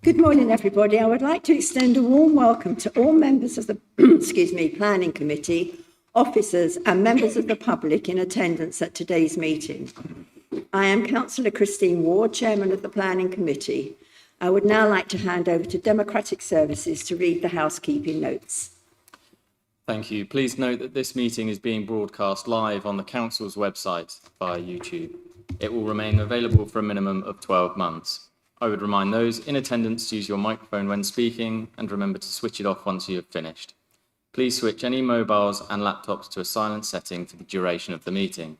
Good morning, everybody. I would like to extend a warm welcome to all members of the Planning Committee, officers and members of the public in attendance at today's meeting. I am Councillor Christine Ward, Chairman of the Planning Committee. I would now like to hand over to Democratic Services to read the housekeeping notes. Thank you. Please note that this meeting is being broadcast live on the Council's website via YouTube. It will remain available for a minimum of 12 months. I would remind those in attendance to use your microphone when speaking and remember to switch it off once you have finished. Please switch any mobiles and laptops to a silent setting for the duration of the meeting.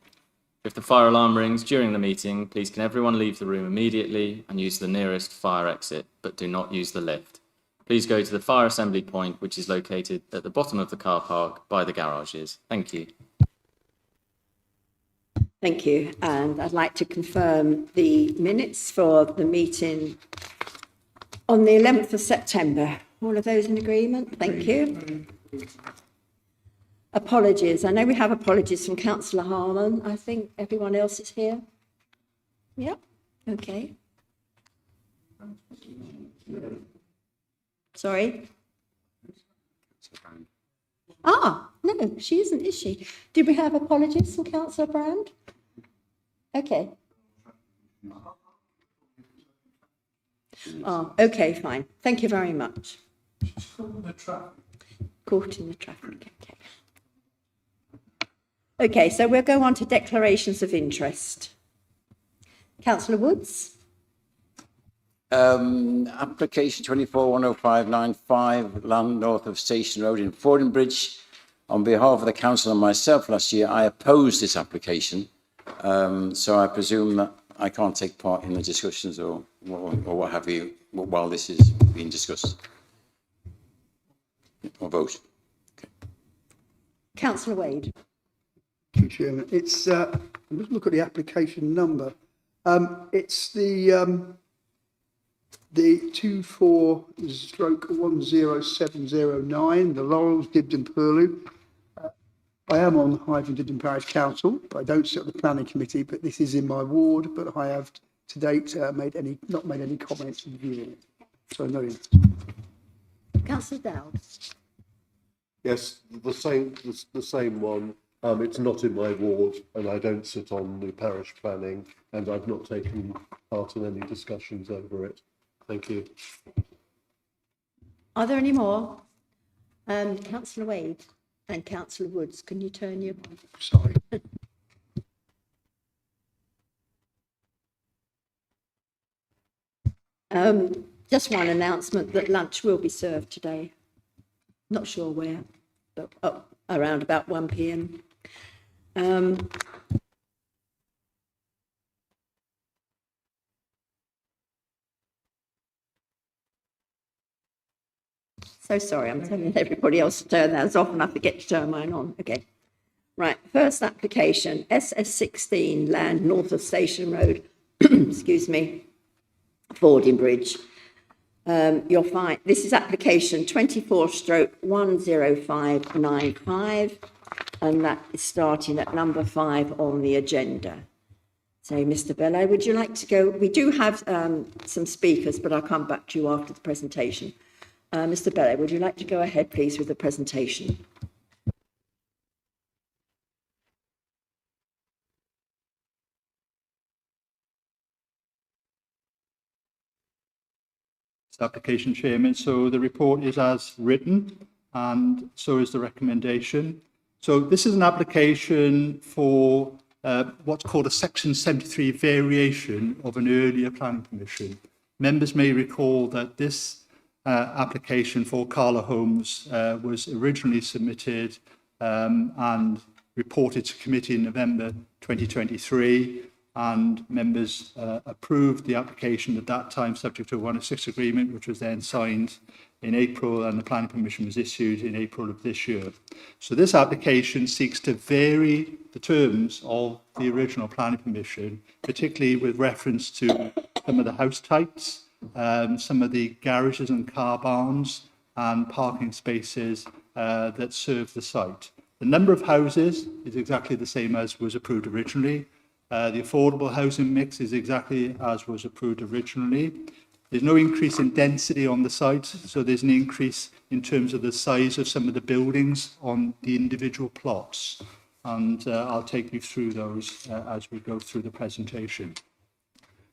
If the fire alarm rings during the meeting, please can everyone leave the room immediately and use the nearest fire exit, but do not use the lift. Please go to the fire assembly point, which is located at the bottom of the car park by the garages. Thank you. Thank you. And I'd like to confirm the minutes for the meeting on the 11th of September. All of those in agreement? Thank you. Apologies. I know we have apologies from Councillor Harman. I think everyone else is here. Yep. Okay. Sorry. No, she isn't, is she? Did we have apologies from Councillor Brand? Okay. Okay, fine. Thank you very much. Caught in the traffic. Okay. Okay, so we'll go on to declarations of interest. Councillor Woods. Application 24-10595, land north of Station Road in Fordingbridge. On behalf of the council and myself last year, I opposed this application. So I presume that I can't take part in the discussions or what have you while this is being discussed. Or vote. Okay. Councillor Wade. Thank you, Chairman. It's let's look at the application number. It's the 24/10709, the Laurels, Dibden, Purley. I am on Highton Dibden Parish Council, but I don't sit on the planning committee, but this is in my ward, but I have to date not made any comments in viewing it. So no interest. Councillor Dowd. Yes, the same one. It's not in my ward and I don't sit on the parish planning and I've not taken part in any discussions over it. Thank you. Are there any more? Councillor Wade and Councillor Woods, can you turn your... Sorry. Just one announcement that lunch will be served today. Not sure where, but around about 1 p.m. So sorry, I'm telling everybody else to turn theirs off and I forget to turn mine on. Okay. Right, first application, SS16, land north of Station Road, excuse me, Fordingbridge. You'll find, this is application 24/10595, and that is starting at number 5 on the agenda. So, Mr. Bello, would you like to go? We do have some speakers, but I'll come back to you after the presentation. Mr. Bello, would you like to go ahead, please, with the presentation? Application, Chairman. So the report is as written and so is the recommendation. So this is an application for what's called a Section 73 variation of an earlier planning permission. Members may recall that this application for Carla Homes was originally submitted and reported to committee in November 2023, and members approved the application at that time subject to a 106 agreement, which was then signed in April, and the planning permission was issued in April of this year. So this application seeks to vary the terms of the original planning permission, particularly with reference to some of the house types, some of the garages and car barns and parking spaces that serve the site. The number of houses is exactly the same as was approved originally. The affordable housing mix is exactly as was approved originally. There's no increase in density on the site, so there's an increase in terms of the size of some of the buildings on the individual plots. And I'll take you through those as we go through the presentation.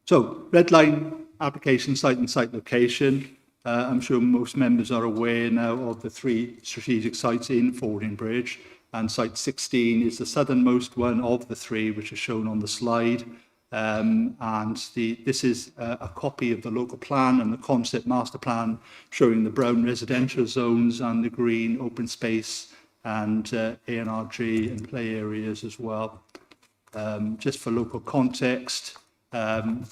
So, red line application site and site location. I'm sure most members are aware now of the 3 strategic sites in Fordingbridge, and site 16 is the southernmost one of the 3, which is shown on the slide. This is a copy of the local plan and the concept master plan showing the brown residential zones and the green open space and ANRG and play areas as well. Just for local context,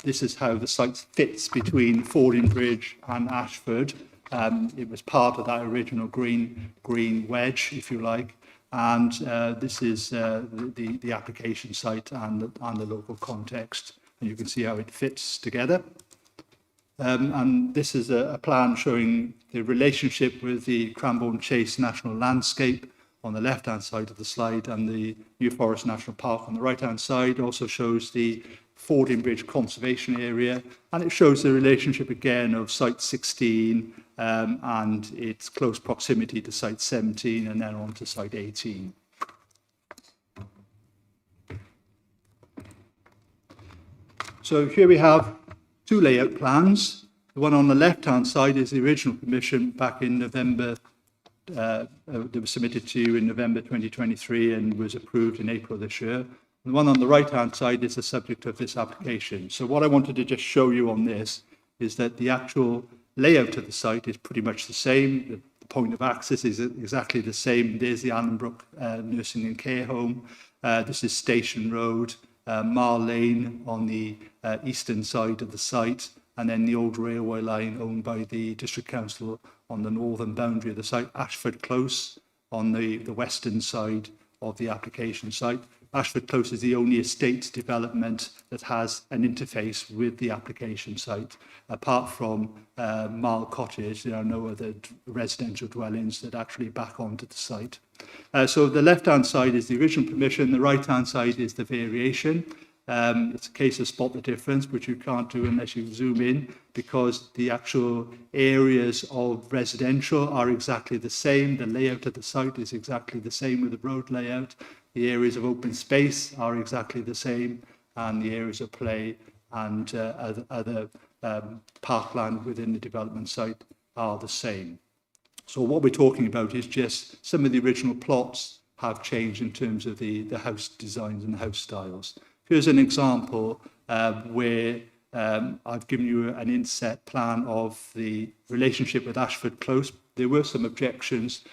this is how the site fits between Fordingbridge and Ashford. It was part of that original green wedge, if you like. And this is the application site and the local context. And you can see how it fits together. And this is a plan showing the relationship with the Cranbourne Chase National Landscape on the left-hand side of the slide, and the New Forest National Park on the right-hand side. Also shows the Fordingbridge Conservation Area, and it shows the relationship again of site 16 and its close proximity to site 17 and then on to site 18. So here we have 2 layout plans. The one on the left-hand side is the original permission back in November. That was submitted to you in November 2023 and was approved in April this year. The one on the right-hand side is the subject of this application. So what I wanted to just show you on this is that the actual layout of the site is pretty much the same. The point of access is exactly the same. There's the Allenbrook Nursing and Care Home. This is Station Road, Marr Lane on the eastern side of the site, and then the old railway line owned by the District Council on the northern boundary of the site, Ashford Close on the western side of the application site. Ashford Close is the only estate development that has an interface with the application site. Apart from Marl Cottage, there are no other residential dwellings that actually back onto the site. So the left-hand side is the original permission, the right-hand side is the variation. It's a case of spot the difference, which you can't do unless you zoom in, because the actual areas of residential are exactly the same. The layout of the site is exactly the same with the road layout. The areas of open space are exactly the same, and the areas of play and other parkland within the development site are the same. So what we're talking about is just some of the original plots have changed in terms of the house designs and the house styles. Here's an example where I've given you an inset plan of the relationship with Ashford Close. There were some objections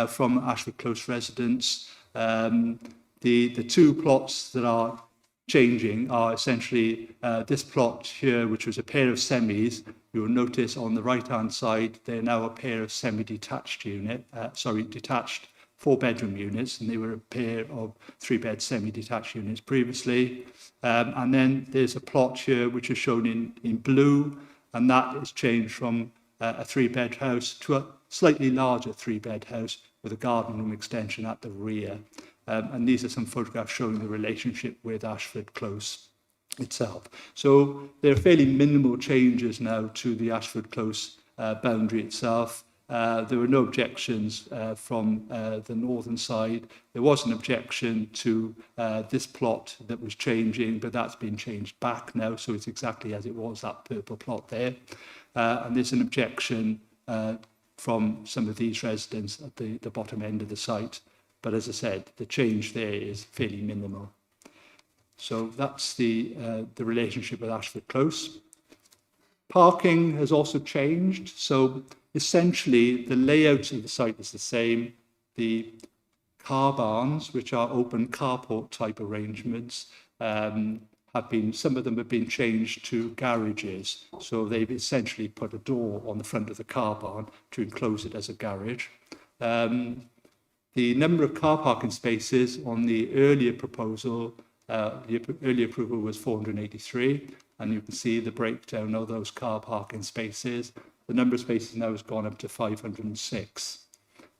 from Ashford Close residents. The 2 plots that are changing are essentially this plot here, which was a pair of semis. You will notice on the right-hand side, they're now a pair of semi-detached detached 4-bedroom units, and they were a pair of 3-bed semi-detached units previously. And then there's a plot here which is shown in blue, and that has changed from a 3-bed house to a slightly larger 3-bed house with a garden room extension at the rear. And these are some photographs showing the relationship with Ashford Close itself. So there are fairly minimal changes now to the Ashford Close boundary itself. There were no objections from the northern side. There was an objection to this plot that was changing, but that's been changed back now, so it's exactly as it was, that purple plot there. And there's an objection from some of these residents at the bottom end of the site. But as I said, the change there is fairly minimal. So that's the relationship with Ashford Close. Parking has also changed. So essentially, the layout of the site is the same. The car barns, which are open carport type arrangements, some of them have been changed to garages. So they've essentially put a door on the front of the car barn to enclose it as a garage. The number of car parking spaces on the earlier proposal, the earlier approval was 483, and you can see the breakdown of those car parking spaces. The number of spaces now has gone up to 506.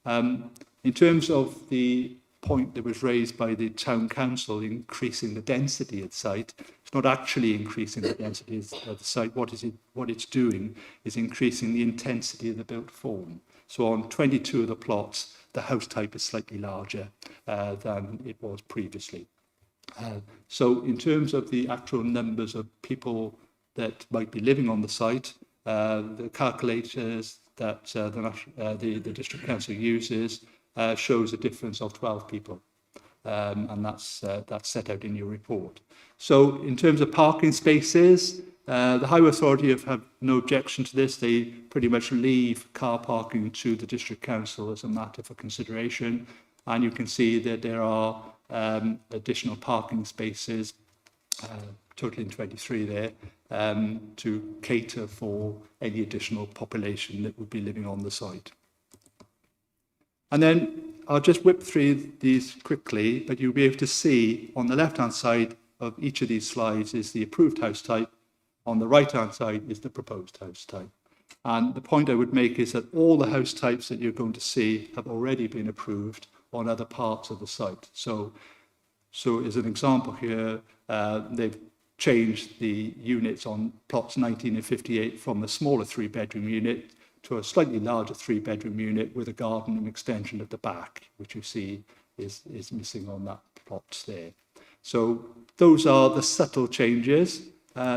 In terms of the point that was raised by the town council increasing the density of the site. It's not actually increasing the density of the site. What it's doing is increasing the intensity of the built form. So on 22 of the plots, the house type is slightly larger than it was previously. So in terms of the actual numbers of people that might be living on the site, the calculators that the District Council uses shows a difference of 12 people. And that's set out in your report. So in terms of parking spaces, the Highway Authority have no objection to this. They pretty much leave car parking to the District Council as a matter for consideration. And you can see that there are additional parking spaces, totaling 23 there, to cater for any additional population that would be living on the site. And then I'll just whip through these quickly, but you'll be able to see on the left-hand side of each of these slides is the approved house type. On the right-hand side is the proposed house type. And the point I would make is that all the house types that you're going to see have already been approved on other parts of the site. So as an example here, they've changed the units on plots 19 and 58 from a smaller 3-bedroom unit to a slightly larger 3-bedroom unit with a garden and extension at the back, which you see is missing on that plots there. So those are the subtle changes.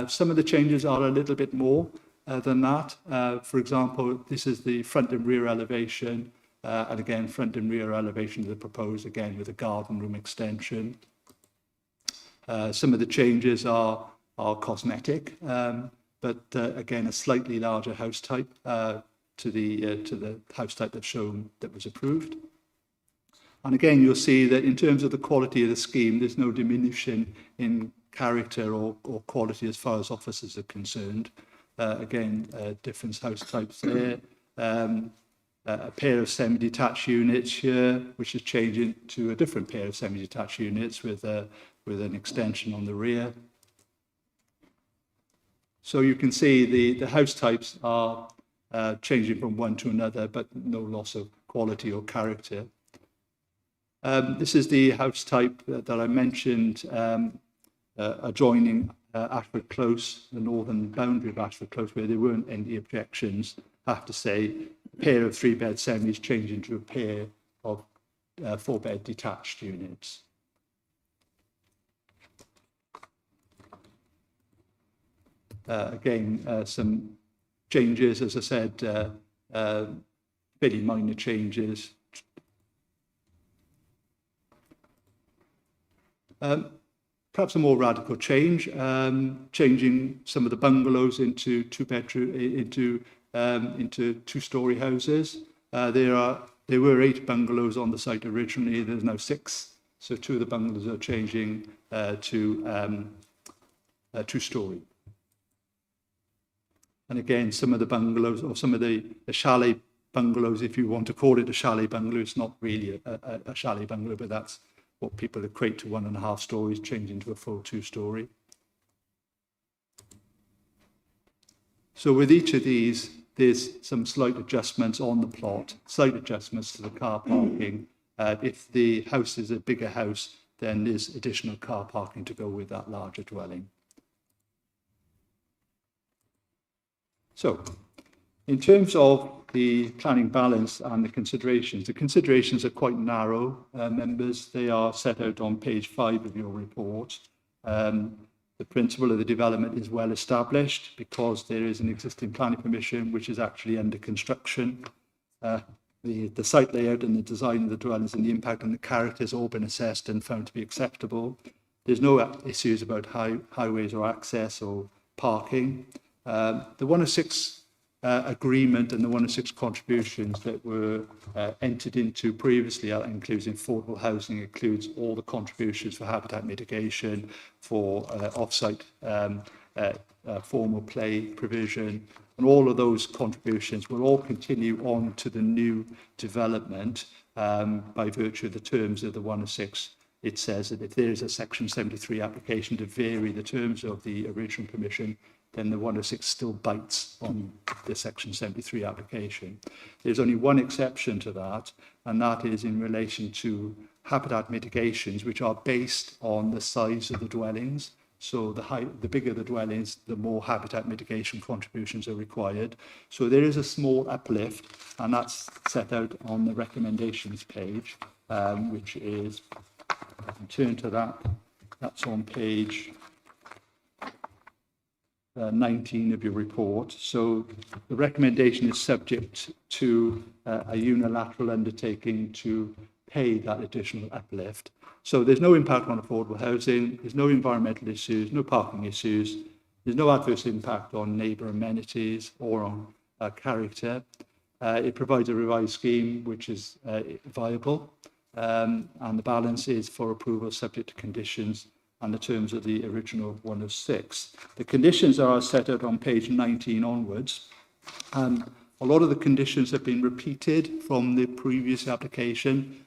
Some of the changes are a little bit more than that. For example, this is the front and rear elevation, and again, front and rear elevation that are proposed, again, with a garden room extension. Some of the changes are cosmetic, but again, a slightly larger house type to the house type that's shown that was approved. And again, you'll see that in terms of the quality of the scheme, there's no diminishing in character or quality as far as offices are concerned. Again, different house types there. A pair of semi-detached units here, which is changing to a different pair of semi-detached units with an extension on the rear. So you can see the house types are changing from one to another, but no loss of quality or character. This is the house type that I mentioned adjoining Ashford Close, the northern boundary of Ashford Close, where there weren't any objections. I have to say, a pair of 3-bed semis changed into a pair of 4-bed detached units. Again, some changes, as I said, fairly minor changes. Perhaps a more radical change, changing some of the bungalows into into 2-story houses. There were 8 bungalows on the site originally. There's now 6, so 2 of the bungalows are changing to 2-story. And again, some of the bungalows, or some of the chalet bungalows, if you want to call it a chalet bungalow, it's not really a chalet bungalow, but that's what people equate to 1.5 stories, change into a full 2-story. So with each of these, there's some slight adjustments on the plot, slight adjustments to the car parking. If the house is a bigger house, then there's additional car parking to go with that larger dwelling. So, in terms of the planning balance and the considerations are quite narrow, members. They are set out on page 5 of your report. The principle of the development is well established because there is an existing planning permission which is actually under construction. The site layout and the design of the dwellings and the impact on the character has all been assessed and found to be acceptable. There's no issues about highways or access or parking. The 106 agreement and the 106 contributions that were entered into previously, including affordable housing, includes all the contributions for habitat mitigation, for off-site formal play provision, and all of those contributions will all continue on to the new development by virtue of the terms of the 106. It says that if there is a Section 73 application to vary the terms of the original permission, then the 106 still bites on the Section 73 application. There's only one exception to that, and that is in relation to habitat mitigations, which are based on the size of the dwellings. So the bigger the dwellings, the more habitat mitigation contributions are required. So there is a small uplift, and that's set out on the recommendations page, which is, I can turn to that, that's on page 19 of your report. So the recommendation is subject to a unilateral undertaking to pay that additional uplift. So there's no impact on affordable housing, there's no environmental issues, no parking issues, there's no adverse impact on neighbour amenities or on character. It provides a revised scheme which is viable, and the balance is for approval subject to conditions and the terms of the original 106. The conditions are set out on page 19 onwards. A lot of the conditions have been repeated from the previous application,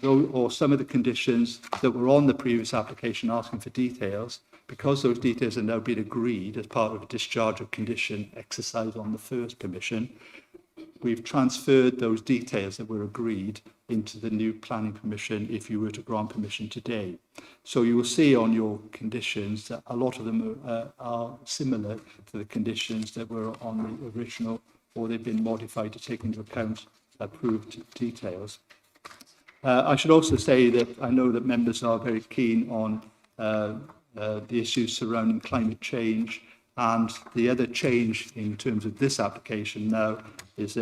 or some of the conditions that were on the previous application asking for details, because those details have now been agreed as part of a discharge of condition exercise on the first permission, we've transferred those details that were agreed into the new planning permission if you were to grant permission today. So you will see on your conditions that a lot of them are similar to the conditions that were on the original, or they've been modified to take into account approved details. I should also say that I know that members are very keen on the issues surrounding climate change, and the other change in terms of this application now is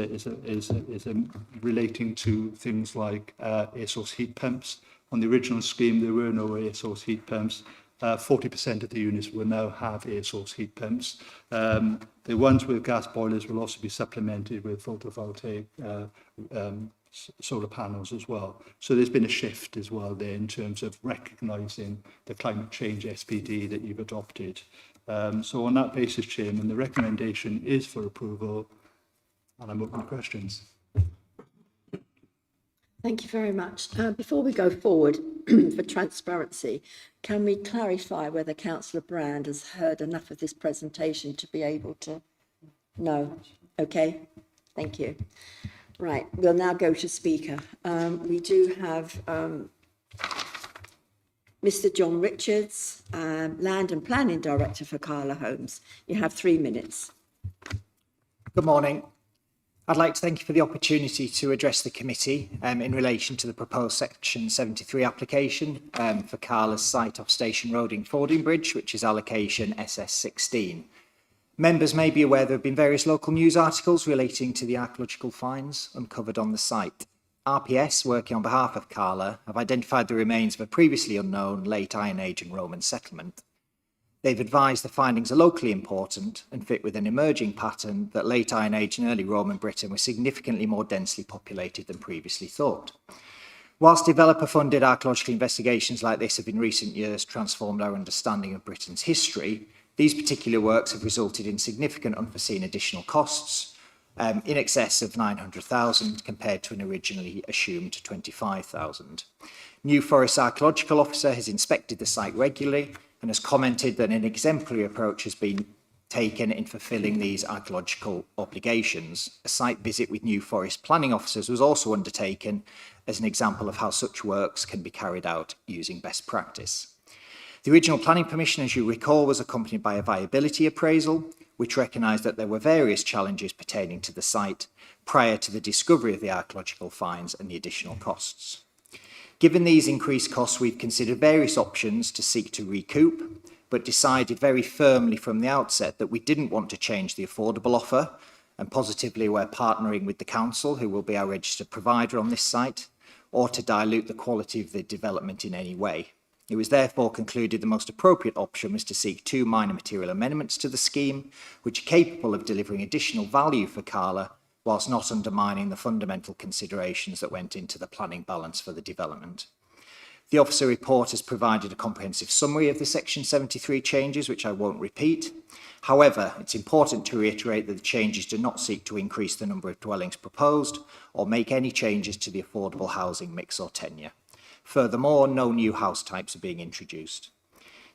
relating to things like air source heat pumps. On the original scheme, there were no air source heat pumps. 40% of the units will now have air source heat pumps. The ones with gas boilers will also be supplemented with photovoltaic solar panels as well. So there's been a shift as well there in terms of recognising the climate change SPD that you've adopted. So on that basis, Chairman, the recommendation is for approval, and I'm open to questions. Thank you very much. Before we go forward, for transparency, can we clarify whether Councillor Brand has heard enough of this presentation to be able to? No. Okay. Thank you. Right. We'll now go to speaker. We do have Mr. John Richards, Land and Planning Director for Cala Homes. You have 3 minutes. Good morning. I'd like to thank you for the opportunity to address the committee in relation to the proposed Section 73 application for Cala's site off Station Road in Fordingbridge, which is allocation SS16. Members may be aware there have been various local news articles relating to the archaeological finds uncovered on the site. RPS, working on behalf of Cala, have identified the remains of a previously unknown late Iron Age and Roman settlement. They've advised the findings are locally important and fit with an emerging pattern that late Iron Age and early Roman Britain was significantly more densely populated than previously thought. Whilst developer-funded archaeological investigations like this have in recent years transformed our understanding of Britain's history, these particular works have resulted in significant unforeseen additional costs, in excess of 900,000 compared to an originally assumed 25,000. New Forest Archaeological Officer has inspected the site regularly and has commented that an exemplary approach has been taken in fulfilling these archaeological obligations. A site visit with New Forest planning officers was also undertaken as an example of how such works can be carried out using best practice. The original planning permission, as you recall, was accompanied by a viability appraisal, which recognised that there were various challenges pertaining to the site prior to the discovery of the archaeological finds and the additional costs. Given these increased costs, we've considered various options to seek to recoup, but decided very firmly from the outset that we didn't want to change the affordable offer, and positively we're partnering with the council, who will be our registered provider on this site, or to dilute the quality of the development in any way. It was therefore concluded the most appropriate option was to seek 2 minor material amendments to the scheme, which are capable of delivering additional value for Cala, whilst not undermining the fundamental considerations that went into the planning balance for the development. The officer report has provided a comprehensive summary of the Section 73 changes, which I won't repeat. However, it's important to reiterate that the changes do not seek to increase the number of dwellings proposed or make any changes to the affordable housing mix or tenure. Furthermore, no new house types are being introduced.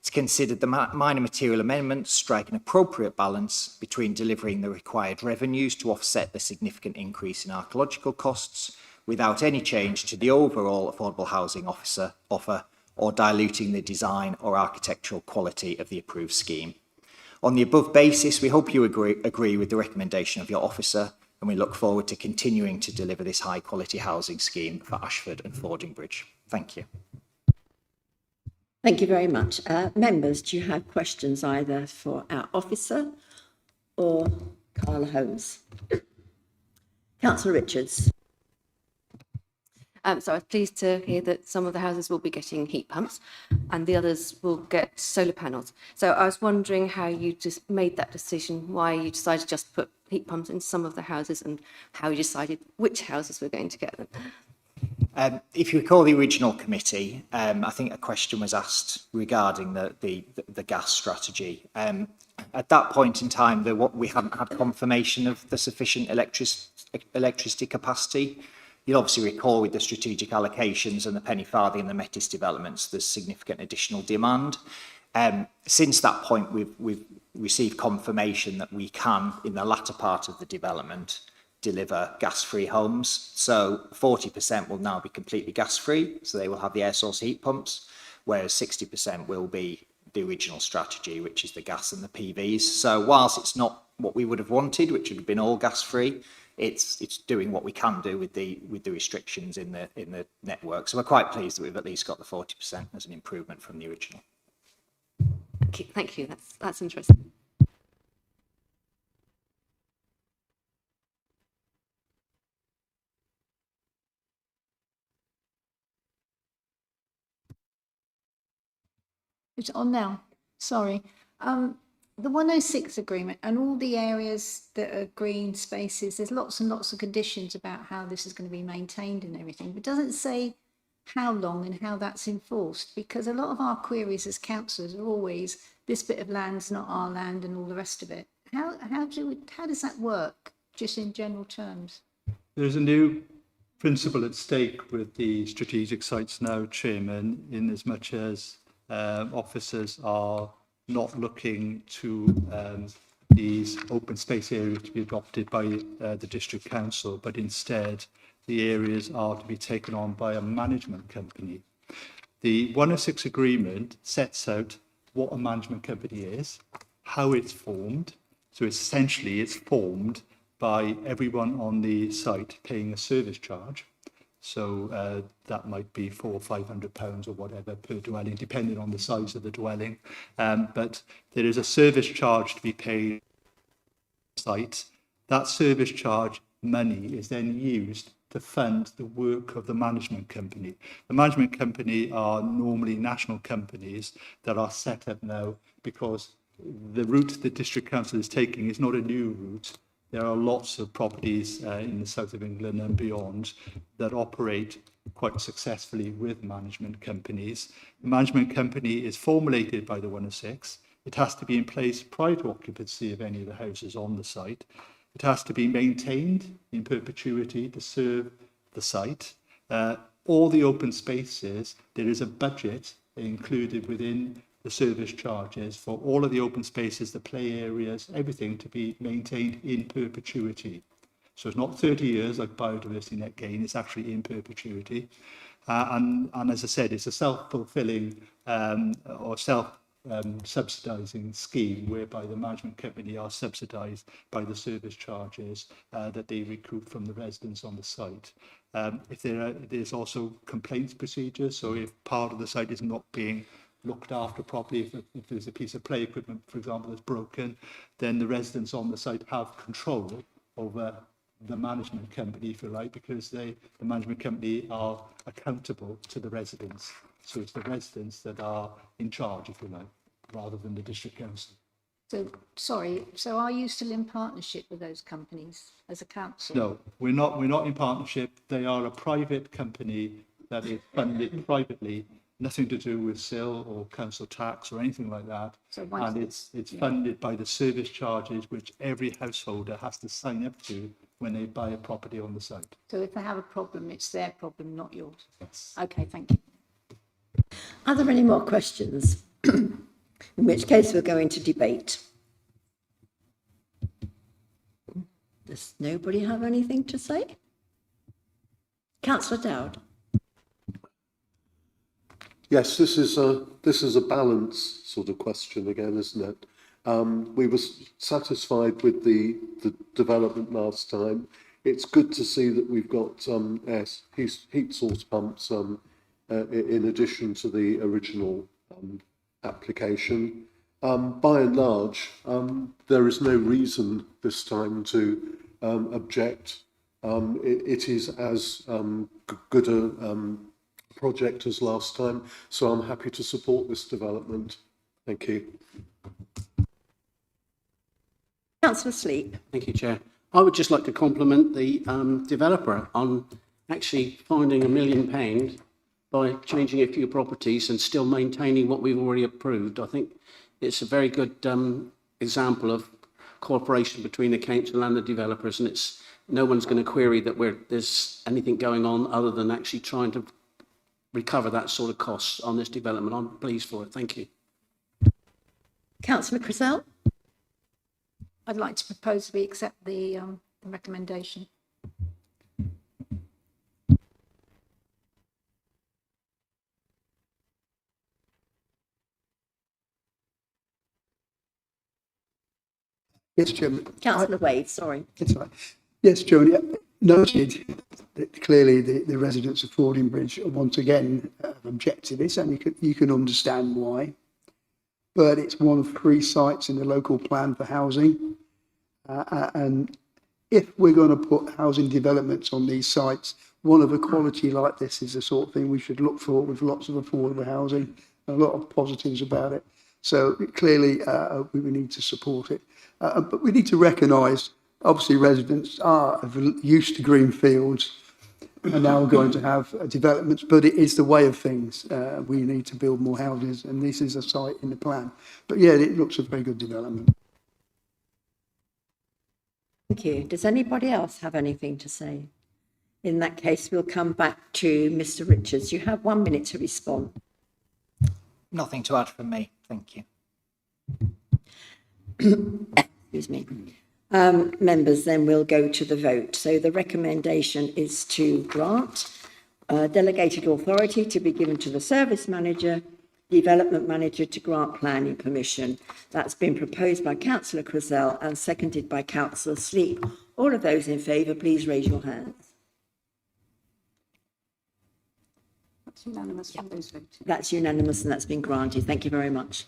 It's considered the minor material amendments strike an appropriate balance between delivering the required revenues to offset the significant increase in archaeological costs, without any change to the overall affordable housing offer or diluting the design or architectural quality of the approved scheme. On the above basis, we hope you agree with the recommendation of your officer, and we look forward to continuing to deliver this high quality housing scheme for Ashford and Fordingbridge. Thank you. Thank you very much. Members, do you have questions either for our officer or Carla Holmes? Councillor Richards. So I was pleased to hear that some of the houses will be getting heat pumps and the others will get solar panels. So I was wondering how you just made that decision, why you decided to just put heat pumps in some of the houses and how you decided which houses were going to get them. If you recall the original committee, I think a question was asked regarding the gas strategy. At that point in time, we hadn't had confirmation of the sufficient electricity capacity. You'll obviously recall with the strategic allocations and the Penny Farthing and the Metis developments, there's significant additional demand. Since that point, we've received confirmation that we can, in the latter part of the development, deliver gas-free homes. So 40% will now be completely gas-free, so they will have the air source heat pumps, whereas 60% will be the original strategy, which is the gas and the PVs. So whilst it's not what we would have wanted, which would have been all gas-free, it's doing what we can do with the restrictions in the network. So we're quite pleased that we've at least got the 40% as an improvement from the original. Thank you. That's interesting. It's on now. Sorry. The 106 agreement and all the areas that are green spaces, there's lots and lots of conditions about how this is going to be maintained and everything, but it doesn't say how long and how that's enforced, because a lot of our queries as councillors are always, this bit of land's not our land and all the rest of it. How does that work, just in general terms? There's a new principle at stake with the strategic sites now, Chairman, in as much as officers are not looking to these open space areas to be adopted by the district council, but instead the areas are to be taken on by a management company. The 106 agreement sets out what a management company is, how it's formed. So essentially it's formed by everyone on the site paying a service charge. So that might be £400 or £500 or whatever per dwelling, depending on the size of the dwelling. But there is a service charge to be paid on the site. That service charge money is then used to fund the work of the management company. The management company are normally national companies that are set up now because the route the district council is taking is not a new route. There are lots of properties in the south of England and beyond that operate quite successfully with management companies. The management company is formulated by the 106. It has to be in place prior to occupancy of any of the houses on the site. It has to be maintained in perpetuity to serve the site. All the open spaces, there is a budget included within the service charges for all of the open spaces, the play areas, everything to be maintained in perpetuity. So it's not 30 years like biodiversity net gain, it's actually in perpetuity. And as I said, it's a self-fulfilling or self-subsidising scheme whereby the management company are subsidised by the service charges that they recoup from the residents on the site. There's also complaints procedures, so if part of the site is not being looked after properly, if there's a piece of play equipment, for example, that's broken, then the residents on the site have control over the management company, if you like, because the management company are accountable to the residents. So it's the residents that are in charge, if you like, rather than the district council. So, sorry, so are you still in partnership with those companies as a council? No, we're not in partnership. They are a private company that is funded privately, nothing to do with SIL or council tax or anything like that. So and it's funded by the service charges which every householder has to sign up to when they buy a property on the site. So if they have a problem, it's their problem, not yours? Yes. Okay, thank you. Are there any more questions? In which case we're going to debate. Does nobody have anything to say? Councillor Dowd. Yes, this is a balance sort of question again, isn't it? We were satisfied with the development last time. It's good to see that we've got heat source pumps in addition to the original application. By and large, there is no reason this time to object. It is as good a project as last time, so I'm happy to support this development. Thank you. Councillor Sleep. Thank you, Chair. I would just like to compliment the developer on actually finding £1 million by changing a few properties and still maintaining what we've already approved. I think it's a very good example of cooperation between the council and the developers, and no one's going to query that there's anything going on other than actually trying to recover that sort of costs on this development. I'm pleased for it. Thank you. Councillor Crisell. I'd like to propose we accept the recommendation. Yes, Chairman. Councillor Wade, sorry. That's right. Yes, Chairman. Noted that clearly the residents of Fordingbridge once again have objected to this, and you can understand why. But it's one of 3 sites in the local plan for housing. And if we're going to put housing developments on these sites, one of a quality like this is the sort of thing we should look for, with lots of affordable housing, and a lot of positives about it. So clearly we need to support it. But we need to recognise, obviously residents are used to green fields and now we're going to have developments, but it is the way of things. We need to build more houses, and this is a site in the plan. But yeah, it looks a very good development. Thank you. Does anybody else have anything to say? In that case, we'll come back to Mr. Richards. You have 1 minute to respond. Nothing to add from me. Thank you. Excuse me. Members, then we'll go to the vote. So the recommendation is to grant delegated authority to be given to the service manager, development manager to grant planning permission. That's been proposed by Councillor Crisell and seconded by Councillor Sleep. All of those in favour, please raise your hands. That's unanimous from those voting. That's unanimous and that's been granted. Thank you very much.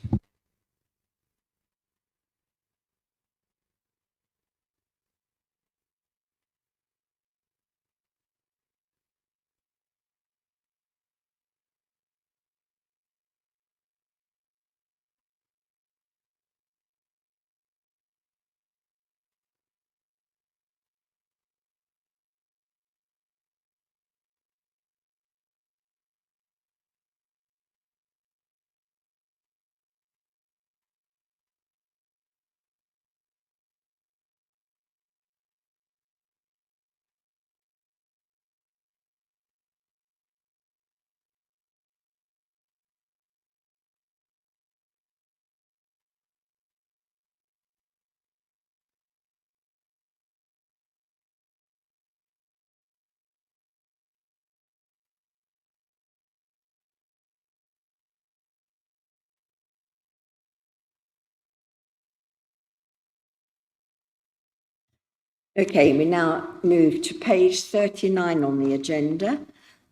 Okay, we now move to page 39 on the agenda,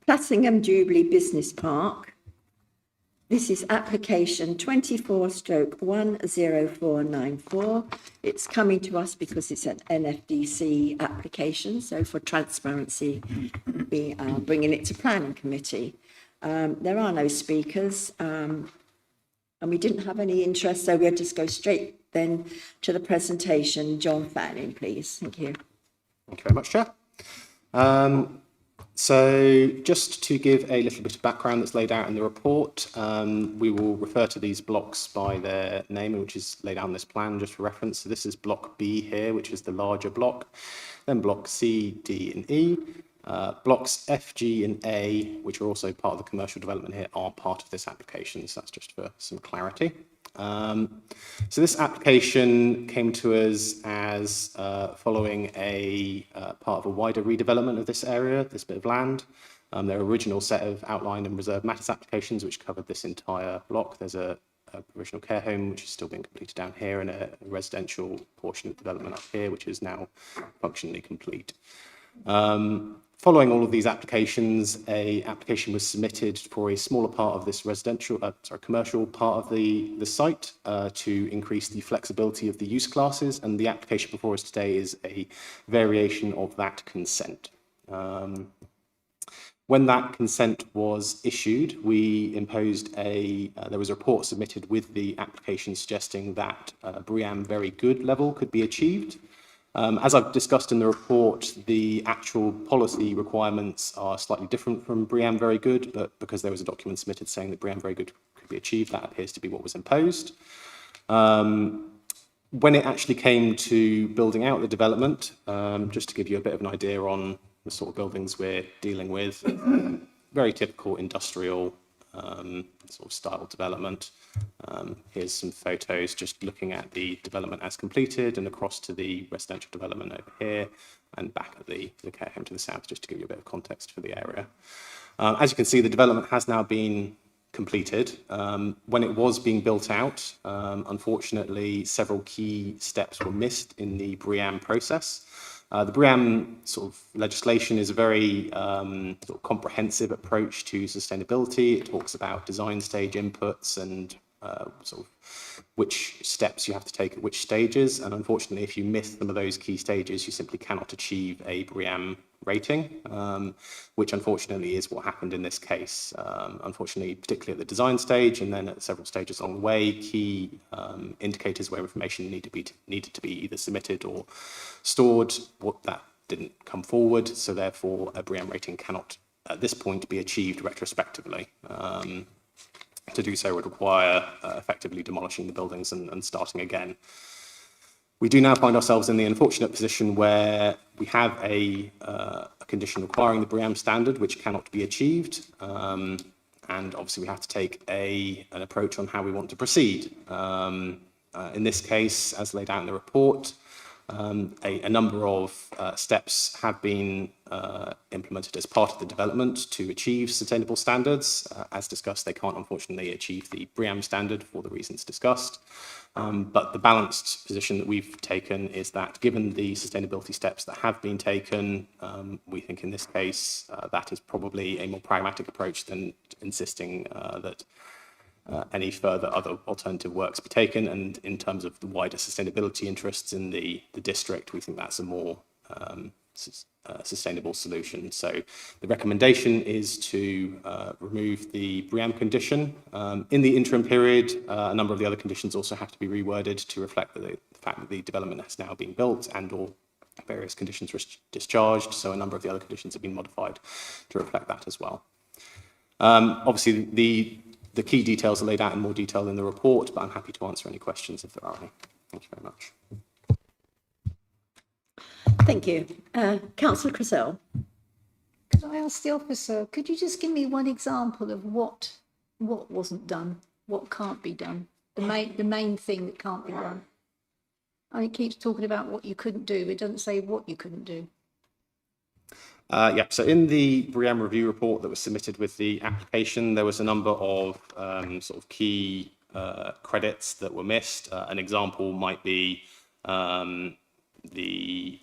Plattingham Jubilee Business Park. This is application 24/10494. It's coming to us because it's an NFDC application, so for transparency, we are bringing it to planning committee. There are no speakers, and we didn't have any interest, so we'll just go straight then to the presentation. John Fanning, please. Thank you. Thank you very much, Chair. So just to give a little bit of background that's laid out in the report, we will refer to these blocks by their name, which is laid out on this plan just for reference. So this is block B here, which is the larger block, then block C, D and E. Blocks F, G and A, which are also part of the commercial development here, are part of this application. So that's just for some clarity. So this application came to us as following a part of a wider redevelopment of this area, this bit of land. Their original set of outline and reserve matters applications, which covered this entire block. There's a provisional care home, which is still being completed down here, and a residential portion of development up here, which is now functionally complete. Following all of these applications, a application was submitted for a smaller part of this commercial part of the site to increase the flexibility of the use classes, and the application before us today is a variation of that consent. When that consent was issued, we imposed there was a report submitted with the application suggesting that BREEAM very good level could be achieved. As I've discussed in the report, the actual policy requirements are slightly different from BREEAM very good, but because there was a document submitted saying that BREEAM very good could be achieved, that appears to be what was imposed. When it actually came to building out the development, just to give you a bit of an idea on the sort of buildings we're dealing with, very typical industrial sort of style development. Here's some photos just looking at the development as completed and across to the residential development over here and back at the care home to the south, just to give you a bit of context for the area. As you can see, the development has now been completed. When it was being built out, unfortunately, several key steps were missed in the BREEAM process. The BREEAM sort of legislation is a very sort of comprehensive approach to sustainability. It talks about design stage inputs and sort of which steps you have to take at which stages. And unfortunately, if you miss some of those key stages, you simply cannot achieve a BREEAM rating, which unfortunately is what happened in this case. Unfortunately, particularly at the design stage and then at several stages along the way, key indicators where information needed to be either submitted or stored, that didn't come forward. So therefore, a BREEAM rating cannot at this point be achieved retrospectively. To do so would require effectively demolishing the buildings and starting again. We do now find ourselves in the unfortunate position where we have a condition requiring the BREEAM standard, which cannot be achieved. And obviously we have to take an approach on how we want to proceed. In this case, as laid out in the report, a number of steps have been implemented as part of the development to achieve sustainable standards. As discussed, they can't unfortunately achieve the BREEAM standard for the reasons discussed. But the balanced position that we've taken is that given the sustainability steps that have been taken, we think in this case that is probably a more pragmatic approach than insisting that any further other alternative works be taken. And in terms of the wider sustainability interests in the district, we think that's a more sustainable solution. So the recommendation is to remove the BREEAM condition. In the interim period, a number of the other conditions also have to be reworded to reflect the fact that the development has now been built and or various conditions were discharged. So a number of the other conditions have been modified to reflect that as well. Obviously, the key details are laid out in more detail in the report, but I'm happy to answer any questions if there are any. Thank you very much. Thank you. Councillor Cressell. Could I ask the officer, could you just give me one example of what wasn't done, what can't be done, the main thing that can't be done? And it keeps talking about what you couldn't do, but it doesn't say what you couldn't do. Yeah, so in the BREEAM review report that was submitted with the application, there was a number of sort of key credits that were missed. An example might be the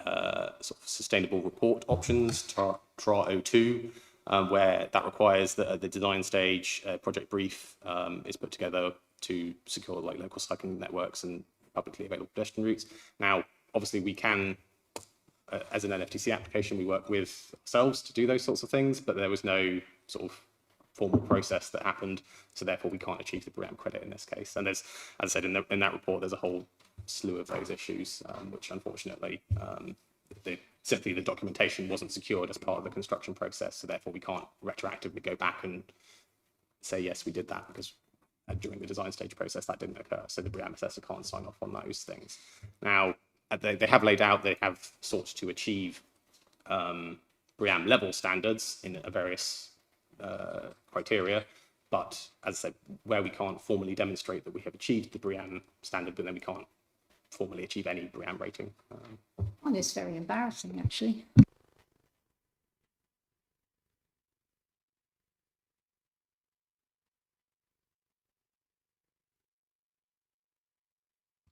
sort of sustainable report options, TRA02, where that requires that at the design stage, a project brief is put together to secure like local cycling networks and publicly available pedestrian routes. Now, obviously, we can, as an NFTC application, we work with ourselves to do those sorts of things, but there was no sort of formal process that happened, so therefore we can't achieve the BREEAM credit in this case. And there's, as I said, in that report, there's a whole slew of those issues, which unfortunately, simply the documentation wasn't secured as part of the construction process, so therefore we can't retroactively go back and say, yes, we did that, because during the design stage process that didn't occur, so the BREEAM assessor can't sign off on those things. Now, they have laid out, they have sought to achieve BREEAM level standards in various criteria. But as I said, where we can't formally demonstrate that we have achieved the BREEAM standard, but then we can't formally achieve any BREEAM rating. Well, it's very embarrassing, actually.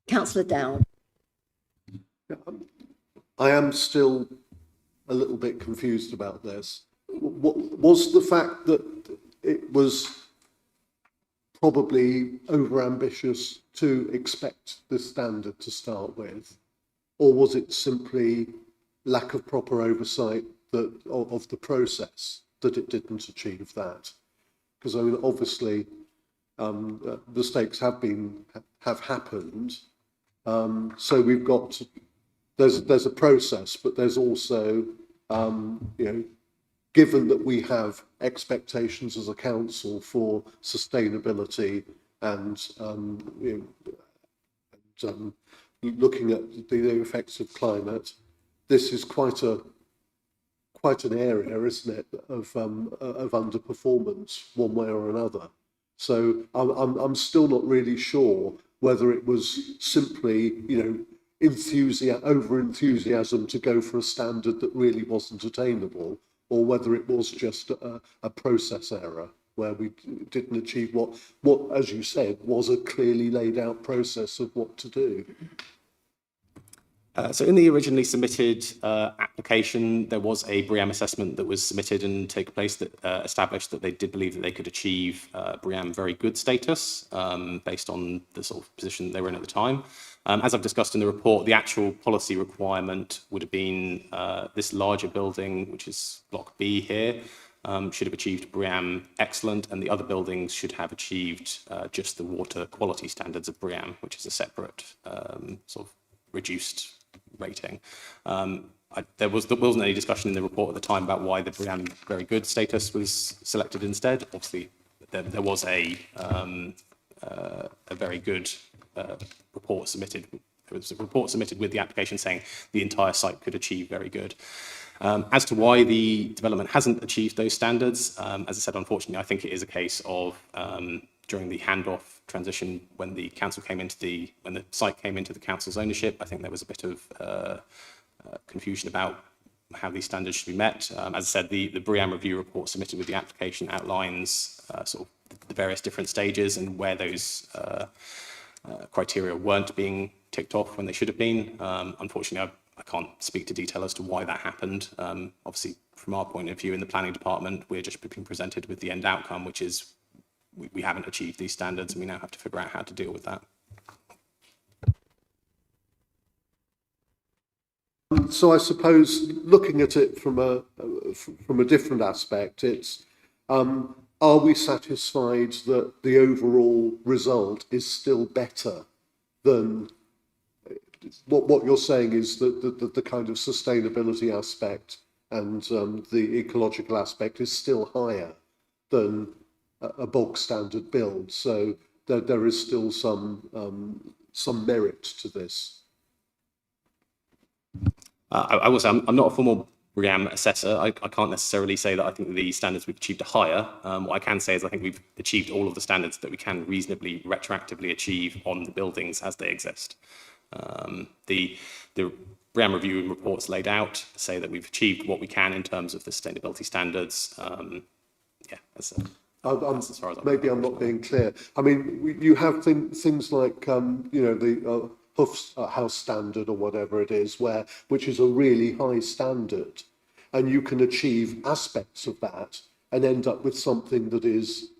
Councillor Dowd. I am still a little bit confused about this. What was the fact that it was probably overambitious to expect this standard to start with, or was it simply lack of proper oversight of the process that it didn't achieve that? Because I mean, obviously, mistakes have happened. So we've got there's a process, but there's also given that we have expectations as a council for sustainability and looking at the effects of climate, this is quite an area, isn't it, of underperformance one way or another. So I'm still not really sure whether it was simply over enthusiasm to go for a standard that really wasn't attainable, or whether it was just a process error where we didn't achieve what, as you said, was a clearly laid out process of what to do. So in the originally submitted application, there was a BREEAM assessment that was submitted and taken place that established that they did believe that they could achieve BREEAM very good status based on the sort of position they were in at the time. As I've discussed in the report, the actual policy requirement would have been this larger building, which is Block B here, should have achieved BREEAM excellent, and the other buildings should have achieved just the water quality standards of BREEAM, which is a separate sort of reduced rating. There wasn't any discussion in the report at the time about why the BREEAM very good status was selected instead. Obviously, there was a very good report submitted. There was a report submitted with the application saying the entire site could achieve very good. As to why the development hasn't achieved those standards, as I said, unfortunately, I think it is a case of during the handoff transition, when the council when the site came into the council's ownership, I think there was a bit of confusion about how these standards should be met. As I said, the BREEAM review report submitted with the application outlines sort of the various different stages and where those criteria weren't being ticked off when they should have been. Unfortunately, I can't speak to detail as to why that happened. Obviously, from our point of view in the planning department, we're just being presented with the end outcome, which is we haven't achieved these standards, and we now have to figure out how to deal with that. So I suppose looking at it from a different aspect, it's are we satisfied that the overall result is still better than what you're saying is that the kind of sustainability aspect and the ecological aspect is still higher than a bog standard build, so there is still some merit to this. I will say I'm not a formal BREEAM assessor. I can't necessarily say that I think the standards we've achieved are higher. What I can say is I think we've achieved all of the standards that we can reasonably retroactively achieve on the buildings as they exist. The BREEAM review reports laid out say that we've achieved what we can in terms of the sustainability standards. Yeah, that's as far as I'm not being clear. I mean, you have things like the Hoof's house standard or whatever it is, which is a really high standard, and you can achieve aspects of that and end up with something that is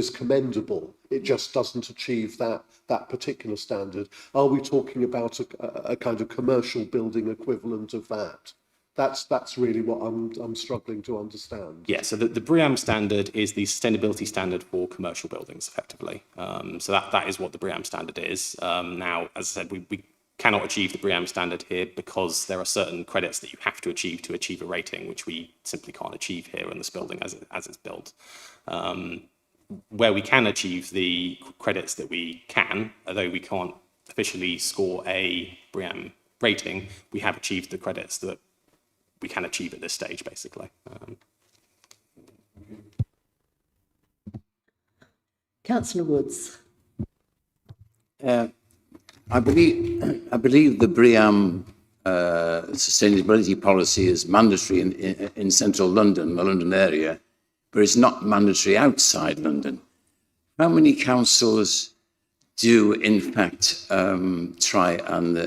commendable. It just doesn't achieve that particular standard. Are we talking about a kind of commercial building equivalent of that? That's really what I'm struggling to understand. Yeah, so the BREEAM standard is the sustainability standard for commercial buildings, effectively. So that is what the BREEAM standard is. Now, as I said, we cannot achieve the BREEAM standard here because there are certain credits that you have to achieve a rating, which we simply can't achieve here in this building as it's built. Where we can achieve the credits that we can, although we can't officially score a BREEAM rating, we have achieved the credits that we can achieve at this stage, basically. Councillor Woods. I believe the BREEAM sustainability policy is mandatory in central London, the London area, but it's not mandatory outside London. How many councils do, in fact, try and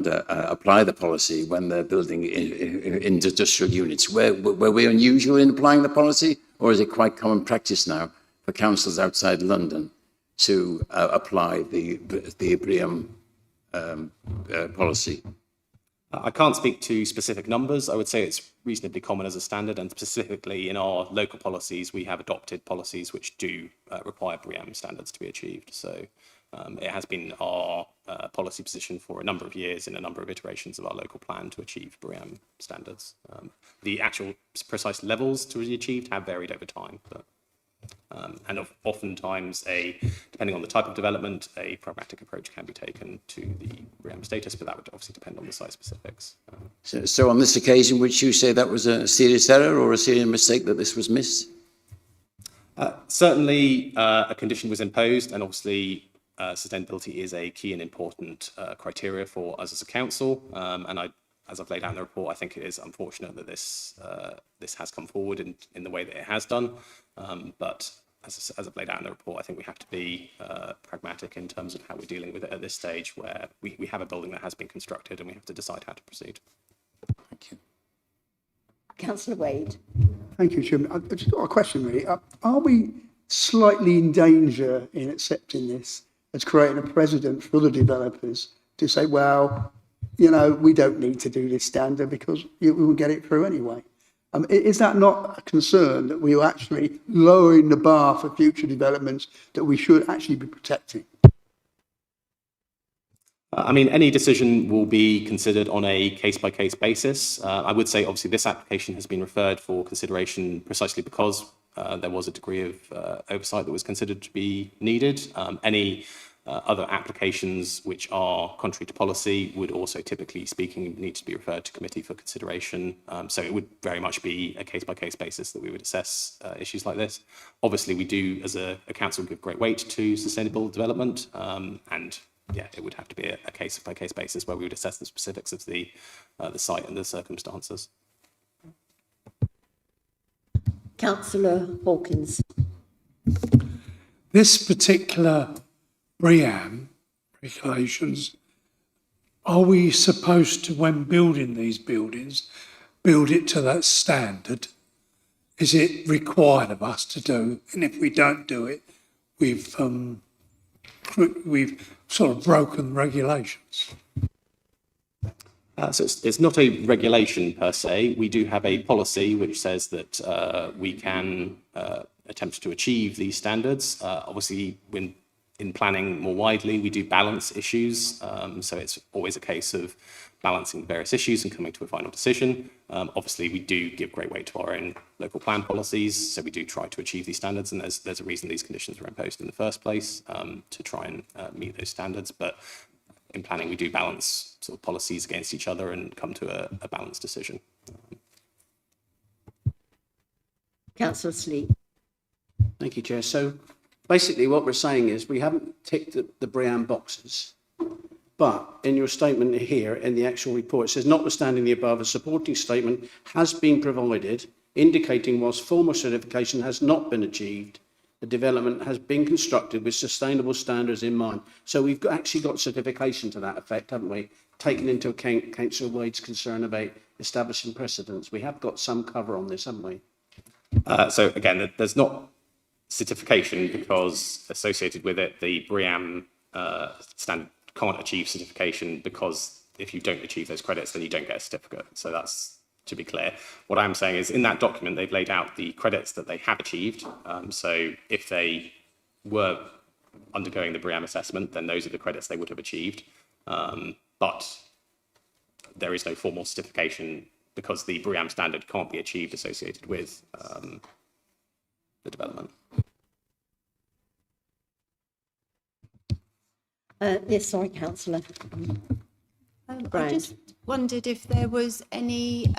apply the policy when they're building industrial units? Were we unusual in applying the policy, or is it quite common practice now for councils outside London to apply the BREEAM policy? I can't speak to specific numbers. I would say it's reasonably common as a standard, and specifically in our local policies, we have adopted policies which do require BREEAM standards to be achieved. So it has been our policy position for a number of years in a number of iterations of our local plan to achieve BREEAM standards. The actual precise levels to be achieved have varied over time, but oftentimes, depending on the type of development, a pragmatic approach can be taken to the BREEAM status, but that would obviously depend on the site specifics. So on this occasion, would you say that was a serious error or a serious mistake that this was missed? Certainly, a condition was imposed, and obviously sustainability is a key and important criteria for us as a council. As I've laid out in the report, I think it is unfortunate that this has come forward in the way that it has done. But as I've laid out in the report, I think we have to be pragmatic in terms of how we're dealing with it at this stage, where we have a building that has been constructed and we have to decide how to proceed. Thank you. Councillor Wade. Thank you, Chairman. I've just got a question, really. Are we slightly in danger in accepting this as creating a precedent for other developers to say, well, you know, we don't need to do this standard because we will get it through anyway? Is that not a concern that we are actually lowering the bar for future developments that we should actually be protecting? I mean, any decision will be considered on a case-by-case basis. I would say, obviously, this application has been referred for consideration precisely because there was a degree of oversight that was considered to be needed. Any other applications which are contrary to policy would also, typically speaking, need to be referred to committee for consideration. So it would very much be a case-by-case basis that we would assess issues like this. Obviously, we do, as a council, give great weight to sustainable development, and yeah, it would have to be a case-by-case basis where we would assess the specifics of the site and the circumstances. Councillor Hawkins. This particular BREEAM regulations, are we supposed to, when building these buildings, build it to that standard? Is it required of us to do? And if we don't do it, we've sort of broken regulations. So it's not a regulation per se. We do have a policy which says that we can attempt to achieve these standards. Obviously, when in planning more widely, we do balance issues. So it's always a case of balancing various issues and coming to a final decision. Obviously, we do give great weight to our own local plan policies. So we do try to achieve these standards. And there's a reason these conditions were imposed in the first place, to try and meet those standards. But in planning, we do balance sort of policies against each other and come to a balanced decision. Councillor Sleep. Thank you, Chair. So basically what we're saying is we haven't ticked the BREEAM boxes, but in your statement here in the actual report, it says, notwithstanding the above, a supporting statement has been provided indicating whilst formal certification has not been achieved, the development has been constructed with sustainable standards in mind. So we've actually got certification to that effect, haven't we? Taking into account Councillor Wade's concern about establishing precedents. We have got some cover on this, haven't we? So again, there's not certification because associated with it, the BREEAM standard can't achieve certification, because if you don't achieve those credits, then you don't get a certificate. So that's to be clear. What I'm saying is in that document, they've laid out the credits that they have achieved. So if they were undergoing the BREEAM assessment, then those are the credits they would have achieved. But there is no formal certification because the BREEAM standard can't be achieved associated with the development. Yes, sorry, Councillor. I just wondered if there was any,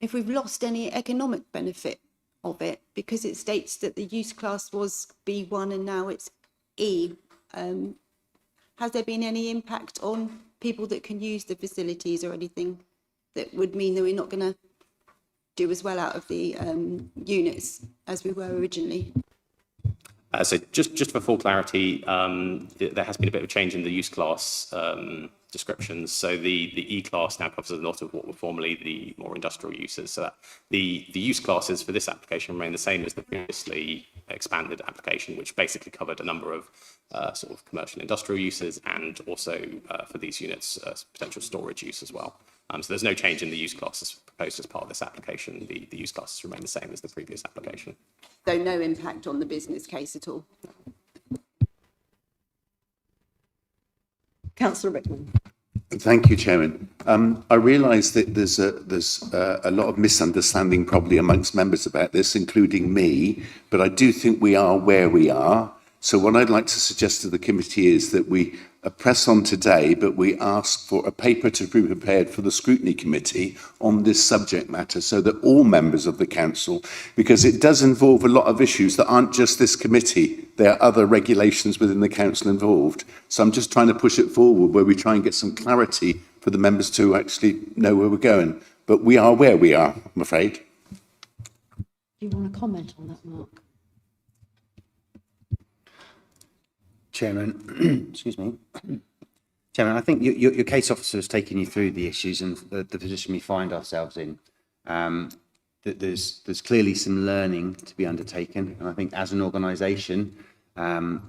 if we've lost any economic benefit of it, because it states that the use class was B1 and now it's E. Has there been any impact on people that can use the facilities or anything that would mean that we're not going to do as well out of the units as we were originally? So just for full clarity, there has been a bit of a change in the use class descriptions. So the E class now covers a lot of what were formerly the more industrial uses. So that the use classes for this application remain the same as the previously expanded application, which basically covered a number of sort of commercial industrial uses and also for these units potential storage use as well. So there's no change in the use classes proposed as part of this application. The use classes remain the same as the previous application. So no impact on the business case at all? Councillor Rickman. Thank you, Chairman. I realise that there's a lot of misunderstanding probably amongst members about this, including me, but I do think we are where we are. So what I'd like to suggest to the committee is that we press on today, but we ask for a paper to be prepared for the scrutiny committee on this subject matter so that all members of the council, because it does involve a lot of issues that aren't just this committee, there are other regulations within the council involved. So I'm just trying to push it forward where we try and get some clarity for the members to actually know where we're going. But we are where we are, I'm afraid. Do you want to comment on that, Mark? Chairman, excuse me. Chairman, I think your case officer has taken you through the issues and the position we find ourselves in. That there's clearly some learning to be undertaken, and I think as an organisation and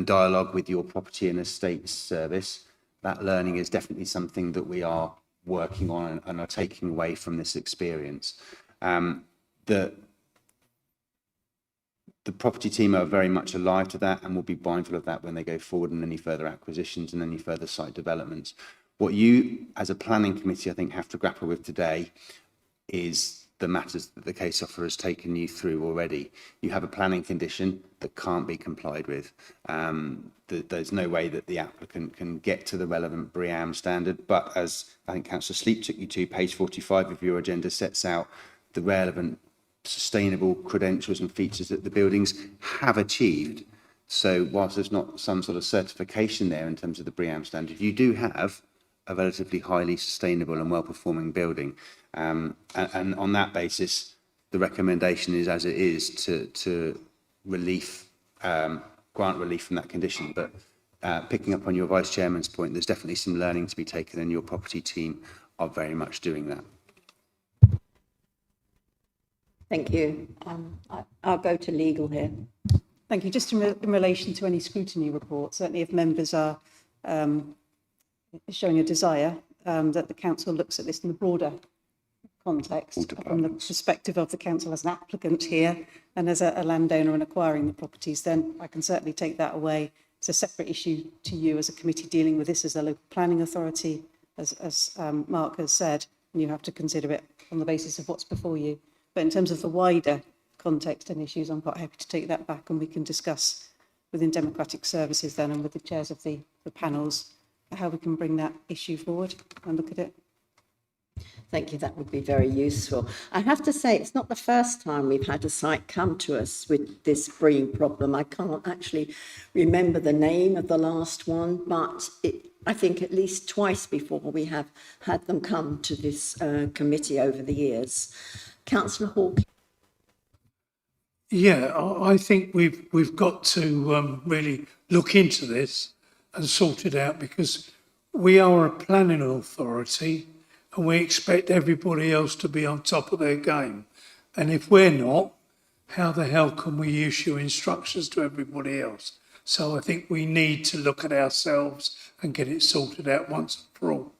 dialogue with your property and estates service, that learning is definitely something that we are working on and are taking away from this experience. The property team are very much alive to that and will be mindful of that when they go forward in any further acquisitions and any further site developments. What you, as a planning committee, I think have to grapple with today is the matters that the case officer has taken you through already. You have a planning condition that can't be complied with. There's no way that the applicant can get to the relevant BREEAM standard, but as I think Councillor Sleep took you to, page 45 of your agenda sets out the relevant sustainable credentials and features that the buildings have achieved. So whilst there's not some sort of certification there in terms of the BREEAM standard, you do have a relatively highly sustainable and well-performing building. And on that basis, the recommendation is as it is to grant relief from that condition. But picking up on your Vice Chairman's point, there's definitely some learning to be taken, and your property team are very much doing that. Thank you. I'll go to legal here. Thank you. Just in relation to any scrutiny report, certainly if members are showing a desire that the council looks at this in the broader context from the perspective of the council as an applicant here and as a landowner and acquiring the properties, then I can certainly take that away. It's a separate issue to you as a committee dealing with this as a local planning authority, as Mark has said, and you have to consider it on the basis of what's before you. But in terms of the wider context and issues, I'm quite happy to take that back and we can discuss within Democratic Services then and with the chairs of the panels how we can bring that issue forward and look at it. Thank you, that would be very useful. I have to say, it's not the first time we've had a site come to us with this BREEAM problem. I can't actually remember the name of the last one, but I think at least twice before we have had them come to this committee over the years. Councillor Hawke. Yeah, I think we've got to really look into this and sort it out, because we are a planning authority and we expect everybody else to be on top of their game. And if we're not, how the hell can we issue instructions to everybody else? So I think we need to look at ourselves and get it sorted out once and for all.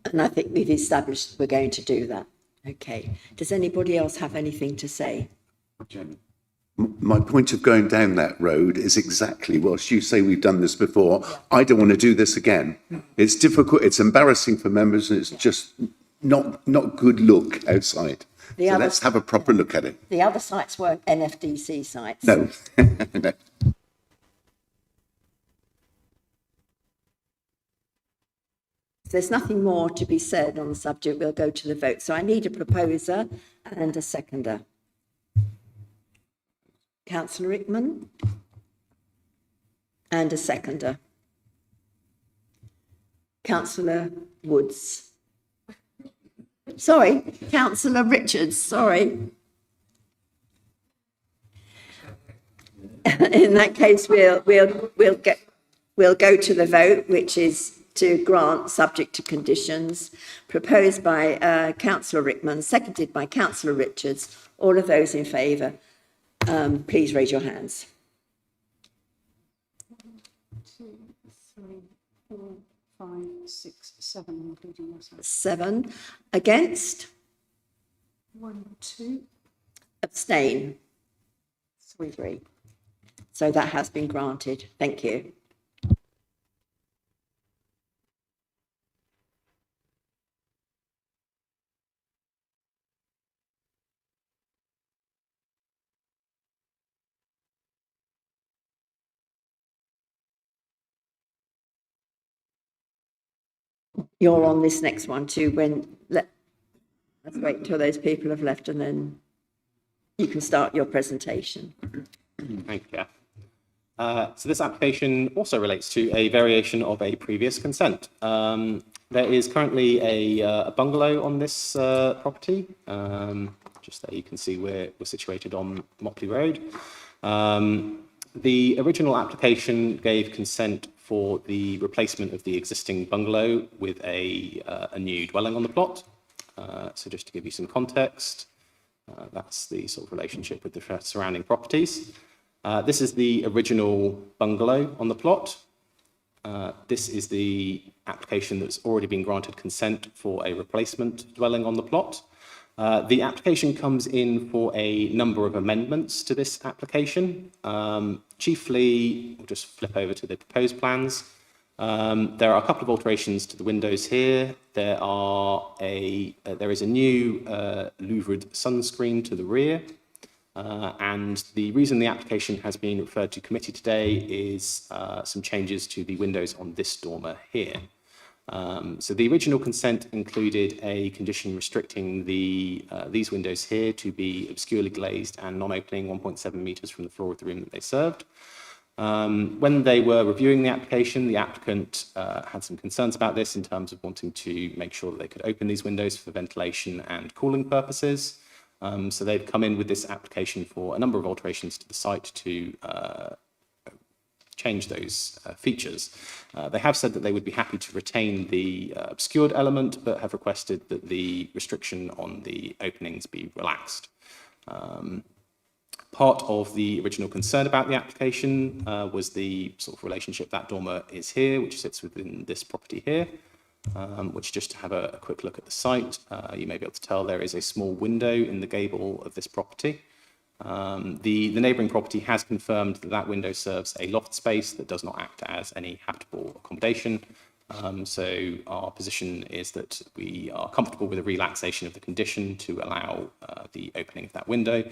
And I think we've established we're going to do that. Okay. Does anybody else have anything to say? Chairman. My point of going down that road is exactly, whilst you say we've done this before, I don't want to do this again. It's difficult, it's embarrassing for members, and it's just not good look outside. So let's have a proper look at it. The other sites weren't NFDC sites. No. No. If there's nothing more to be said on the subject, we'll go to the vote. So I need a proposer and a seconder. Councillor Rickman? And a seconder. Councillor Woods. Sorry, Councillor Richards, sorry. In that case, we'll go to the vote, which is to grant subject to conditions, proposed by Councillor Rickman, seconded by Councillor Richards. All of those in favour, please raise your hands. 1, 2, 3, 4, 5, 6, 7, including myself. 7 against, 1, 2, abstain, 3. So that has been granted. Thank you. You're on this next one too. Let's wait until those people have left and then you can start your presentation. Thank you, Chair. So this application also relates to a variation of a previous consent. There is currently a bungalow on this property. Just there you can see we're situated on Mopley Road. The original application gave consent for the replacement of the existing bungalow with a new dwelling on the plot. So just to give you some context, that's the sort of relationship with the surrounding properties. This is the original bungalow on the plot. This is the application that's already been granted consent for a replacement dwelling on the plot. The application comes in for a number of amendments to this application. Chiefly, we'll just flip over to the proposed plans. There are a couple of alterations to the windows here. There is a new louvered sunscreen to the rear. And the reason the application has been referred to committee today is some changes to the windows on this dormer here. So the original consent included a condition restricting these windows here to be obscurely glazed and non-opening 1.7 metres from the floor of the room that they served. When they were reviewing the application, the applicant had some concerns about this in terms of wanting to make sure that they could open these windows for ventilation and cooling purposes. So they've come in with this application for a number of alterations to the site to change those features. They have said that they would be happy to retain the obscured element, but have requested that the restriction on the openings be relaxed. Part of the original concern about the application was the sort of relationship that dormer is here, which sits within this property here. Which, just to have a quick look at the site, you may be able to tell there is a small window in the gable of this property. The neighbouring property has confirmed that that window serves a loft space that does not act as any habitable accommodation. So our position is that we are comfortable with a relaxation of the condition to allow the opening of that window.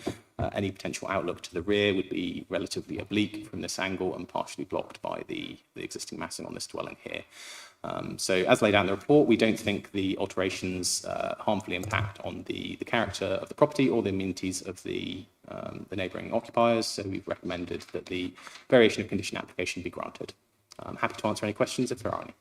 Any potential outlook to the rear would be relatively oblique from this angle and partially blocked by the existing massing on this dwelling here. So as laid out in the report, we don't think the alterations harmfully impact on the character of the property or the amenities of the neighbouring occupiers. So we've recommended that the variation of condition application be granted. I'm happy to answer any questions if there are any.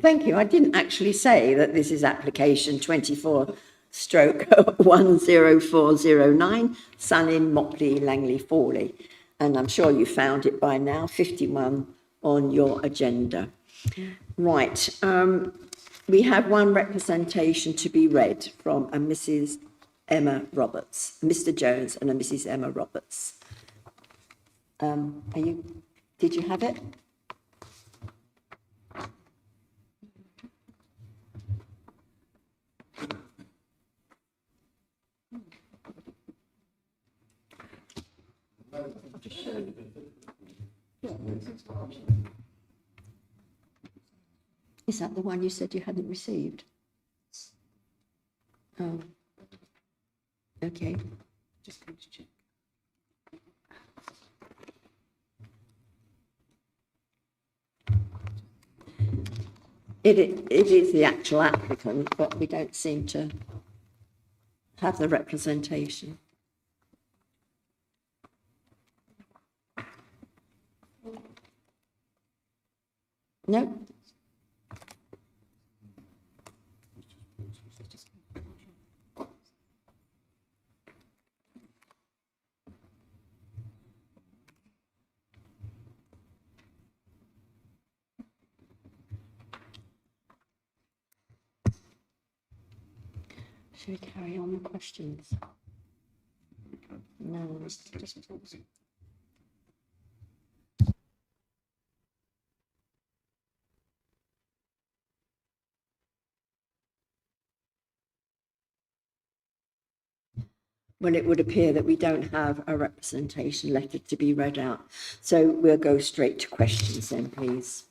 Thank you. I didn't actually say that this is application 24/10409, Sun Inn, Mopley, Langley, Fawley. And I'm sure you found it by now, 51 on your agenda. Right. We have one representation to be read from a Mrs. Emma Roberts, Mr. Jones and a Mrs. Emma Roberts. Did you have it? Is that the one you said you hadn't received? Oh. Okay. Just going to check. It is the actual applicant, but we don't seem to have the representation. No? Should we carry on the questions? No. Well, it would appear that we don't have a representation letter to be read out. So we'll go straight to questions then, please.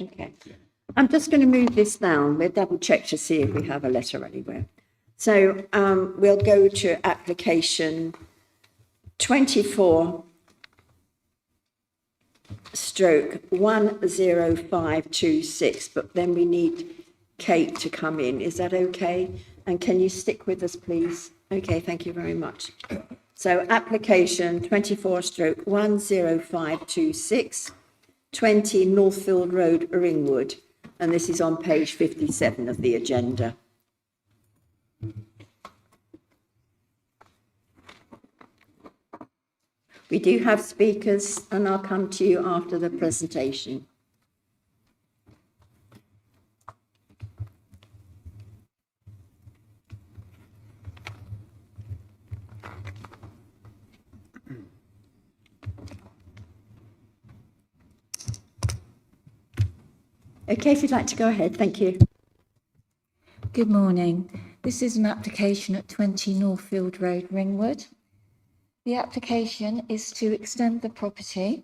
Okay. I'm just going to move this down. We'll double check to see if we have a letter anywhere. So we'll go to application 24/10526, but then we need Kate to come in. Is that okay? And can you stick with us, please? Okay, thank you very much. So application 24/10526, 20 Northfield Road, Ringwood. And this is on page 57 of the agenda. We do have speakers, and I'll come to you after the presentation. Okay, if you'd like to go ahead, thank you. Good morning. This is an application at 20 Northfield Road, Ringwood. The application is to extend the property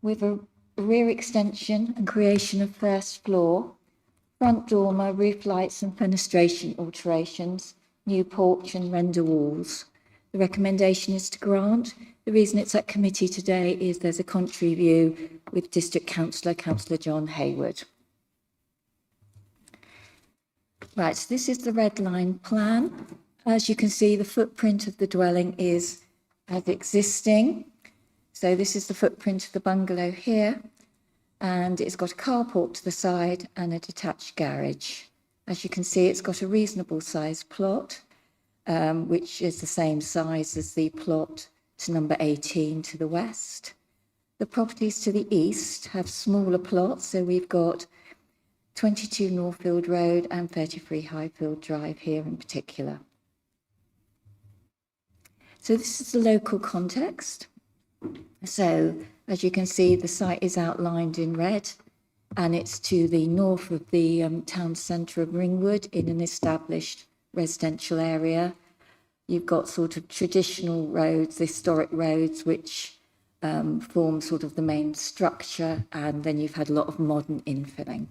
with a rear extension and creation of first floor, front dormer, roof lights and fenestration alterations, new porch and render walls. The recommendation is to grant. The reason it's at committee today is there's a contrary view with District Councillor, Councillor John Hayward. Right, so this is the red line plan. As you can see, the footprint of the dwelling is as existing. So this is the footprint of the bungalow here, and it's got a carport to the side and a detached garage. As you can see, it's got a reasonable sized plot, which is the same size as the plot to number 18 to the west. The properties to the east have smaller plots, so we've got 22 Northfield Road and 33 Highfield Drive here in particular. So this is the local context. So as you can see, the site is outlined in red, and it's to the north of the town centre of Ringwood in an established residential area. You've got sort of traditional roads, historic roads, which form sort of the main structure, and then you've had a lot of modern infilling.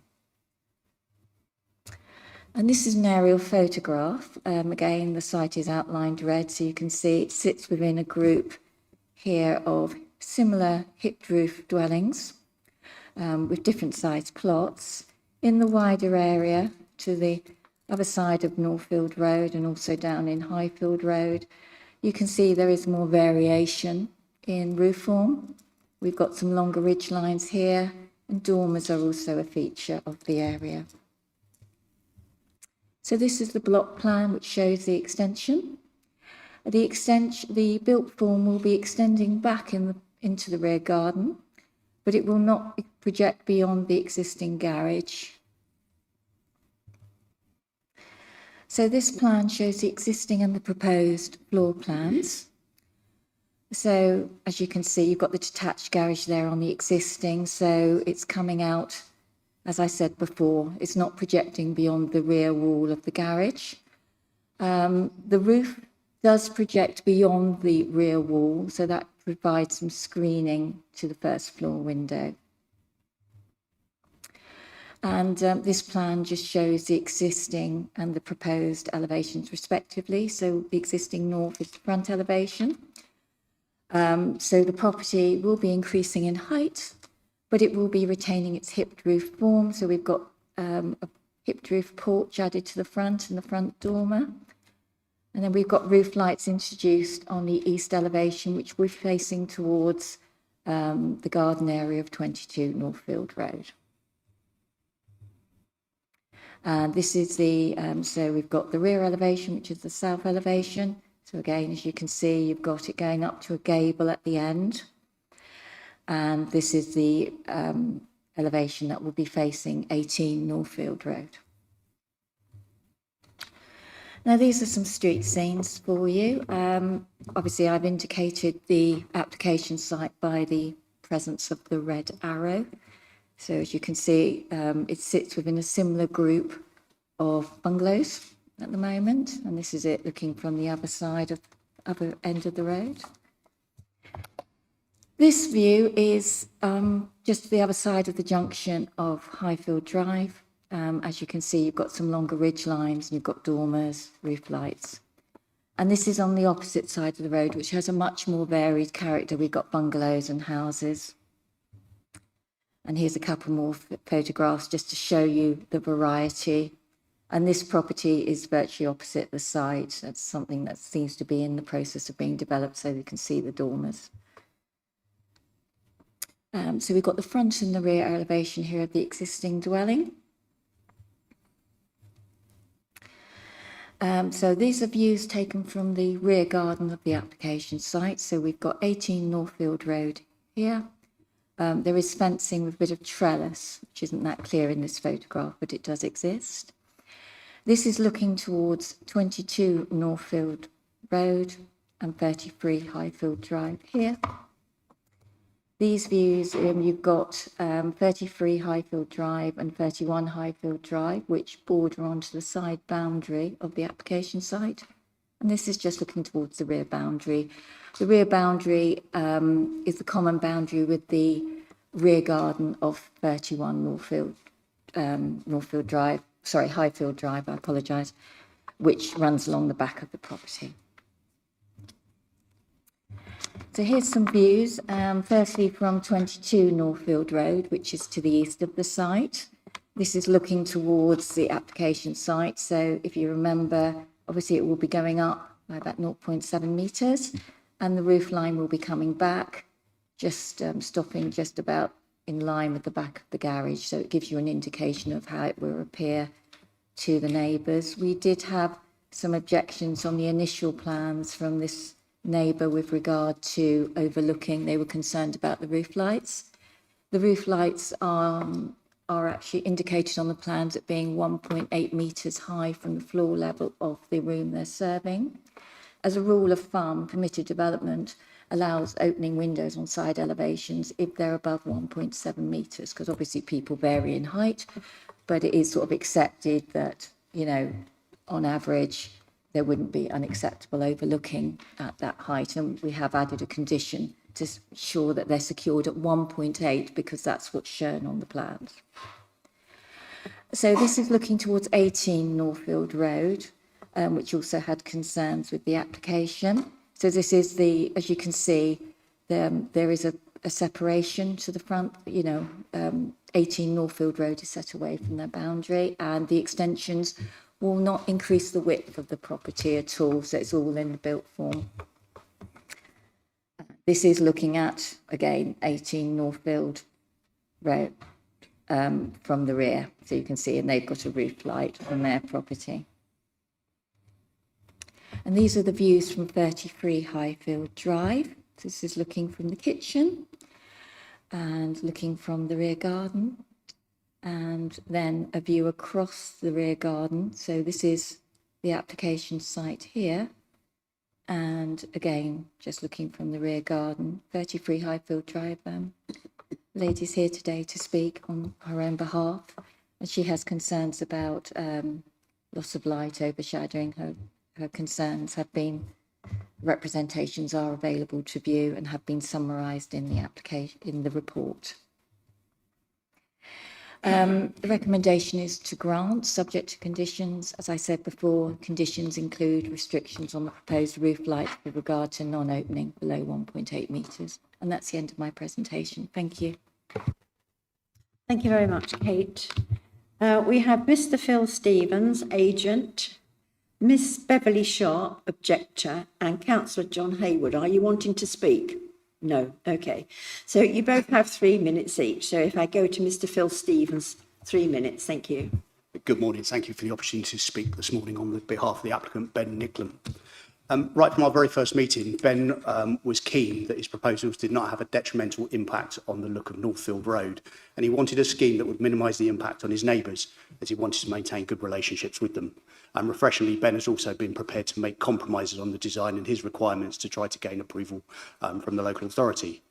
And this is an aerial photograph. Again, the site is outlined red, so you can see it sits within a group here of similar hipped roof dwellings with different sized plots. In the wider area to the other side of Northfield Road and also down in Highfield Road, you can see there is more variation in roof form. We've got some longer ridge lines here, and dormers are also a feature of the area. So this is the block plan which shows the extension. The built form will be extending back into the rear garden, but it will not project beyond the existing garage. So this plan shows the existing and the proposed floor plans. So as you can see, you've got the detached garage there on the existing, so it's coming out, as I said before, it's not projecting beyond the rear wall of the garage. The roof does project beyond the rear wall, so that provides some screening to the first floor window. And this plan just shows the existing and the proposed elevations respectively. So the existing north is the front elevation. So the property will be increasing in height, but it will be retaining its hipped roof form. So we've got a hipped roof porch added to the front and the front dormer. And then we've got roof lights introduced on the east elevation, which we're facing towards the garden area of 22 Northfield Road. And this is the, so we've got the rear elevation, which is the south elevation. So again, as you can see, you've got it going up to a gable at the end. And this is the elevation that will be facing 18 Northfield Road. Now, these are some street scenes for you. Obviously, I've indicated the application site by the presence of the red arrow. So as you can see, it sits within a similar group of bungalows at the moment. And this is it looking from the other side of other end of the road. This view is just the other side of the junction of Highfield Drive. As you can see, you've got some longer ridge lines, and you've got dormers, roof lights. And this is on the opposite side of the road, which has a much more varied character. We've got bungalows and houses. And here's a couple more photographs just to show you the variety. And this property is virtually opposite the site. That's something that seems to be in the process of being developed, so you can see the dormers. So we've got the front and the rear elevation here of the existing dwelling. So these are views taken from the rear garden of the application site. So we've got 18 Northfield Road here. There is fencing with a bit of trellis, which isn't that clear in this photograph, but it does exist. This is looking towards 22 Northfield Road and 33 Highfield Drive here. These views, you've got 33 Highfield Drive and 31 Highfield Drive, which border onto the side boundary of the application site. And this is just looking towards the rear boundary. The rear boundary is the common boundary with the rear garden of 31 Northfield Drive, sorry, Highfield Drive, I apologise, which runs along the back of the property. So here's some views, firstly from 22 Northfield Road, which is to the east of the site. This is looking towards the application site. So if you remember, obviously it will be going up by about 0.7 metres and the roof line will be coming back, just stopping just about in line with the back of the garage. So it gives you an indication of how it will appear to the neighbours. We did have some objections on the initial plans from this neighbour with regard to overlooking. They were concerned about the roof lights. The roof lights are actually indicated on the plans at being 1.8 metres high from the floor level of the room they're serving. As a rule of thumb, permitted development allows opening windows on side elevations if they're above 1.7 metres, because obviously people vary in height, but it is sort of accepted that, you know, on average, there wouldn't be unacceptable overlooking at that height. And we have added a condition to ensure that they're secured at 1.8 because that's what's shown on the plans. So this is looking towards 18 Northfield Road, which also had concerns with the application. So this is the, as you can see, there is a separation to the front, you know, 18 Northfield Road is set away from their boundary, and the extensions will not increase the width of the property at all, so it's all in the built form. This is looking at, again, 18 Northfield Road from the rear, so you can see, and they've got a roof light on their property. And these are the views from 33 Highfield Drive. This is looking from the kitchen and looking from the rear garden, and then a view across the rear garden. So this is the application site here. And again, just looking from the rear garden, 33 Highfield Drive. Lady's here today to speak on her own behalf. And she has concerns about loss of light overshadowing her. Her concerns have been, representations are available to view and have been summarised in the application, in the report. The recommendation is to grant, subject to conditions. As I said before, conditions include restrictions on the proposed roof light with regard to non-opening below 1.8 metres. And that's the end of my presentation. Thank you. Thank you very much, Kate. We have Mr. Phil Stevens, agent, Miss Beverly Sharp, objector, and Councillor John Hayward. Are you wanting to speak? No. Okay. So you both have 3 minutes each. So if I go to Mr. Phil Stevens, 3 minutes. Thank you. Good morning. Thank you for the opportunity to speak this morning on behalf of the applicant, Ben Nicklum. Right from our very first meeting, Ben was keen that his proposals did not have a detrimental impact on the look of Northfield Road, and he wanted a scheme that would minimise the impact on his neighbours, as he wanted to maintain good relationships with them. And refreshingly, Ben has also been prepared to make compromises on the design and his requirements to try to gain approval from the local authority.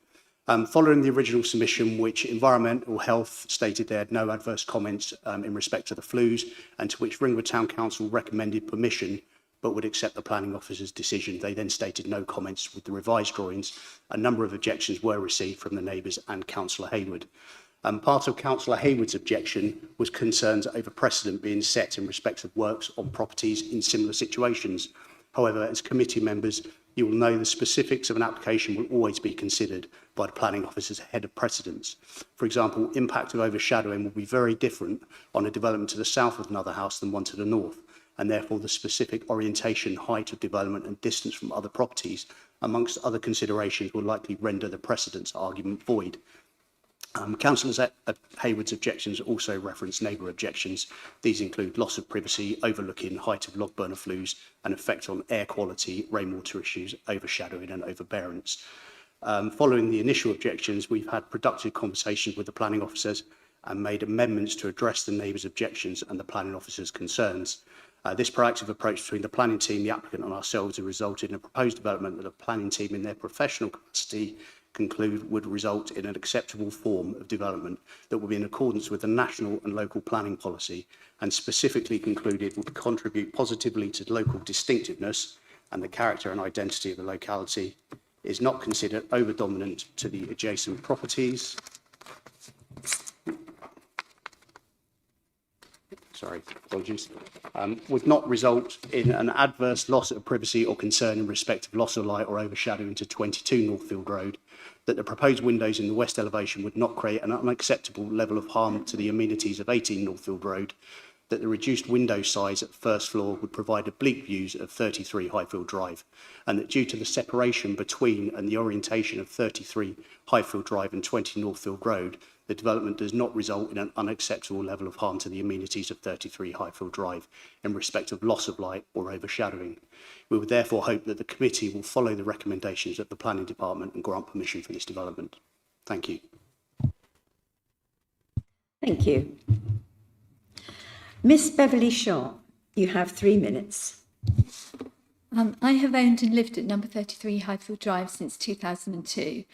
Following the original submission, which Environmental Health stated they had no adverse comments in respect to the flues, and to which Ringwood Town Council recommended permission, but would accept the planning officer's decision. They then stated no comments with the revised drawings. A number of objections were received from the neighbours and Councillor Hayward. Part of Councillor Hayward's objection was concerns over precedent being set in respect of works on properties in similar situations. However, as committee members, you will know the specifics of an application will always be considered by the planning officers ahead of precedents. For example, impact of overshadowing will be very different on a development to the south of another house than one to the north, and therefore the specific orientation, height of development and distance from other properties, amongst other considerations, will likely render the precedents argument void. Councillor Hayward's objections also reference neighbour objections. These include loss of privacy, overlooking, height of log burner flues, and effect on air quality, rainwater issues, overshadowing and overbearance. Following the initial objections, we've had productive conversations with the planning officers and made amendments to address the neighbours' objections and the planning officers' concerns. This proactive approach between the planning team, the applicant and ourselves has resulted in a proposed development that the planning team in their professional capacity conclude would result in an acceptable form of development that will be in accordance with the national and local planning policy, and specifically concluded would contribute positively to local distinctiveness and the character and identity of the locality, is not considered over-dominant to the adjacent properties. Apologies, would not result in an adverse loss of privacy or concern in respect of loss of light or overshadowing to 22 Northfield Road, that the proposed windows in the west elevation would not create an unacceptable level of harm to the amenities of 18 Northfield Road, that the reduced window size at the first floor would provide oblique views of 33 Highfield Drive, and that due to the separation between and the orientation of 33 Highfield Drive and 20 Northfield Road, the development does not result in an unacceptable level of harm to the amenities of 33 Highfield Drive in respect of loss of light or overshadowing. We would therefore hope that the committee will follow the recommendations of the planning department and grant permission for this development. Thank you. Thank you. Miss Beverly Sharp, you have 3 minutes. I have owned and lived at number 33 Highfield Drive since 2002.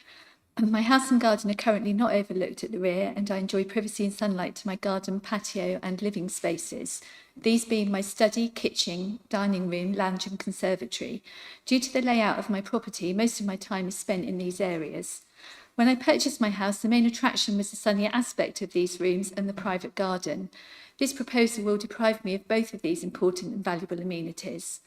My house and garden are currently not overlooked at the rear, and I enjoy privacy and sunlight to my garden, patio and living spaces, these being my study, kitchen, dining room, lounge and conservatory. Due to the layout of my property, most of my time is spent in these areas. When I purchased my house, the main attraction was the sunnier aspect of these rooms and the private garden. This proposal will deprive me of both of these important and valuable amenities.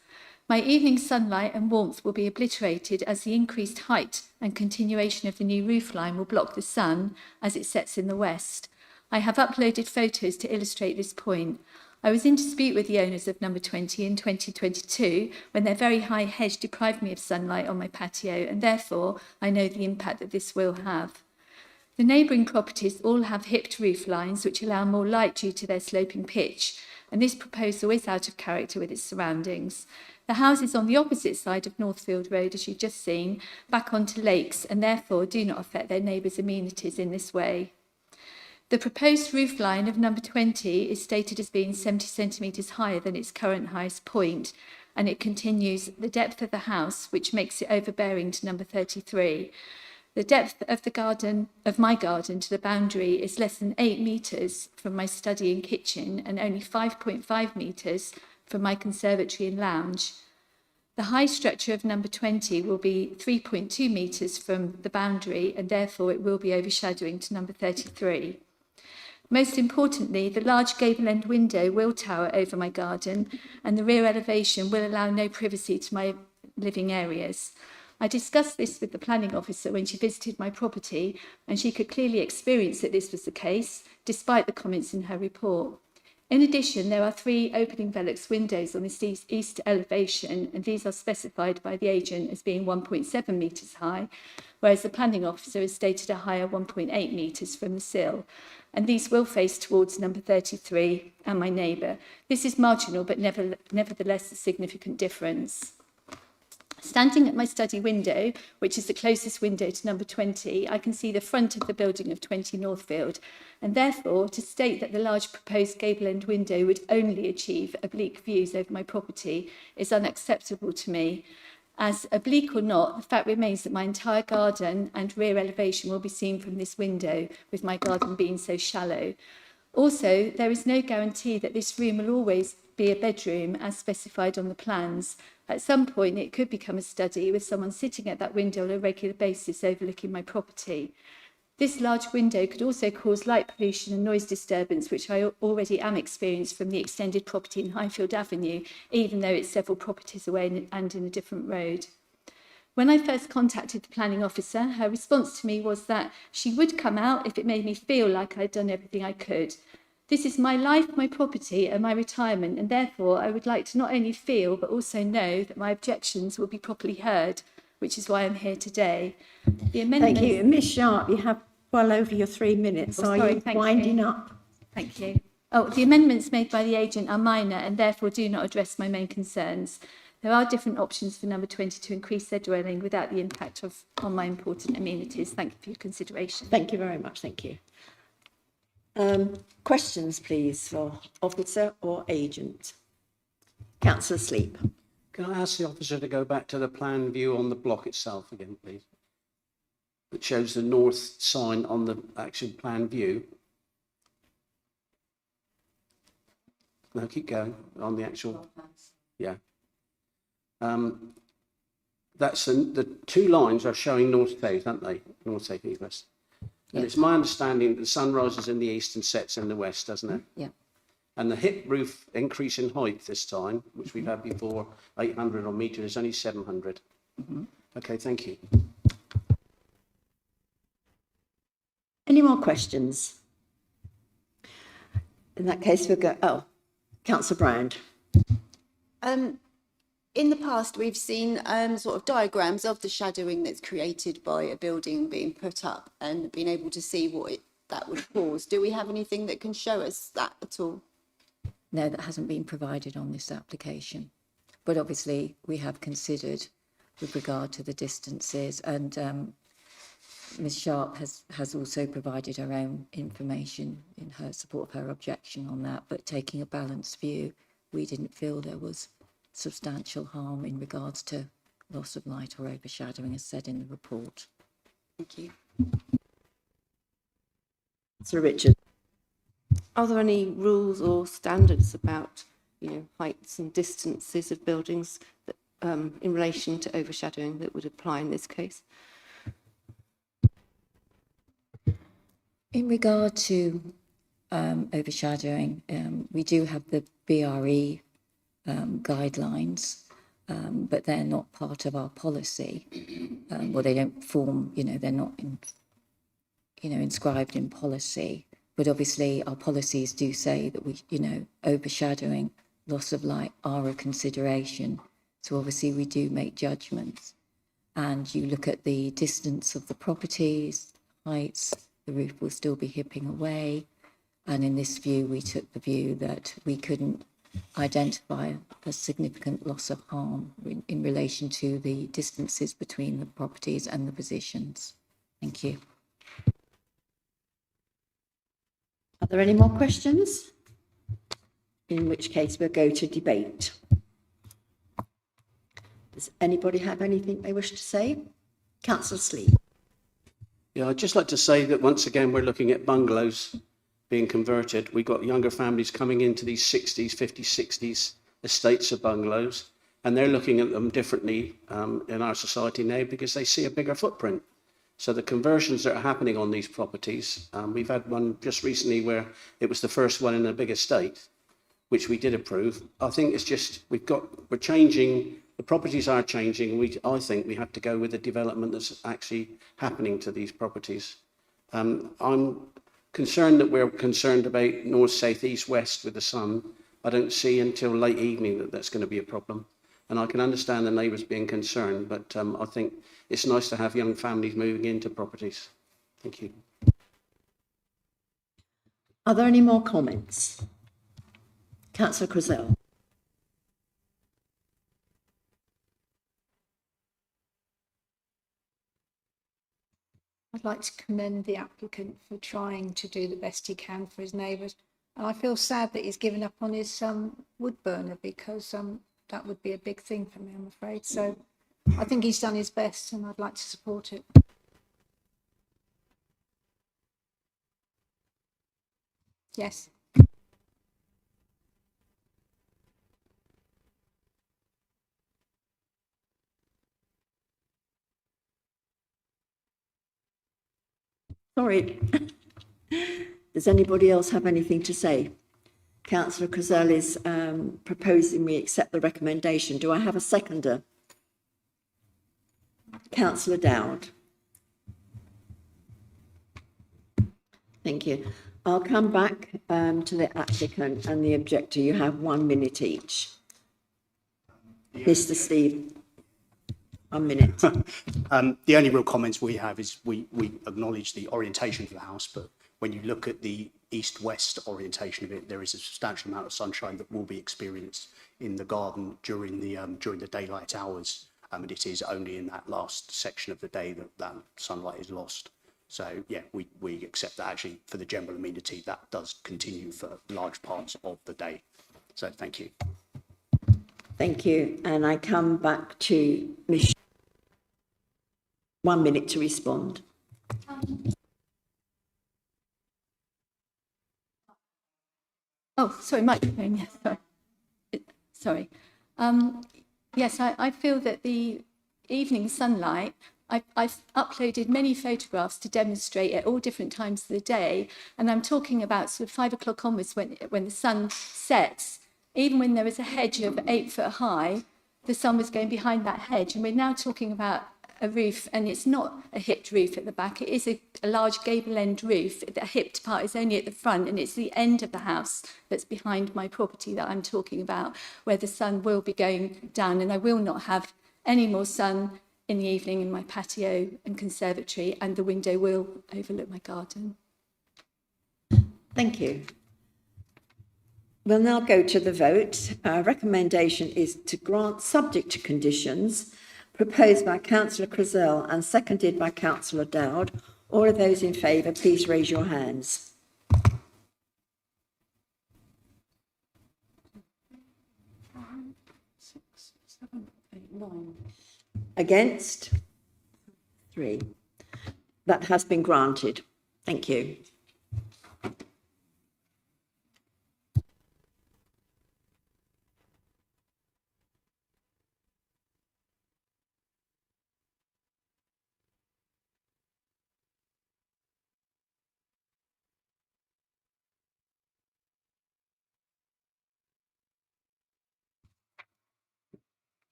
My evening sunlight and warmth will be obliterated as the increased height and continuation of the new roofline will block the sun as it sets in the west. I have uploaded photos to illustrate this point. I was in dispute with the owners of number 20 in 2022 when their very high hedge deprived me of sunlight on my patio, and therefore I know the impact that this will have. The neighbouring properties all have hipped roof lines which allow more light due to their sloping pitch, and this proposal is out of character with its surroundings. The houses on the opposite side of Northfield Road, as you've just seen, back onto lakes and therefore do not affect their neighbours' amenities in this way. The proposed roof line of number 20 is stated as being 70 centimetres higher than its current highest point, and it continues the depth of the house, which makes it overbearing to number 33. The depth of the garden, of my garden to the boundary is less than 8 metres from my study and kitchen and only 5.5 metres from my conservatory and lounge. The high structure of number 20 will be 3.2 metres from the boundary, and therefore it will be overshadowing to number 33. Most importantly, the large gable end window will tower over my garden, and the rear elevation will allow no privacy to my living areas. I discussed this with the planning officer when she visited my property, and she could clearly experience that this was the case, despite the comments in her report. In addition, there are 3 opening velux windows on this east elevation, and these are specified by the agent as being 1.7 metres high, whereas the planning officer has stated a higher 1.8 metres from the sill. And these will face towards number 33 and my neighbour. This is marginal, but nevertheless a significant difference. Standing at my study window, which is the closest window to number 20, I can see the front of the building of 20 Northfield, and therefore to state that the large proposed gable end window would only achieve oblique views over my property is unacceptable to me. As oblique or not, the fact remains that my entire garden and rear elevation will be seen from this window, with my garden being so shallow. Also, there is no guarantee that this room will always be a bedroom as specified on the plans. At some point, it could become a study with someone sitting at that window on a regular basis overlooking my property. This large window could also cause light pollution and noise disturbance, which I already am experienced from the extended property in Highfield Avenue, even though it's several properties away and in a different road. When I first contacted the planning officer, her response to me was that she would come out if it made me feel like I'd done everything I could. This is my life, my property and my retirement, and therefore I would like to not only feel but also know that my objections will be properly heard, which is why I'm here today. The amendments... Thank you. Ms Sharp, you have well over your 3 minutes. Oh, sorry, Are you thank winding you. up? Thank you. Oh, the amendments made by the agent are minor and therefore do not address my main concerns. There are different options for number 20 to increase their dwelling without the impact on my important amenities. Thank you for your consideration. Thank you very much. Thank you. Questions, please, for officer or agent? Councillor Sleep. Can I ask the officer to go back to the plan view on the block itself again, please? That shows the north sign on the actual plan view. No, keep going on the actual. Yeah. That's the 2 lines are showing north-south, aren't they? North-south, east-west. And it's my understanding that the sun rises in the east and sets in the west, doesn't it? Yeah. And the hip roof increase in height this time, which we've had before, 800 on metre, is only 700. Okay, thank you. Any more questions? In that case, we'll go. Oh, Councillor Brand. In the past, we've seen sort of diagrams of the shadowing that's created by a building being put up and being able to see what that would cause. Do we have anything that can show us that at all? No, that hasn't been provided on this application. But obviously, we have considered with regard to the distances, and Ms Sharp has also provided her own information in her support of her objection on that, but taking a balanced view, we didn't feel there was substantial harm in regards to loss of light or overshadowing, as said in the report. Thank you. Sir Richard. Are there any rules or standards about, heights and distances of buildings that, in relation to overshadowing that would apply in this case? In regard to overshadowing, we do have the BRE guidelines, but they're not part of our policy. Well, they don't form, they're not, inscribed in policy. But obviously, our policies do say that we, overshadowing, loss of light are a consideration. So obviously, we do make judgments. And you look at the distance of the properties, heights, the roof will still be hipping away. And in this view, we took the view that we couldn't identify a significant loss of harm in relation to the distances between the properties and the positions. Thank you. Are there any more questions? In which case we'll go to debate. Does anybody have anything they wish to say? Councillor Sleep. Yeah, I'd just like to say that once again, we're looking at bungalows being converted. We've got younger families coming into these 60s, 50s, 60s estates of bungalows, and they're looking at them differently in our society now because they see a bigger footprint. So the conversions that are happening on these properties, we've had one just recently where it was the first one in a big estate, which we did approve. I think it's just, we're changing, the properties are changing. I think we have to go with the development that's actually happening to these properties. I'm concerned that we're concerned about north, south, east, west with the sun. I don't see until late evening that that's going to be a problem. And I can understand the neighbours being concerned, but I think it's nice to have young families moving into properties. Thank you. Are there any more comments? Councillor Crozell. I'd like to commend the applicant for trying to do the best he can for his neighbours. And I feel sad that he's given up on his wood burner, because that would be a big thing for me, I'm afraid. So I think he's done his best and I'd like to support it. Yes. Sorry. Does anybody else have anything to say? Councillor Crozell is proposing we accept the recommendation. Do I have a seconder? Councillor Dowd. Thank you. I'll come back to the applicant and the objector. You have 1 minute each. Mr. Steve, 1 minute. The only real comments we have is we acknowledge the orientation of the house, but when you look at the east-west orientation of it, there is a substantial amount of sunshine that will be experienced in the garden during the daylight hours. And it is only in that last section of the day that sunlight is lost. So yeah, we accept that actually for the general amenity that does continue for large parts of the day. So thank you. Thank you. And I come back to Ms. 1 minute to respond. Oh, sorry, microphone, yes, sorry. Yes, I feel that the evening sunlight, I've uploaded many photographs to demonstrate at all different times of the day, and I'm talking about sort of 5 o'clock onwards when the sun sets. Even when there was a hedge of 8 foot high, the sun was going behind that hedge, and we're now talking about a roof, and it's not a hipped roof at the back, it is a large gable end roof. The hipped part is only at the front, and it's the end of the house that's behind my property that I'm talking about, where the sun will be going down, and I will not have any more sun in the evening in my patio and conservatory, and the window will overlook my garden. Thank you. We'll now go to the vote. Our recommendation is to grant, subject to conditions, proposed by Councillor Crozell and seconded by Councillor Dowd. All of those in favour, please raise your hands. Against? 3. That has been granted. Thank you.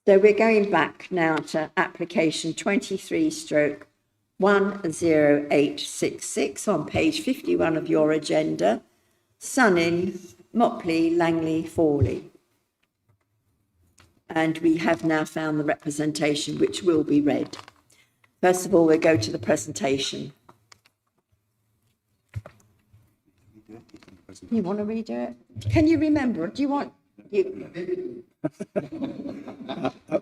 So we're going back now to application 23/10866 on page 51 of your agenda. Sunning, Mopley, Langley, Fawley. And we have now found the representation which will be read. First of all, we'll go to the presentation. You want to redo it? Can you remember? Do you want... I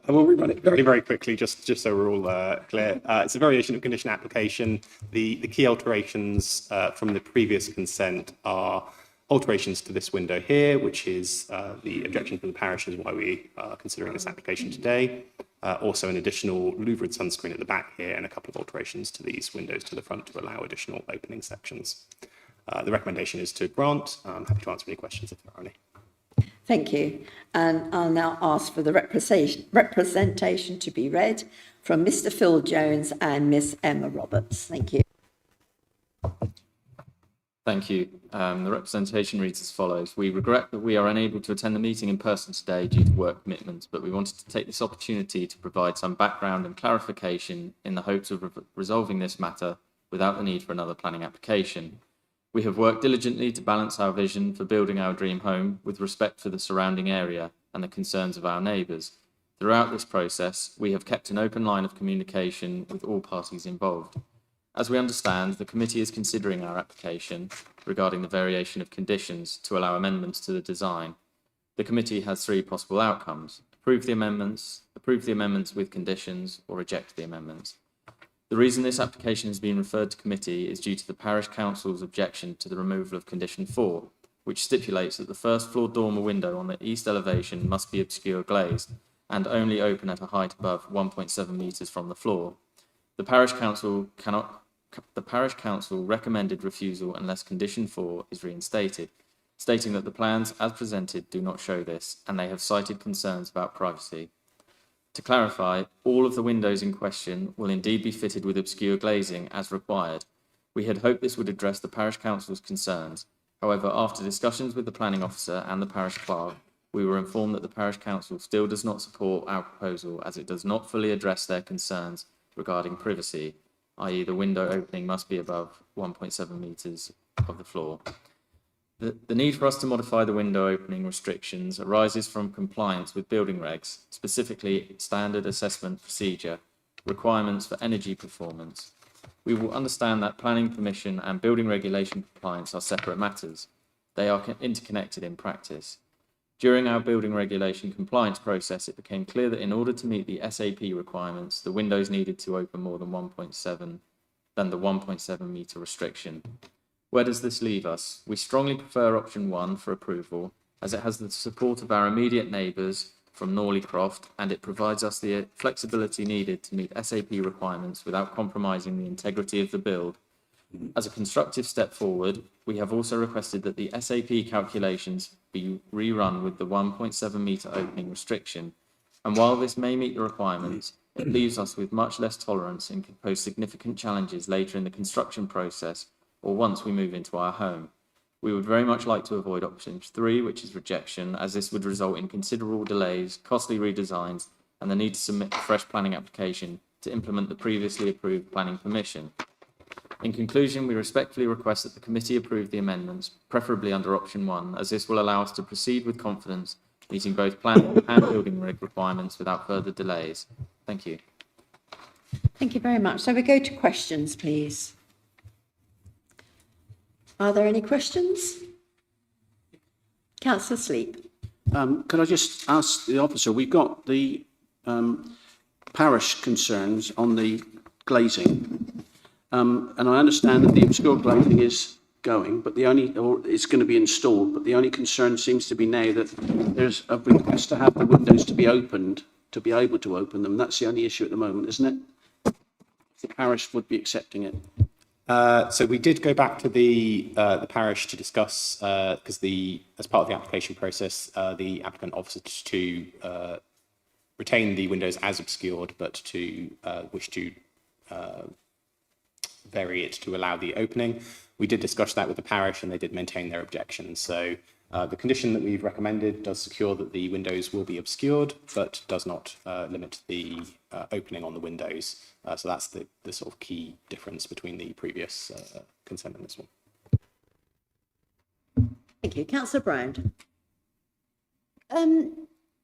will rerun it very, very quickly, just so we're all clear. It's a variation of condition application. The key alterations from the previous consent are alterations to this window here, which is the objection from the parish is why we are considering this application today. Also an additional louvered sunscreen at the back here and a couple of alterations to these windows to the front to allow additional opening sections. The recommendation is to grant. I'm happy to answer any questions if there are any. Thank you. And I'll now ask for the representation to be read from Mr. Phil Jones and Miss Emma Roberts. Thank you. Thank you. The representation reads as follows. We regret that we are unable to attend the meeting in person today due to work commitments, but we wanted to take this opportunity to provide some background and clarification in the hopes of resolving this matter without the need for another planning application. We have worked diligently to balance our vision for building our dream home with respect for the surrounding area and the concerns of our neighbours. Throughout this process, we have kept an open line of communication with all parties involved. As we understand, the committee is considering our application regarding the variation of conditions to allow amendments to the design. The committee has three possible outcomes: approve the amendments with conditions, or reject the amendments. The reason this application has been referred to committee is due to the Parish Council's objection to the removal of condition 4, which stipulates that the first floor dormer window on the east elevation must be obscure glazed and only open at a height above 1.7 metres from the floor. The Parish Council recommended refusal unless condition 4 is reinstated, stating that the plans as presented do not show this, and they have cited concerns about privacy. To clarify, all of the windows in question will indeed be fitted with obscure glazing as required. We had hoped this would address the Parish Council's concerns. However, after discussions with the planning officer and the parish clerk, we were informed that the Parish Council still does not support our proposal as it does not fully address their concerns regarding privacy, i.e. the window opening must be above 1.7 metres of the floor. The need for us to modify the window opening restrictions arises from compliance with building regs, specifically standard assessment procedure, requirements for energy performance. We will understand that planning permission and building regulation compliance are separate matters. They are interconnected in practice. During our building regulation compliance process, it became clear that in order to meet the SAP requirements, the windows needed to open more than the 1.7 metre restriction. Where does this leave us? We strongly prefer option 1 for approval, as it has the support of our immediate neighbours from Norleycroft, and it provides us the flexibility needed to meet SAP requirements without compromising the integrity of the build. As a constructive step forward, we have also requested that the SAP calculations be rerun with the 1.7 metre opening restriction, and while this may meet the requirements, it leaves us with much less tolerance and could pose significant challenges later in the construction process or once we move into our home. We would very much like to avoid option 3, which is rejection, as this would result in considerable delays, costly redesigns, and the need to submit a fresh planning application to implement the previously approved planning permission. In conclusion, we respectfully request that the committee approve the amendments, preferably under option 1, as this will allow us to proceed with confidence, meeting both planning and building rig requirements without further delays. Thank you. Thank you very much. So we go to questions, please. Are there any questions? Councillor Sleep. Could I just ask the officer, we've got the parish concerns on the glazing, and I understand that the obscure glazing is going, but it's going to be installed, but the only concern seems to be now that there's a request to have the windows to be opened, to be able to open them. That's the only issue at the moment, isn't it? The parish would be accepting it. So we did go back to the parish to discuss, because as part of the application process, the applicant offered to retain the windows as obscured, but to wish to vary it to allow the opening. We did discuss that with the parish, and they did maintain their objections. So the condition that we've recommended does secure that the windows will be obscured, but does not limit the opening on the windows. So that's the sort of key difference between the previous consent and this one. Thank you. Councillor Brown.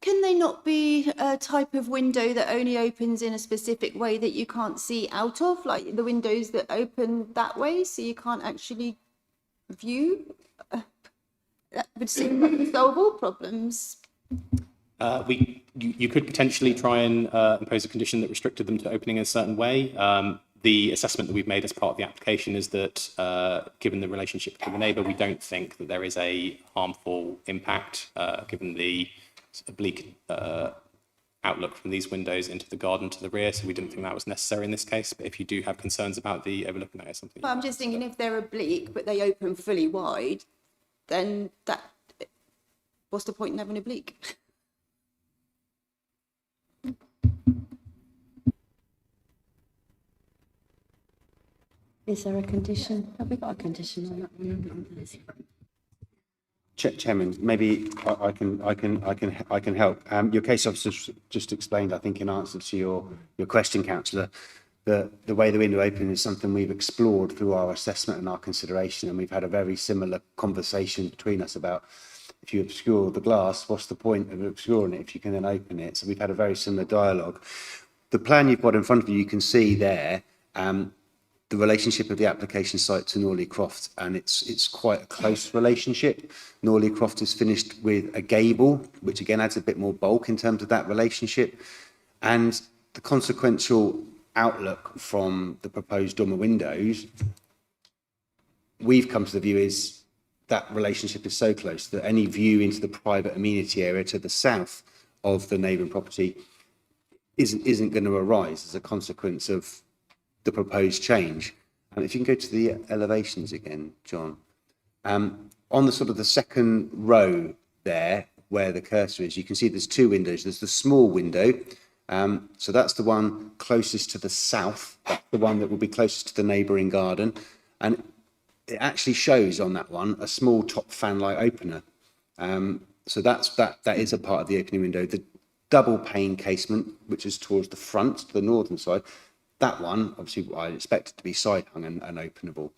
Can they not be a type of window that only opens in a specific way that you can't see out of, like the windows that open that way, so you can't actually view? That would seem to solve all problems. You could potentially try and impose a condition that restricted them to opening in a certain way. The assessment that we've made as part of the application is that, given the relationship to the neighbour, we don't think that there is a harmful impact, given the oblique outlook from these windows into the garden to the rear, so we didn't think that was necessary in this case. But if you do have concerns about the overlooking, that is something. But I'm just thinking, if they're oblique but they open fully wide, then what's the point in having oblique? Is there a condition? Have we got a condition on that one? Chairman, maybe I can help. Your case officer just explained, I think, in answer to your question, councillor, the way the window open is something we've explored through our assessment and our consideration, and we've had a very similar conversation between us about, if you obscure the glass, what's the point of obscuring it if you can then open it? So we've had a very similar dialogue. The plan you've got in front of you can see there the relationship of the application site to Norley Croft, and it's quite a close relationship. Norley Croft is finished with a gable, which again adds a bit more bulk in terms of that relationship, and the consequential outlook from the proposed dormer windows, we've come to the view is that relationship is so close that any view into the private amenity area to the south of the neighbouring property isn't going to arise as a consequence of the proposed change. And if you can go to the elevations again, John, on the sort of the second row there where the cursor is, you can see there's two windows. There's the small window, so that's the one closest to the south, that's the one that will be closest to the neighbouring garden, and it actually shows on that one a small top fan light opener. So that is a part of the opening window. The double pane casement, which is towards the front, to the northern side, that one, obviously, I expect it to be side hung and openable.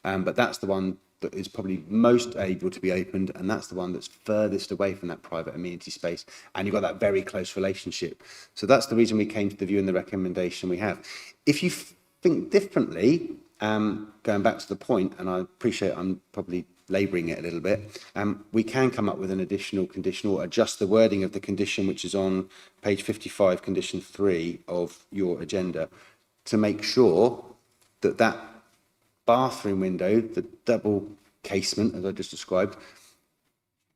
But that's the one that is probably most able to be opened, and that's the one that's furthest away from that private amenity space. And you've got that very close relationship. So that's the reason we came to the view and the recommendation we have. If you think differently, going back to the point, and I appreciate I'm probably labouring it a little bit, we can come up with an additional condition or adjust the wording of the condition, which is on page 55, condition 3 of your agenda, to make sure that that bathroom window, the double casement, as I just described,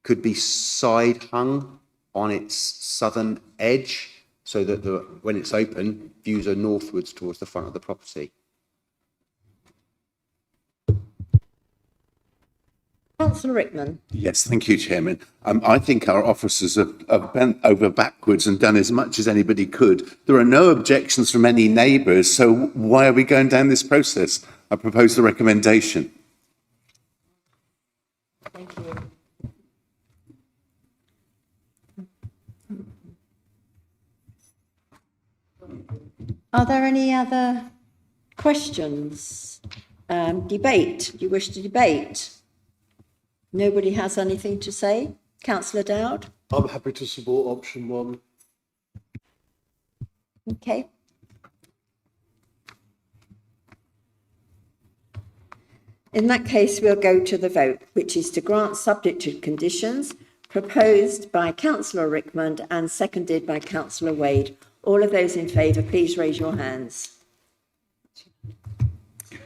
could be side hung on its southern edge so that when it's open, views are northwards towards the front of the property. Councillor Rickman. Yes, thank you, Chairman. I think our officers have bent over backwards and done as much as anybody could. There are no objections from any neighbours, so why are we going down this process? I propose the recommendation. Thank you. Are there any other questions? Debate? Do you wish to debate? Nobody has anything to say? Councillor Dowd? I'm happy to support option 1. Okay. In that case, we'll go to the vote, which is to grant subject to conditions proposed by Councillor Rickman and seconded by Councillor Wade. All of those in favour, please raise your hands.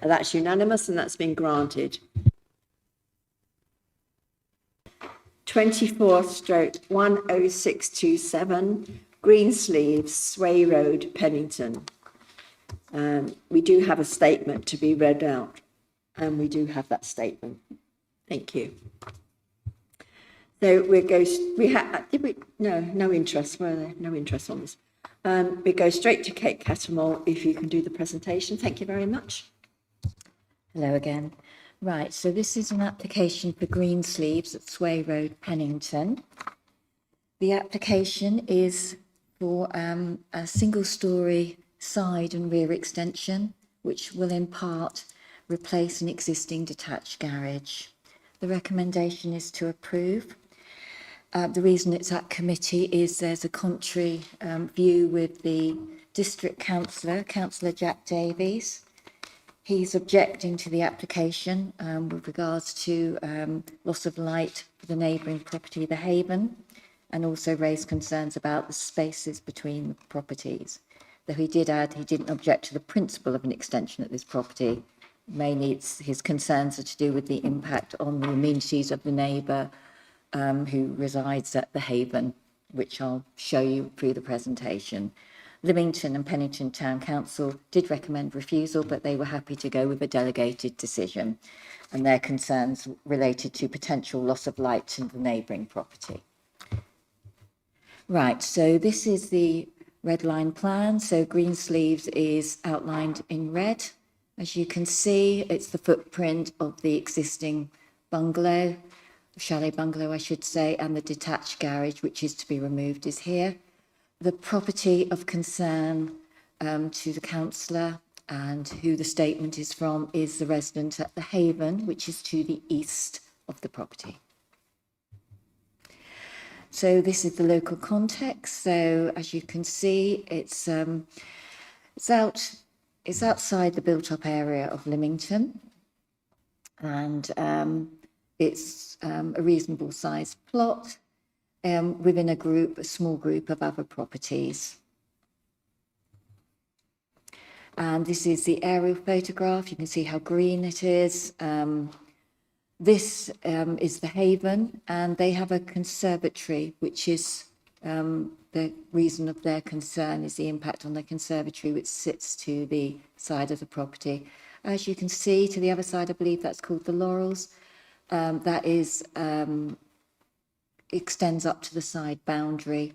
That's unanimous and that's been granted. 24/10627, Greensleeves, Sway Road, Pennington. We do have a statement to be read out, and we do have that statement. Thank you. So no interest, were there? No interest on this. We go straight to Kate Cattermole, if you can do the presentation. Thank you very much. Hello again. Right, so this is an application for Greensleeves at Sway Road, Pennington. The application is for a single-storey side and rear extension, which will in part replace an existing detached garage. The recommendation is to approve. The reason it's at committee is there's a contrary view with the district councillor, Councillor Jack Davies. He's objecting to the application with regards to loss of light for the neighbouring property, the Haven, and also raised concerns about the spaces between the properties. Though he did add he didn't object to the principle of an extension at this property. Mainly his concerns are to do with the impact on the amenities of the neighbour who resides at the Haven. which I'll show you through the presentation. Lymington and Pennington Town Council did recommend refusal, but they were happy to go with a delegated decision, and their concerns related to potential loss of light to the neighbouring property. Right, so this is the red line plan. So Greensleeves is outlined in red. As you can see, it's the footprint of the existing bungalow, chalet bungalow, I should say, and the detached garage, which is to be removed, is here. The property of concern to the councillor and who the statement is from is the resident at the Haven, which is to the east of the property. So this is the local context. So as you can see, it's outside the built-up area of Lymington, and it's a reasonable sized plot within a small group of other properties. And this is the aerial photograph. You can see how green it is. This is the Haven, and they have a conservatory, which is the reason of their concern is the impact on the conservatory, which sits to the side of the property. As you can see, to the other side, I believe that's called the Laurels. That is extends up to the side boundary.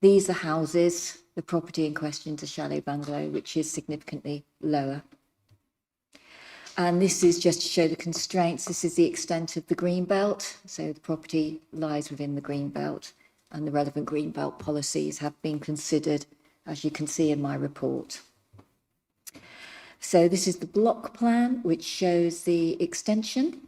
These are houses. The property in question is a chalet bungalow, which is significantly lower. And this is just to show the constraints. This is the extent of the green belt. So the property lies within the green belt, and the relevant green belt policies have been considered, as you can see in my report. So this is the block plan, which shows the extension.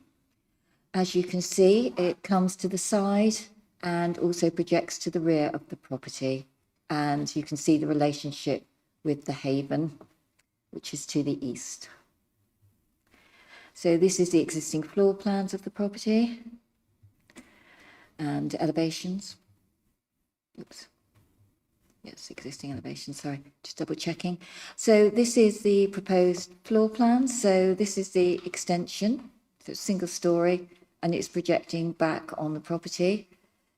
As you can see, it comes to the side and also projects to the rear of the property. And you can see the relationship with the Haven, which is to the east. So this is the existing floor plans of the property and elevations. Oops. Yes, existing elevation, sorry, just double checking. So this is the proposed floor plan. So this is the extension, so it's single story, and it's projecting back on the property.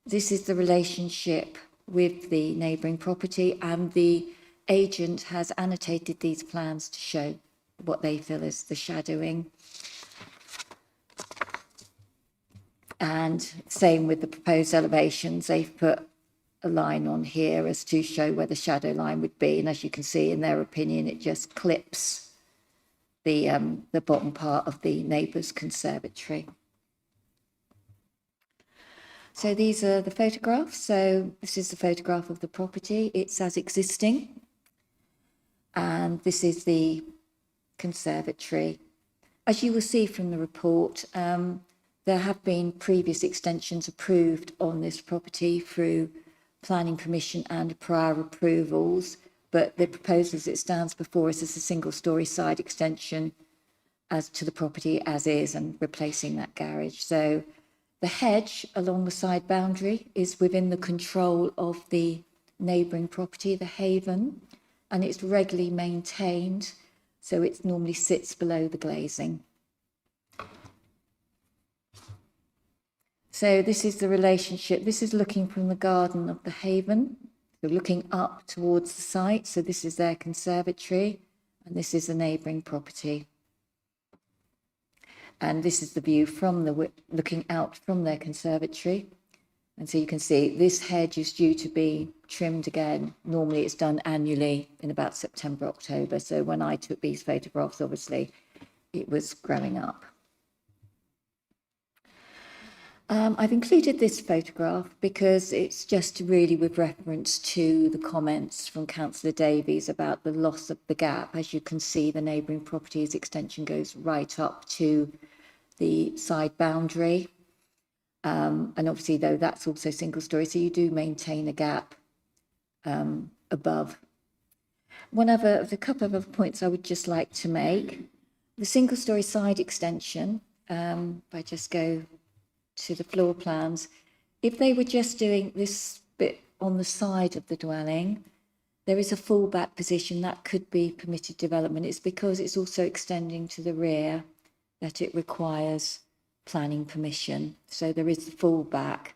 This is the relationship with the neighbouring property, and the agent has annotated these plans to show what they feel is the shadowing. And same with the proposed elevations, they've put a line on here as to show where the shadow line would be, and as you can see, in their opinion, it just clips the bottom part of the neighbour's conservatory. So these are the photographs. So this is the photograph of the property. It's as existing, and this is the conservatory. As you will see from the report, there have been previous extensions approved on this property through planning permission and prior approvals, but the proposal as it stands before us is a single-storey side extension as to the property as is, and replacing that garage. So the hedge along the side boundary is within the control of the neighbouring property, the Haven, and it's regularly maintained, so it normally sits below the glazing. So this is the relationship. This is looking from the garden of the Haven, so looking up towards the site. So this is their conservatory, and this is the neighbouring property. And this is the view from looking out from their conservatory. And so you can see this hedge is due to be trimmed again. Normally it's done annually in about September, October. So when I took these photographs, obviously it was growing up. I've included this photograph because it's just really with reference to the comments from Councillor Davies about the loss of the gap. As you can see, the neighbouring property's extension goes right up to the side boundary. And obviously, though, that's also single story, so you do maintain a gap above. There's a couple of other points I would just like to make. The single story side extension, if I just go to the floor plans, if they were just doing this bit on the side of the dwelling, there is a fallback position that could be permitted development. It's because it's also extending to the rear that it requires planning permission. So there is the fallback.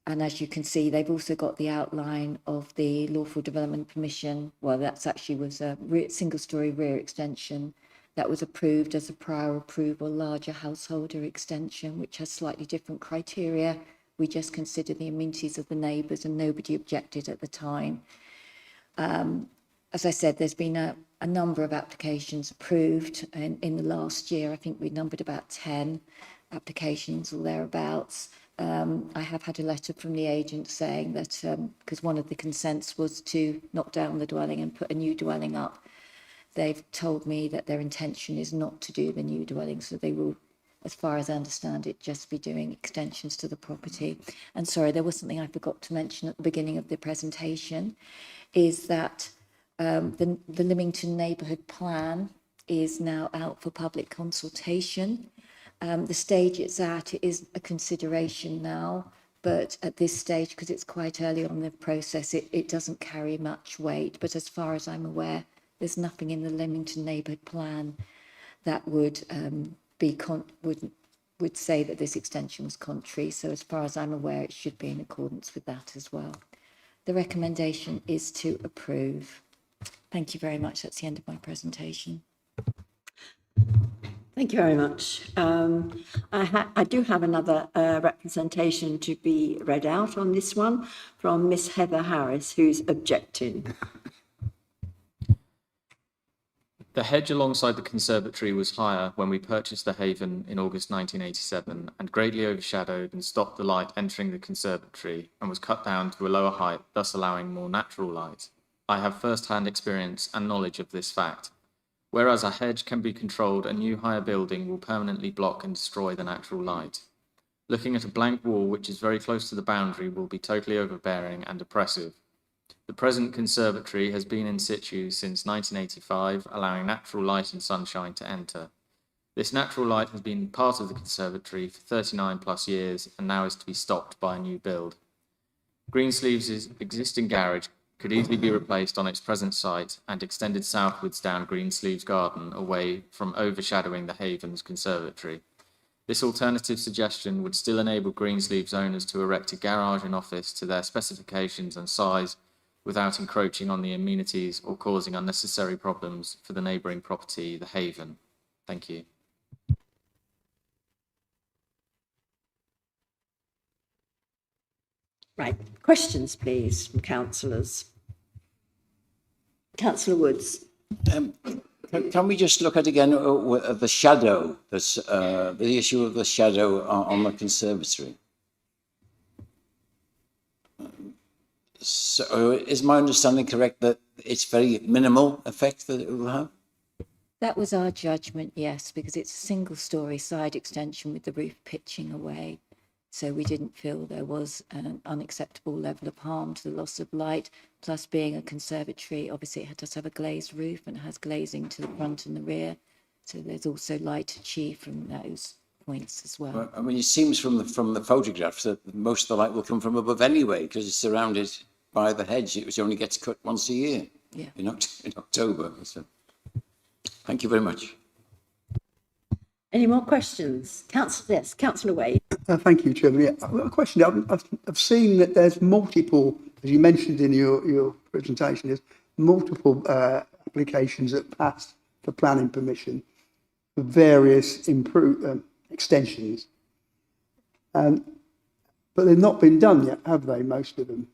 And as you can see, they've also got the outline of the Lawful Development Permission. Well, that's actually was a single-storey rear extension that was approved as a prior approval, larger householder extension, which has slightly different criteria. We just considered the amenities of the neighbours and nobody objected at the time. As I said, there's been a number of applications approved in the last year. I think we numbered about 10 applications or thereabouts. I have had a letter from the agent saying that because one of the consents was to knock down the dwelling and put a new dwelling up, they've told me that their intention is not to do the new dwelling, so they will, as far as I understand it, just be doing extensions to the property. And sorry, there was something I forgot to mention at the beginning of the presentation, is that the Lymington Neighbourhood Plan is now out for public consultation. The stage it's at, it is a consideration now, but at this stage, because it's quite early on in the process, it doesn't carry much weight. But as far as I'm aware, there's nothing in the Lymington Neighbourhood Plan that would would say that this extension was contrary. So as far as I'm aware, it should be in accordance with that as well. The recommendation is to approve. Thank you very much. That's the end of my presentation. Thank you very much. I do have another representation to be read out on this one from Miss Heather Harris, who's objecting. The hedge alongside the conservatory was higher when we purchased the Haven in August 1987 and greatly overshadowed and stopped the light entering the conservatory and was cut down to a lower height, thus allowing more natural light. I have first-hand experience and knowledge of this fact. Whereas a hedge can be controlled, a new higher building will permanently block and destroy the natural light. Looking at a blank wall which is very close to the boundary will be totally overbearing and oppressive. The present conservatory has been in situ since 1985, allowing natural light and sunshine to enter. This natural light has been part of the conservatory for 39 plus years and now is to be stopped by a new build. Greensleeves' existing garage could easily be replaced on its present site and extended southwards down Greensleeves Garden away from overshadowing the Haven's conservatory. This alternative suggestion would still enable Greensleeves owners to erect a garage and office to their specifications and size without encroaching on the amenities or causing unnecessary problems for the neighbouring property, the Haven. Thank you. Right, questions please from councillors. Councillor Woods. Can we just look at again the shadow, the issue of the shadow on the conservatory? So is my understanding correct that it's very minimal effect that it will have? That was our judgment, yes, because it's a single-storey side extension with the roof pitching away. So we didn't feel there was an unacceptable level of harm to the loss of light. Plus, being a conservatory, obviously it does have a glazed roof and has glazing to the front and the rear. So there's also light achieved from those points as well. Well, I mean, it seems from the photographs that most of the light will come from above anyway, because it's surrounded by the hedge. It only gets cut once a year, yeah, in October. So, thank you very much. Any more questions? Yes, Councillor Wade. Thank you, Chairman. Yeah, I've got a question. I've seen that there's multiple, as you mentioned in your presentation, there's multiple applications that passed for planning permission for various extensions. But they've not been done yet, have they, most of them?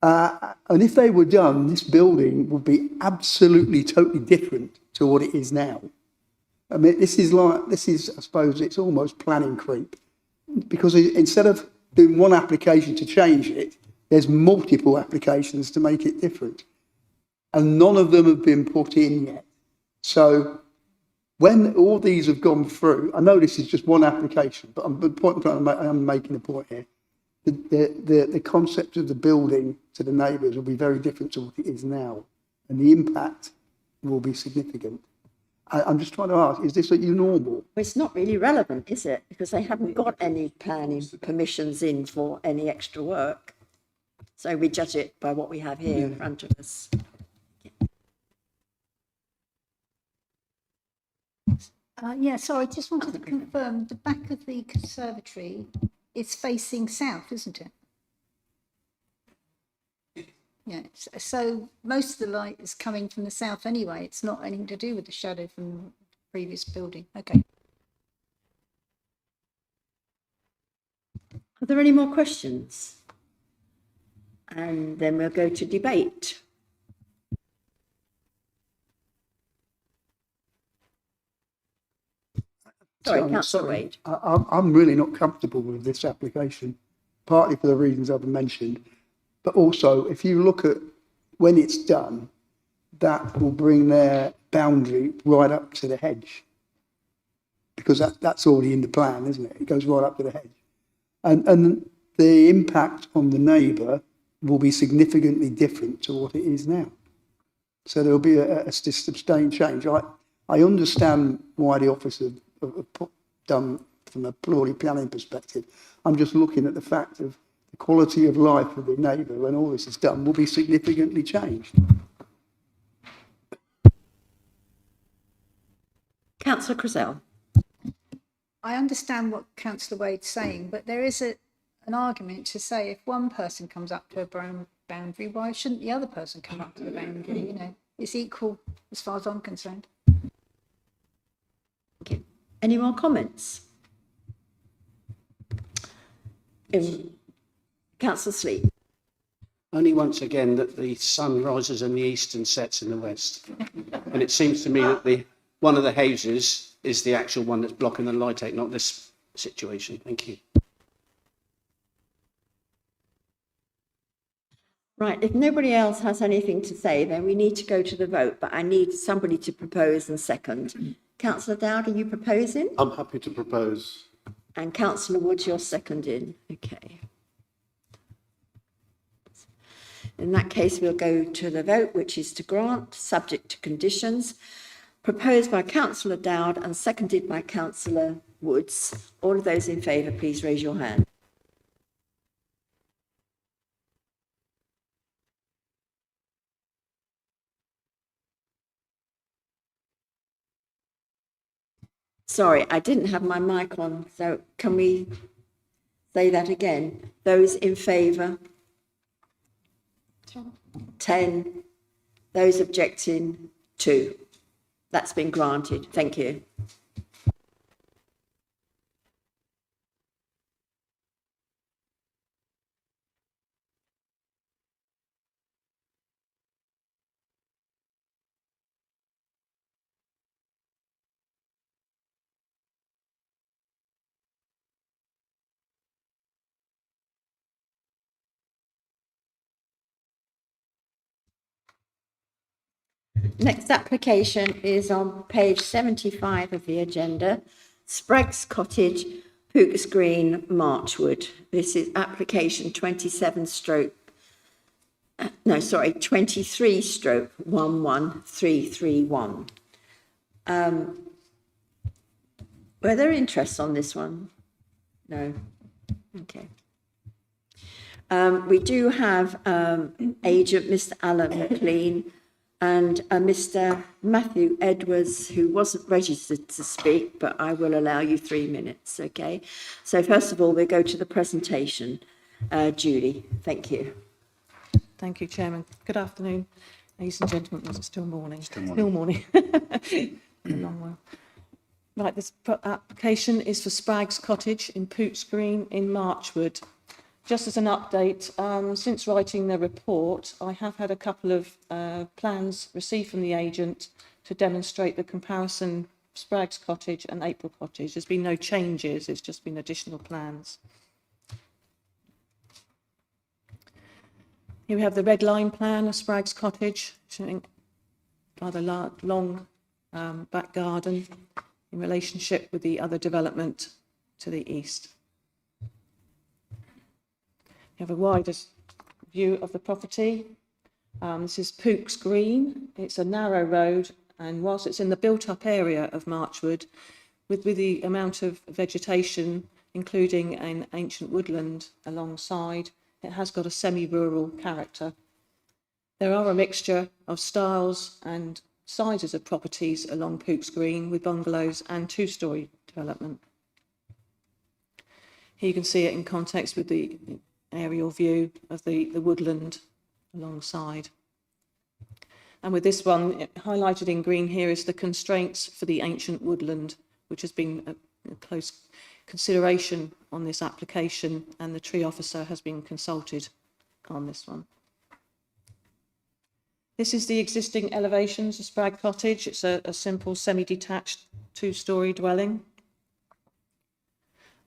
And if they were done, this building would be absolutely, totally different to what it is now. I mean, this is, I suppose, it's almost planning creep. Because instead of doing one application to change it, there's multiple applications to make it different. And none of them have been put in yet. So when all these have gone through, I know this is just one application, but I'm making a point here. The concept of the building to the neighbours will be very different to what it is now. And the impact will be significant. I'm just trying to ask, is this normal? Well, it's not really relevant, is it? Because they haven't got any planning permissions in for any extra work. So we judge it by what we have here in front of us. Yeah, sorry, just wanted to confirm the back of the conservatory is facing south, isn't it? Yeah, so most of the light is coming from the south anyway. It's not anything to do with the shadow from the previous building. Okay. Are there any more questions? And then we'll go to debate. Sorry, I'm Councillor sorry. Wade. I'm really not comfortable with this application, partly for the reasons I've mentioned, but also if you look at when it's done, that will bring their boundary right up to the hedge. Because that's already in the plan, isn't it? It goes right up to the hedge. And the impact on the neighbour will be significantly different to what it is now. So there'll be a sustained change. I understand why the office have done from a purely planning perspective. I'm just looking at the fact of the quality of life of the neighbour when all this is done will be significantly changed. Councillor Crizell. I understand what Councillor Wade's saying, but there is an argument to say if one person comes up to a boundary, why shouldn't the other person come up to the boundary? You know, it's equal as far as I'm concerned. Okay. Any more comments? Councillor Sleep. Only once again that the sun rises in the east and sets in the west. And it seems to me that one of the houses is the actual one that's blocking the light out, not this situation. Thank you. Right, if nobody else has anything to say, then we need to go to the vote, but I need somebody to propose and second. Councillor Dowd, are you proposing? I'm happy to propose. And Councillor Wood, you're seconding. Okay. In that case, we'll go to the vote, which is to grant, subject to conditions, proposed by Councillor Dowd and seconded by Councillor Woods. All of those in favour, please raise your hand. Sorry, I didn't have my mic on, so can we say that again? Those in favour? 10. Those objecting? 2. That's been granted. Thank you. Next application is on page 75 of the agenda, Sprague's Cottage, Pooks Green, Marchwood. This is application 23/11331. Were there interests on this one? No. Okay. We do have agent Mr. Alan McLean and Mr. Matthew Edwards, who wasn't registered to speak, but I will allow you 3 minutes, okay? So first of all, we'll go to the presentation. Julie, thank you. Thank you, Chairman. Good afternoon, ladies and gentlemen. Was it still morning? Still morning. Been a long while. Right, this application is for Sprague's Cottage in Poots Green in Marchwood. Just as an update, since writing the report, I have had a couple of plans received from the agent to demonstrate the comparison of Sprague's Cottage and April Cottage. There's been no changes, it's just been additional plans. Here we have the red line plan of Sprague's Cottage, showing rather long back garden in relationship with the other development to the east. You have a wider view of the property. This is Pooks Green. It's a narrow road, and whilst it's in the built-up area of Marchwood, with the amount of vegetation, including an ancient woodland alongside, it has got a semi-rural character. There are a mixture of styles and sizes of properties along Pooks Green, with bungalows and two-storey development. Here you can see it in context with the aerial view of the woodland alongside. And with this one, highlighted in green here is the constraints for the ancient woodland, which has been a close consideration on this application, and the tree officer has been consulted on this one. This is the existing elevations of Spragg Cottage. It's a simple semi-detached two-storey dwelling.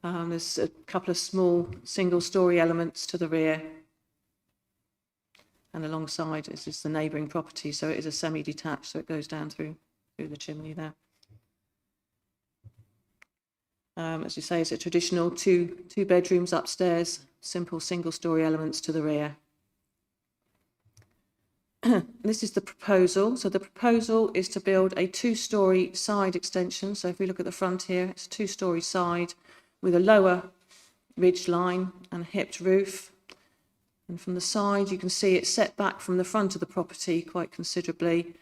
There's a couple of small single-storey elements to the rear, and alongside is the neighbouring property, so it is a semi-detached, so it goes down through the chimney there. As you say, it's a traditional two bedrooms upstairs, simple single-storey elements to the rear. This is the proposal. So the proposal is to build a two-storey side extension. So if we look at the front here, it's a two-storey side with a lower ridge line and a hipped roof. And from the side, you can see it's set back from the front of the property quite considerably,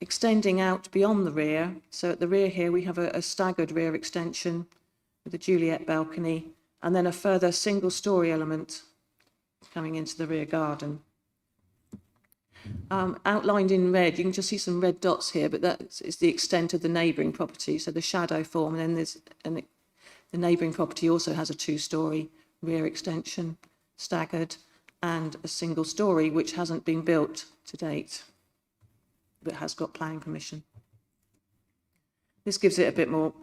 extending out beyond the rear. So at the rear here, we have a staggered rear extension with a Juliet balcony, and then a further single-storey element coming into the rear garden. Outlined in red, you can just see some red dots here, but that is the extent of the neighbouring property, so the shadow form, and then the neighbouring property also has a two-storey rear extension, staggered, and a single storey which hasn't been built to date, but has got planning permission. This gives it a bit more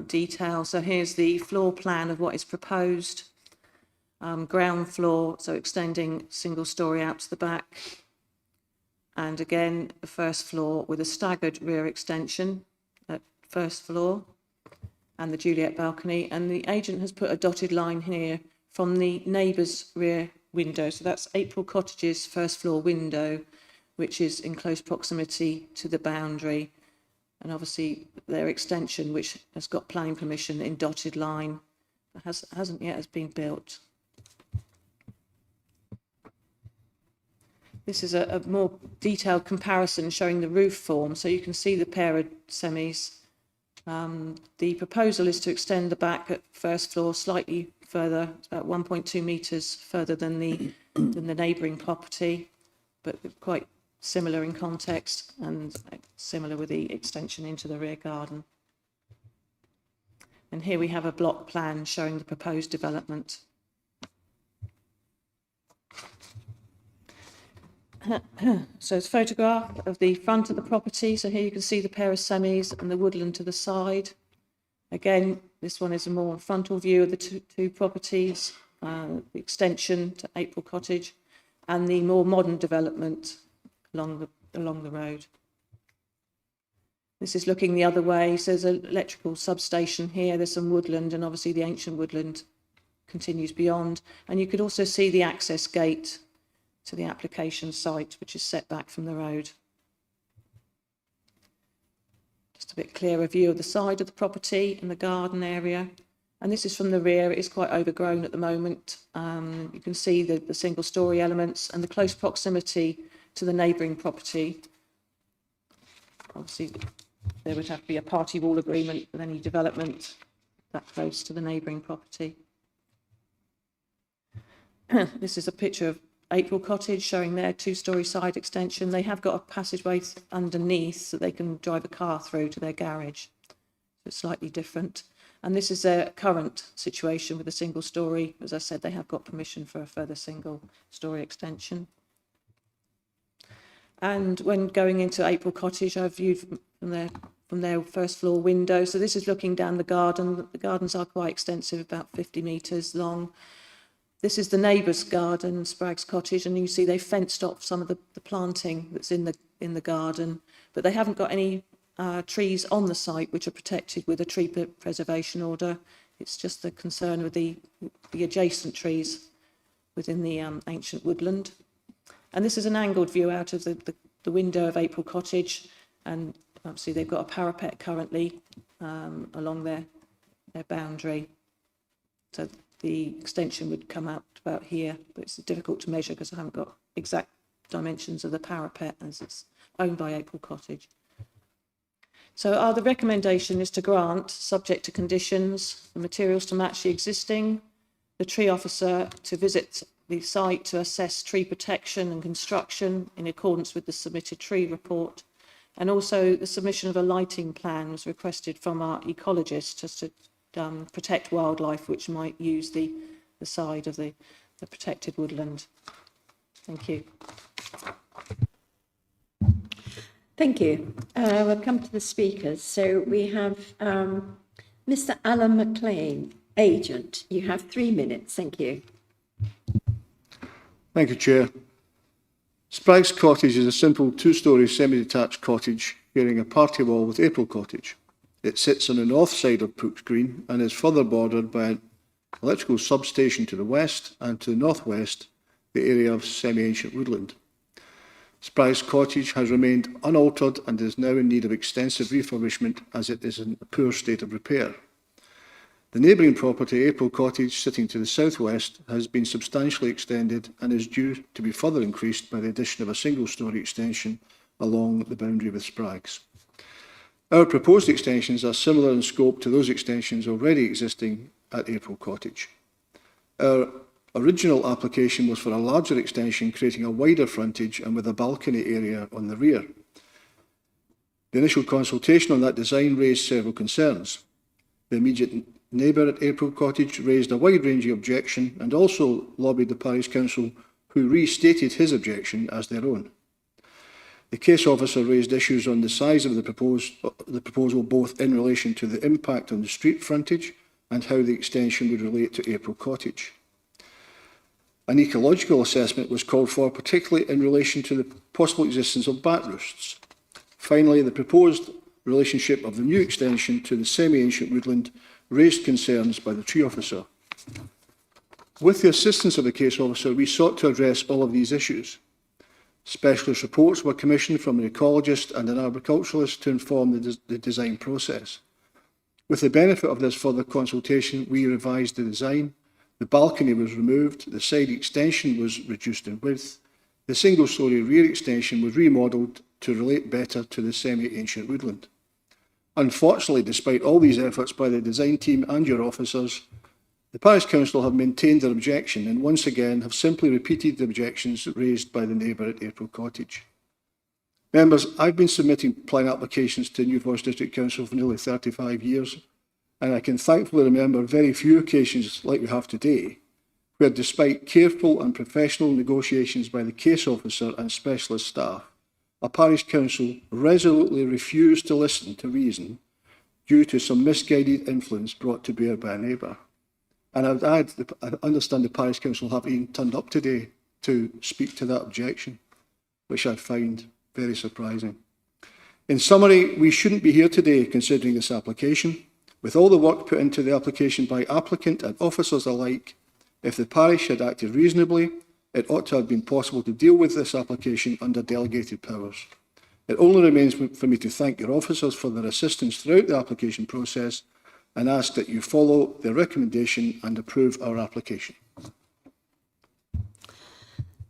detail. So here's the floor plan of what is proposed. Ground floor, so extending single storey out to the back. And again, the first floor with a staggered rear extension at first floor and the Juliet balcony. And the agent has put a dotted line here from the neighbour's rear window. So that's April Cottage's first floor window, which is in close proximity to the boundary. And obviously their extension, which has got planning permission in dotted line, hasn't yet been built. This is a more detailed comparison showing the roof form, so you can see the pair of semis. The proposal is to extend the back at first floor slightly further, it's about 1.2 metres further than the neighbouring property, but quite similar in context and similar with the extension into the rear garden. And here we have a block plan showing the proposed development. So it's a photograph of the front of the property. So here you can see the pair of semis and the woodland to the side. Again, this one is a more frontal view of the two properties, the extension to April Cottage and the more modern development along the road. This is looking the other way. So there's an electrical substation here. There's some woodland, and obviously the ancient woodland continues beyond. And you could also see the access gate to the application site, which is set back from the road. Just a bit clearer view of the side of the property and the garden area. And this is from the rear. It is quite overgrown at the moment. You can see the single storey elements and the close proximity to the neighbouring property. Obviously, there would have to be a party wall agreement with any development that close to the neighbouring property. This is a picture of April Cottage showing their two-storey side extension. They have got a passageway underneath so they can drive a car through to their garage. So it's slightly different. And this is their current situation with a single storey. As I said, they have got permission for a further single storey extension. And when going into April Cottage, I've viewed from their first floor window. So this is looking down the garden. The gardens are quite extensive, about 50 metres long. This is the neighbour's garden, Spragg's Cottage, and you see they fenced off some of the planting that's in the garden, but they haven't got any trees on the site which are protected with a tree preservation order. It's just the concern with the adjacent trees within the ancient woodland. And this is an angled view out of the window of April Cottage, and obviously they've got a parapet currently along their boundary. So the extension would come out about here, but it's difficult to measure because I haven't got exact dimensions of the parapet as it's owned by April Cottage. So the recommendation is to grant, subject to conditions, the materials to match the existing, the tree officer to visit the site to assess tree protection and construction in accordance with the submitted tree report. And also the submission of a lighting plan was requested from our ecologist just to protect wildlife which might use the side of the protected woodland. Thank you. Thank you. We'll come to the speakers. So we have Mr. Alan McLean, agent. You have 3 minutes. Thank you. Thank you, Chair. Sprague's Cottage is a simple two-storey semi-detached cottage sharing a party wall with April Cottage. It sits on the north side of Pooks Green and is further bordered by an electrical substation to the west and to the northwest, the area of semi-ancient woodland. Sprague's Cottage has remained unaltered and is now in need of extensive refurbishment as it is in a poor state of repair. The neighbouring property, April Cottage, sitting to the southwest, has been substantially extended and is due to be further increased by the addition of a single-storey extension along the boundary with Sprague's. Our proposed extensions are similar in scope to those extensions already existing at April Cottage. Our original application was for a larger extension, creating a wider frontage and with a balcony area on the rear. The initial consultation on that design raised several concerns. The immediate neighbour at April Cottage raised a wide-ranging objection and also lobbied the Parish Council, who restated his objection as their own. The case officer raised issues on the size of the proposal, both in relation to the impact on the street frontage and how the extension would relate to April Cottage. An ecological assessment was called for, particularly in relation to the possible existence of bat roosts. Finally, the proposed relationship of the new extension to the semi-ancient woodland raised concerns by the tree officer. With the assistance of the case officer, we sought to address all of these issues. Specialist reports were commissioned from an ecologist and an arboriculturalist to inform the design process. With the benefit of this further consultation, we revised the design. The balcony was removed, the side extension was reduced in width, the single-storey rear extension was remodelled to relate better to the semi-ancient woodland. Unfortunately, despite all these efforts by the design team and your officers, the Parish Council have maintained their objection and once again have simply repeated the objections raised by the neighbour at April Cottage. Members, I've been submitting plan applications to New Forest District Council for nearly 35 years, and I can thankfully remember very few occasions like we have today, where despite careful and professional negotiations by the case officer and specialist staff, a Parish Council resolutely refused to listen to reason due to some misguided influence brought to bear by a neighbour. And I would add, I understand the Parish Council have even turned up today to speak to that objection, which I find very surprising. In summary, we shouldn't be here today considering this application. With all the work put into the application by applicant and officers alike, if the parish had acted reasonably, it ought to have been possible to deal with this application under delegated powers. It only remains for me to thank your officers for their assistance throughout the application process and ask that you follow their recommendation and approve our application.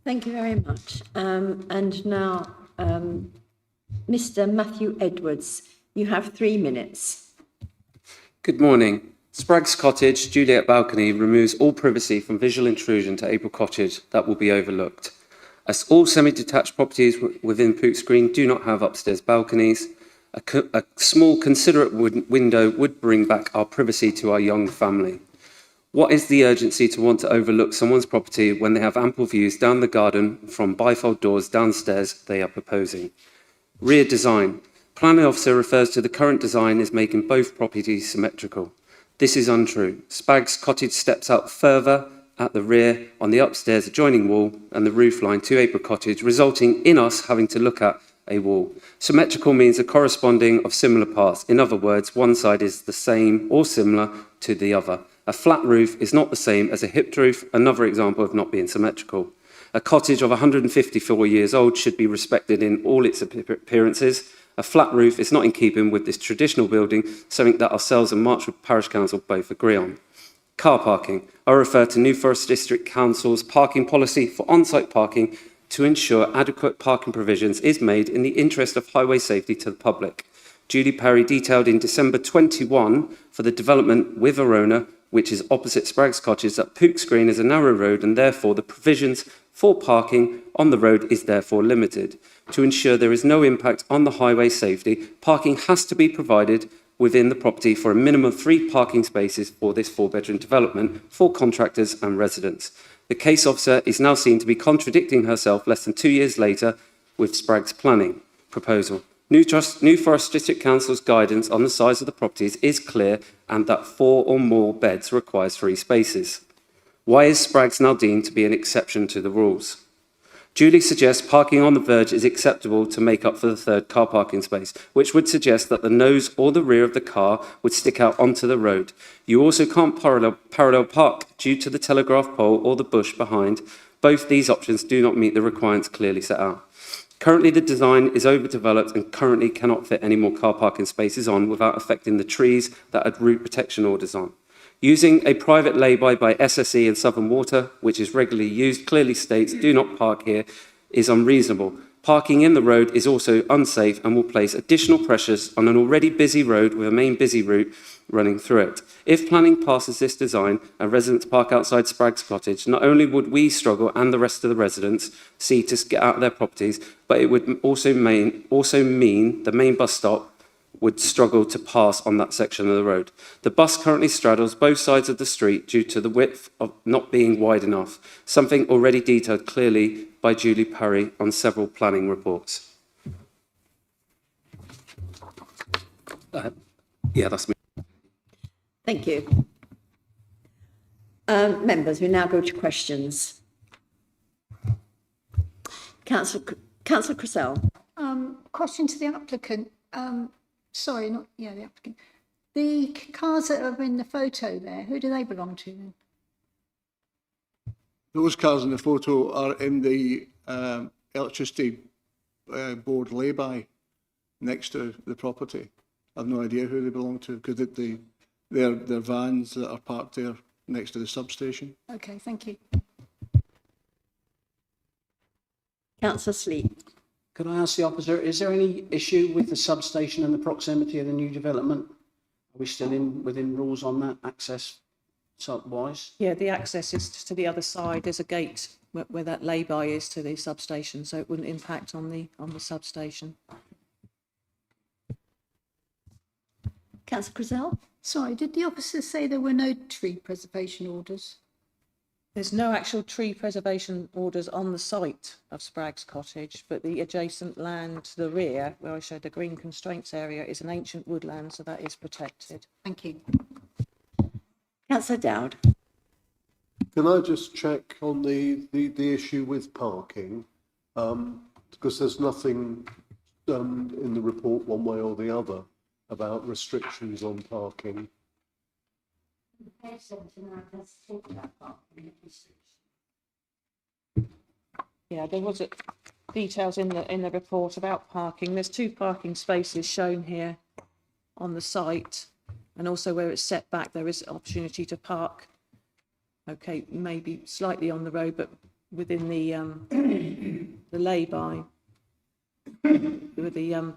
Thank you very much. And now, Mr. Matthew Edwards, you have 3 minutes. Good morning. Sprague's Cottage, Juliet Balcony, removes all privacy from visual intrusion to April Cottage that will be overlooked. As all semi-detached properties within Pooks Green do not have upstairs balconies, a small considerate window would bring back our privacy to our young family. What is the urgency to want to overlook someone's property when they have ample views down the garden from bifold doors downstairs they are proposing? Rear design. Planning officer refers to the current design as making both properties symmetrical. This is untrue. Sprague's Cottage steps out further at the rear on the upstairs adjoining wall and the roof line to April Cottage, resulting in us having to look at a wall. Symmetrical means a corresponding of similar parts. In other words, one side is the same or similar to the other. A flat roof is not the same as a hipped roof, another example of not being symmetrical. A cottage of 154 years old should be respected in all its appearances. A flat roof is not in keeping with this traditional building, something that ourselves and Marchwood Parish Council both agree on. Car parking. I refer to New Forest District Council's parking policy for on-site parking to ensure adequate parking provisions is made in the interest of highway safety to the public. Julie Perry detailed in December 21 for the development with Arona which is opposite Spragg's Cottage, that Pooks Green is a narrow road and therefore the provisions for parking on the road is therefore limited. To ensure there is no impact on the highway safety, parking has to be provided within the property for a minimum of 3 parking spaces for this 4-bedroom development for contractors and residents. The case officer is now seen to be contradicting herself less than 2 years later with Spragg's planning proposal. New Forest District Council's guidance on the size of the properties is clear and that 4 or more beds requires 3 spaces. Why is Spragg's now deemed to be an exception to the rules? Julie suggests parking on the verge is acceptable to make up for the 3rd car parking space, which would suggest that the nose or the rear of the car would stick out onto the road. You also can't parallel park due to the telegraph pole or the bush behind. Both these options do not meet the requirements clearly set out. Currently, the design is overdeveloped and currently cannot fit any more car parking spaces on without affecting the trees that had root protection orders on. Using a private lay-by SSE and Southern Water, which is regularly used, clearly states do not park here, is unreasonable. Parking in the road is also unsafe and will place additional pressures on an already busy road with a main busy route running through it. If planning passes this design and residents park outside Spragg's Cottage, not only would we struggle and the rest of the residents see to get out of their properties, but it would also mean the main bus stop would struggle to pass on that section of the road. The bus currently straddles both sides of the street due to the width of not being wide enough, something already detailed clearly by Julie Parry on several planning reports. Yeah, that's me. Thank you. Members, we now go to questions. Councillor Cressell. Question to the applicant. Sorry, the applicant. The cars that are in the photo there, who do they belong to then? Those cars in the photo are in the electricity board lay-by next to the property. I've no idea who they belong to because they're vans that are parked there next to the substation. Okay, thank you. Councillor Sleep. Could I ask the opposite? Is there any issue with the substation and the proximity of the new development? Are we still within rules on that access wise? Yeah, the access is to the other side. There's a gate where that lay-by is to the substation, so it wouldn't impact on the substation. Councillor Cressell. Sorry, did the officer say there were no tree preservation orders? There's no actual tree preservation orders on the site of Spragg's Cottage, but the adjacent land to the rear, where I showed the green constraints area, is an ancient woodland, so that is protected. Thank you. Councillor Dowd. Can I just check on the issue with parking? Because there's nothing in the report one way or the other about restrictions on parking. Yeah, there was details in the report about parking. There's 2 parking spaces shown here on the site, and also where it's set back, there is opportunity to park. Okay, maybe slightly on the road, but within the lay-by, with the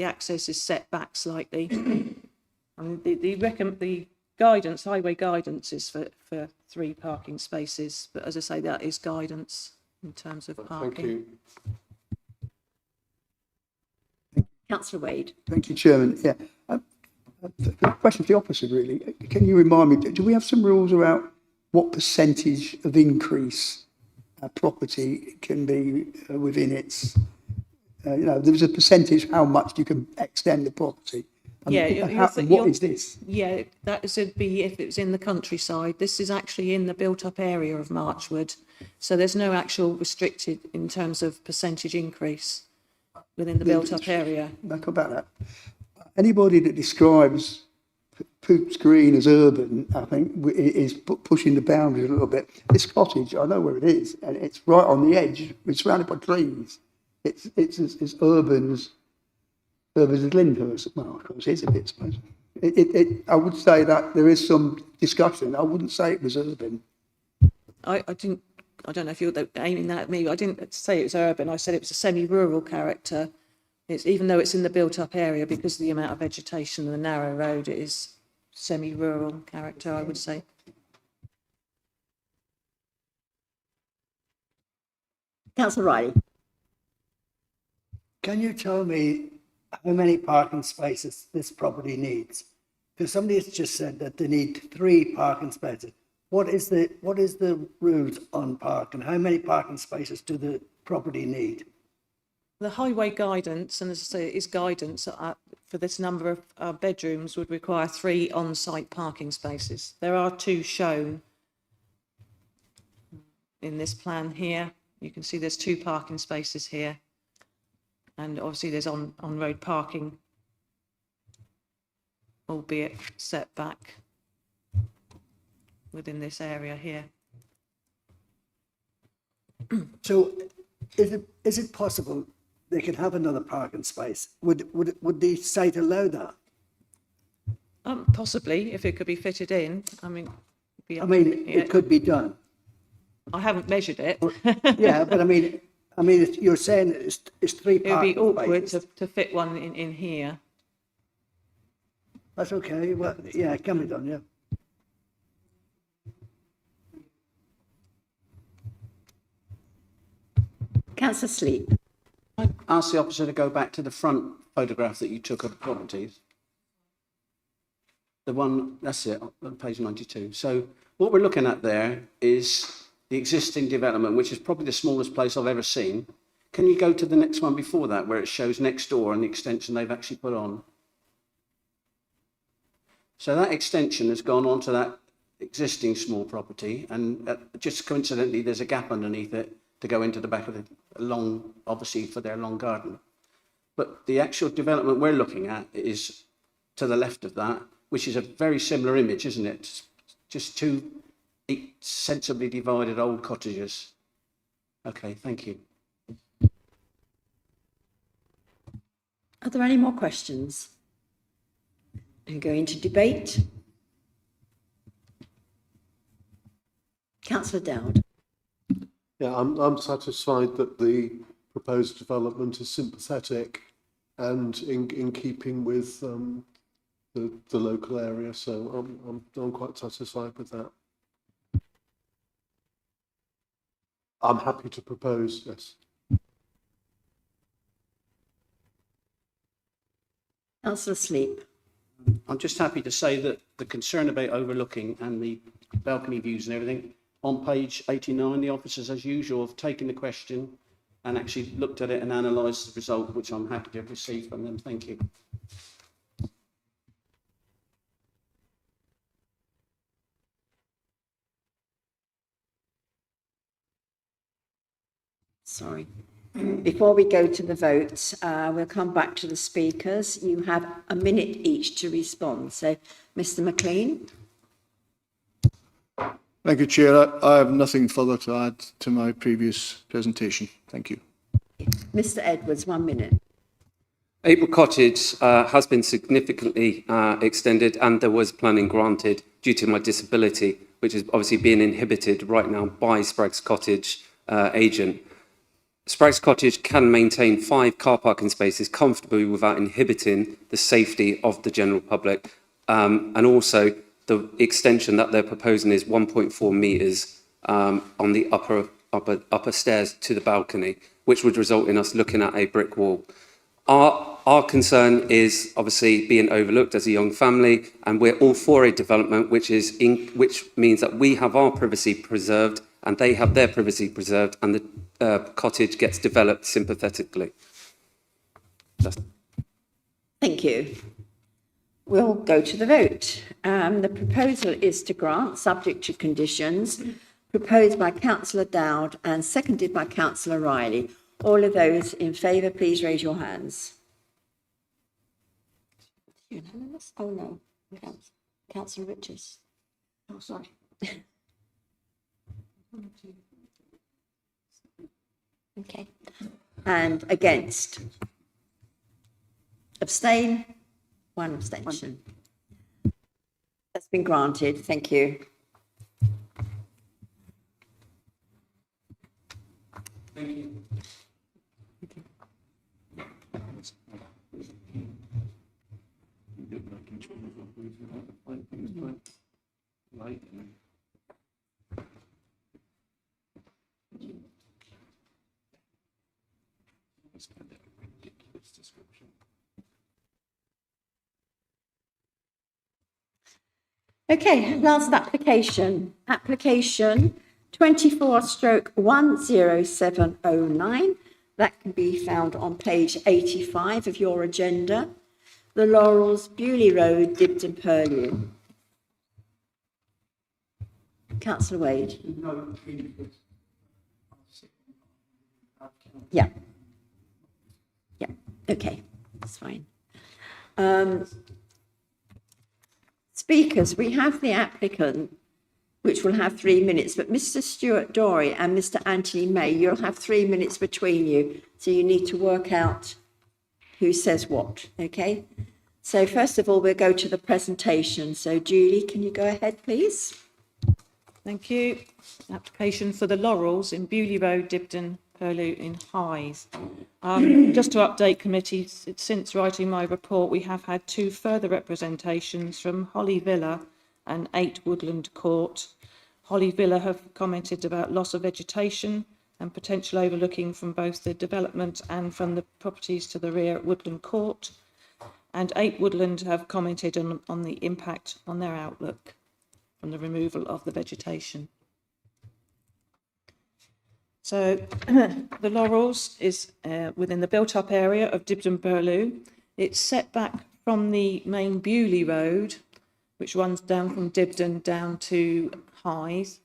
access is set back slightly. I mean, the guidance, highway guidance, is for 3 parking spaces, but as I say, that is guidance in terms of parking. Thank you. Councillor Wade. Thank you, Chairman. Yeah. Question for the officer, really. Can you remind me, do we have some rules about what percentage of increase a property can be within its, there's a percentage how much you can extend the property? What is this? Yeah, that would be if it was in the countryside. This is actually in the built-up area of Marchwood, so there's no actual restricted in terms of percentage increase within the built-up area. Back about that. Anybody that describes Poops Green as urban, I think, is pushing the boundaries a little bit. This cottage, I know where it is, and it's right on the edge. It's surrounded by trees. It's as urban as Lyndhurst. Well, of course, it's a bit, I suppose. I would say that there is some discussion. I wouldn't say it was urban. I don't know if you're aiming that at me. I didn't say it was urban. I said it was a semi-rural character. It's even though it's in the built-up area, because of the amount of vegetation and the narrow road, it is semi-rural character, I would say. Councillor Riley. Can you tell me how many parking spaces this property needs? Because somebody has just said that they need 3 parking spaces. What is the route on parking? How many parking spaces do the property need? The highway guidance, and as I say, it is guidance for this number of bedrooms, would require 3 on-site parking spaces. There are 2 shown in this plan here. You can see there's 2 parking spaces here. And obviously there's on-road parking, albeit set back within this area here. So is it possible they could have another parking space? Would the site allow that? Possibly, if it could be fitted in. It could be done. I haven't measured it. Yeah, but I mean, you're saying it's 3 It would parking be awkward spaces. to fit one in here. That's okay. Well, yeah, it can be done, yeah. Councillor Sleep. I ask the officer to go back to the front photograph that you took of the properties. The one, that's it, on page 92. So what we're looking at there is the existing development, which is probably the smallest place I've ever seen. Can you go to the next one before that, where it shows next door and the extension they've actually put on? So that extension has gone onto that existing small property, and just coincidentally, there's a gap underneath it to go into the back of the long, obviously for their long garden. But the actual development we're looking at is to the left of that, which is a very similar image, isn't it? Just 2 sensibly divided old cottages. Okay, thank you. Are there any more questions? And go into debate. Councillor Dowd. Yeah, I'm satisfied that the proposed development is sympathetic and in keeping with the local area. So I'm quite satisfied with that. I'm happy to propose, yes. Councillor Sleep. I'm just happy to say that the concern about overlooking and the balcony views and everything, on page 89, the officers, as usual, have taken the question and actually looked at it and analysed the result, which I'm happy to have received from them. Thank you. Sorry. Before we go to the vote, we'll come back to the speakers. You have a minute each to respond. So, Mr. McLean. Thank you, Chair. I have nothing further to add to my previous presentation. Thank you. Mr. Edwards, 1 minute. April Cottage has been significantly extended, and there was planning granted due to my disability, which is obviously being inhibited right now by Spragg's Cottage agent. Spragg's Cottage can maintain 5 car parking spaces comfortably without inhibiting the safety of the general public. And also, the extension that they're proposing is 1.4 metres on the upper stairs to the balcony, which would result in us looking at a brick wall. Our concern is obviously being overlooked as a young family, and we're all for a development which means that we have our privacy preserved and they have their privacy preserved, and the cottage gets developed sympathetically. Thank you. We'll go to the vote. The proposal is to grant, subject to conditions, proposed by Councillor Dowd and seconded by Councillor Riley. All of those in favour, please raise your hands. Unanimous? Oh no, Councillor Richards. Oh, sorry. Okay. And against? Abstain? 1 abstention. That's been granted. Thank you. Thank you. Okay, last application. Application 24/10709. That can be found on page 85 of your agenda. The Laurels, Bewley Road, Dibden Purlieu. Councillor Wade. Yeah. Yeah, okay, that's fine. Speakers, we have the applicant, which will have 3 minutes, but Mr. Stuart Dorey and Mr. Anthony May, you'll have 3 minutes between you, so you need to work out who says what, okay? So first of all, we'll go to the presentation. So Julie, can you go ahead, please? Thank you. Application for the Laurels in Bewley Road, Dibden Purlieu in Hythe. Just to update committee, since writing my report, we have had 2 further representations from Holly Villa and 8 Woodland Court. Holly Villa have commented about loss of vegetation and potential overlooking from both the development and from the properties to the rear at Woodland Court. And 8 Woodland have commented on the impact on their outlook from the removal of the vegetation. So the Laurels is within the built-up area of Dibden Purlieu. It's set back from the main Bewley Road, which runs down from Dibden down to Hythe.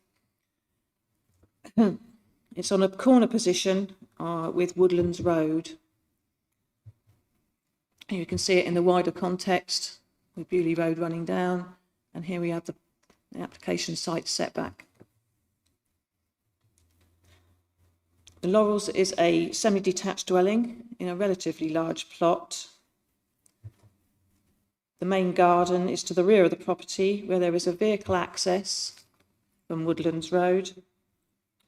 It's on a corner position with Woodlands Road. You can see it in the wider context with Bewley Road running down, and here we have the application site setback. The Laurels is a semi-detached dwelling in a relatively large plot. The main garden is to the rear of the property, where there is a vehicle access from Woodlands Road,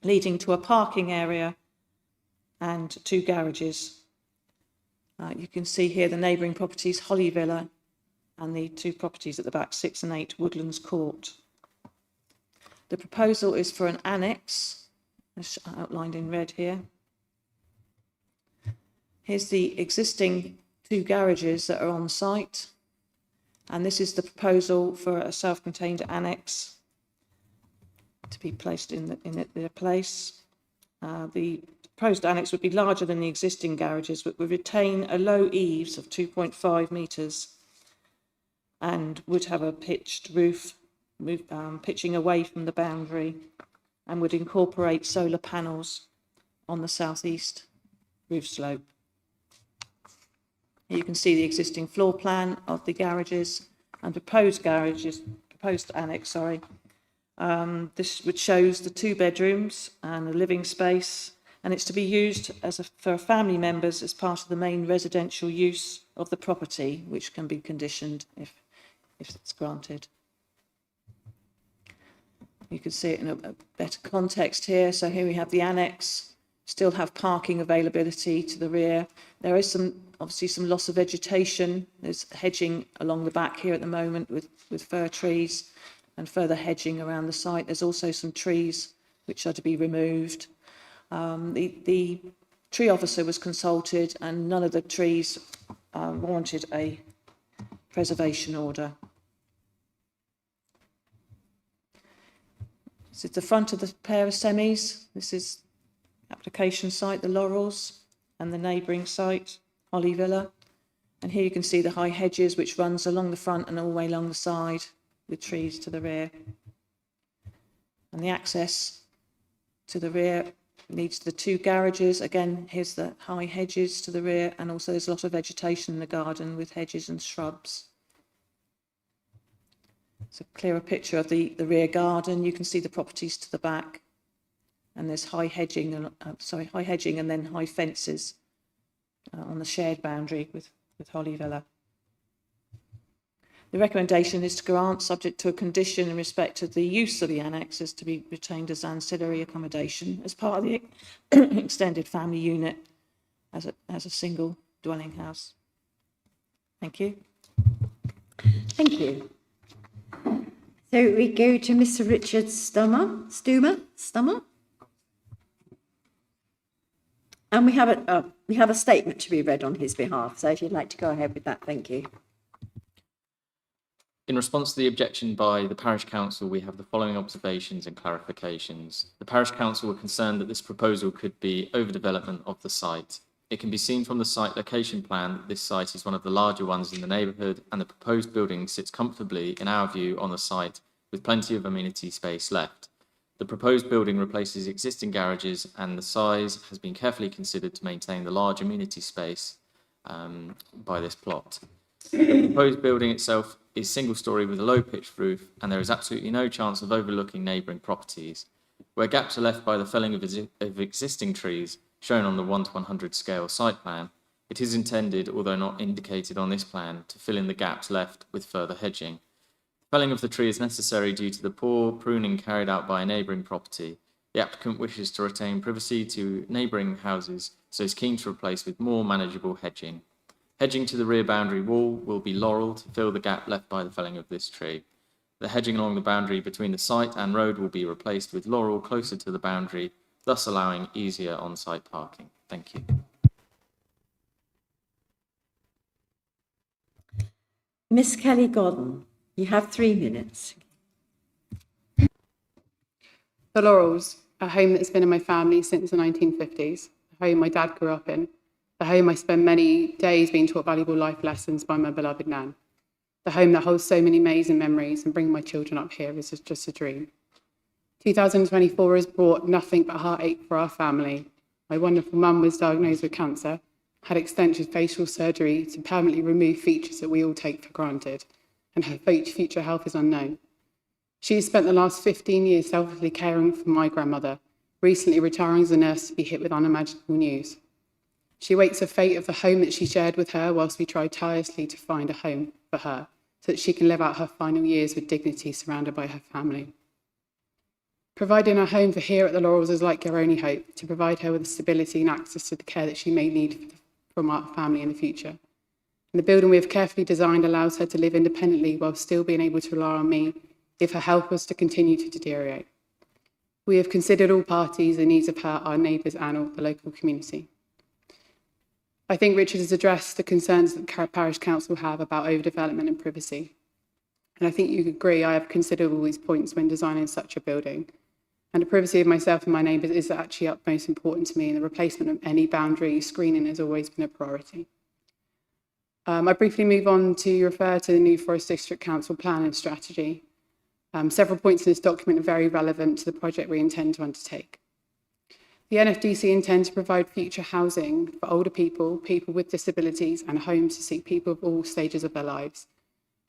leading to a parking area and 2 garages. You can see here the neighbouring properties, Holly Villa, and the 2 properties at the back, 6 and 8 Woodlands Court. The proposal is for an annex, as outlined in red here. Here's the existing 2 garages that are on site, and this is the proposal for a self-contained annex to be placed in their place. The proposed annex would be larger than the existing garages, but would retain a low eaves of 2.5 metres and would have a pitched roof, pitching away from the boundary, and would incorporate solar panels on the southeast roof slope. Here you can see the existing floor plan of the garages and proposed annex, this which shows the 2 bedrooms and a living space, and it's to be used for family members as part of the main residential use of the property, which can be conditioned if it's granted. You can see it in a better context here. So here we have the annex, still have parking availability to the rear. There is obviously some loss of vegetation. There's hedging along the back here at the moment with fir trees and further hedging around the site. There's also some trees which are to be removed. The tree officer was consulted and none of the trees warranted a preservation order. This is the front of the pair of semis. This is application site, the Laurels, and the neighbouring site, Holly Villa. And here you can see the high hedges which runs along the front and all the way along the side with trees to the rear. And the access to the rear leads to the 2 garages. Again, here's the high hedges to the rear, and also there's a lot of vegetation in the garden with hedges and shrubs. It's a clearer picture of the rear garden. You can see the properties to the back, and there's high hedging and then high fences on the shared boundary with Holly Villa. The recommendation is to grant, subject to a condition in respect of the use of the annexes to be retained as ancillary accommodation as part of the extended family unit as a single dwelling house. Thank you. Thank you. So we go to Mr. Richard Stumer. And we have a statement to be read on his behalf. So if you'd like to go ahead with that, thank you. In response to the objection by the Parish Council, we have the following observations and clarifications. The Parish Council were concerned that this proposal could be overdevelopment of the site. It can be seen from the site location plan that this site is one of the larger ones in the neighbourhood, and the proposed building sits comfortably, in our view, on the site with plenty of amenity space left. The proposed building replaces existing garages, and the size has been carefully considered to maintain the large amenity space by this plot. The proposed building itself is single-storey with a low-pitched roof, and there is absolutely no chance of overlooking neighbouring properties. Where gaps are left by the felling of existing trees, shown on the 1:100 scale site plan, it is intended, although not indicated on this plan, to fill in the gaps left with further hedging. Felling of the tree is necessary due to the poor pruning carried out by a neighbouring property. The applicant wishes to retain privacy to neighbouring houses, so is keen to replace with more manageable hedging. Hedging to the rear boundary wall will be laurel to fill the gap left by the felling of this tree. The hedging along the boundary between the site and road will be replaced with laurel closer to the boundary, thus allowing easier on-site parking. Thank you. Miss Kelly Godden, you have 3 minutes. The Laurels, a home that's been in my family since the 1950s, a home my dad grew up in, the home I spent many days being taught valuable life lessons by my beloved Nan, the home that holds so many amazing memories, and bringing my children up here is just a dream. 2024 has brought nothing but heartache for our family. My wonderful mum was diagnosed with cancer, had extensive facial surgery to permanently remove features that we all take for granted, and her future health is unknown. She has spent the last 15 years selflessly caring for my grandmother, recently retiring as a nurse to be hit with unimaginable news. She awaits the fate of the home that she shared with her whilst we try tirelessly to find a home for her so that she can live out her final years with dignity surrounded by her family. Providing a home for here at the Laurels is like our only hope, to provide her with the stability and access to the care that she may need from our family in the future. And the building we have carefully designed allows her to live independently while still being able to rely on me if her health was to continue to deteriorate. We have considered all parties, the needs of her, our neighbours and all the local community. I think Richard has addressed the concerns that the Parish Council have about overdevelopment and privacy. And I think you agree I have considered all these points when designing such a building. And the privacy of myself and my neighbours is actually utmost important to me, and the replacement of any boundary screening has always been a priority. I briefly move on to refer to the New Forest District Council plan and strategy. Several points in this document are very relevant to the project we intend to undertake. The NFDC intends to provide future housing for older people, people with disabilities, and homes to suit people of all stages of their lives.